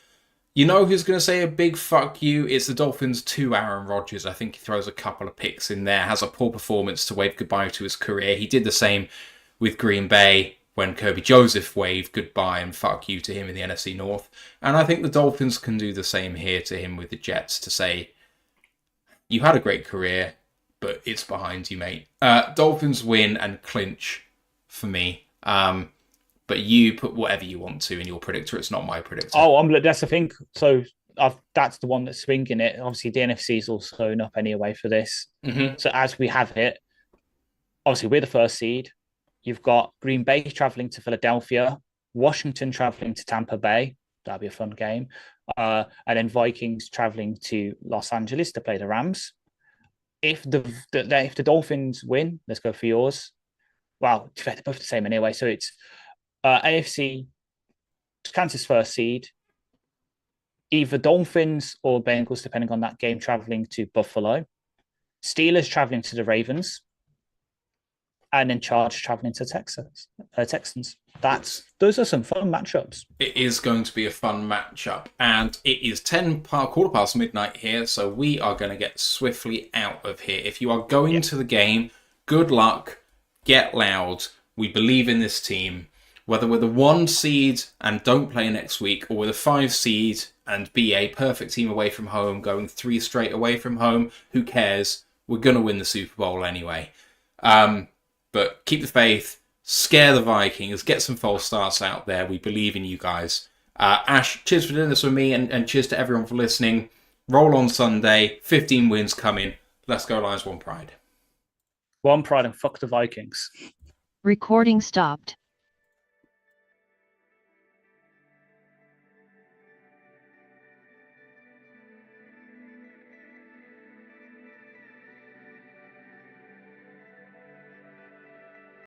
you know who's going to say a big fuck you? It's the Dolphins to Aaron Rodgers. I think he throws a couple of picks in there, has a poor performance to wave goodbye to his career. He did the same with Green Bay when Kirby Joseph waved goodbye and fuck you to him in the NFC North. And I think the Dolphins can do the same here to him with the Jets to say, you had a great career, but it's behind you, mate. Dolphins win and clinch for me. But you put whatever you want to in your predictor. It's not my predictor. Oh, that's the thing. So that's the one that's swinging it. Obviously, the NFC is also going up anyway for this. Mm-hmm. So as we have it, obviously we're the first seed. You've got Green Bay traveling to Philadelphia, Washington traveling to Tampa Bay. That'll be a fun game. And then Vikings traveling to Los Angeles to play the Rams. If the Dolphins win, let's go for yours. Well, they're both the same anyway. So it's AFC, Kansas first seed, either Dolphins or Bengals, depending on that game, traveling to Buffalo. Steelers traveling to the Ravens. And then Charge traveling to Texans. Those are some fun matchups. It is going to be a fun matchup. And it is quarter past midnight here, so we are going to get swiftly out of here. If you are going to the game, good luck. Get loud. We believe in this team. Whether we're the 1 seed and don't play next week, or we're the 5 seed and be a perfect team away from home, going 3 straight away from home, who cares? We're going to win the Super Bowl anyway. But keep the faith, scare the Vikings, get some false starts out there. We believe in you guys. Ash, cheers for doing this with me, and cheers to everyone for listening. Roll on Sunday, 15 wins coming. Let's go Lions, one pride. One pride and fuck the Vikings. Recording stopped.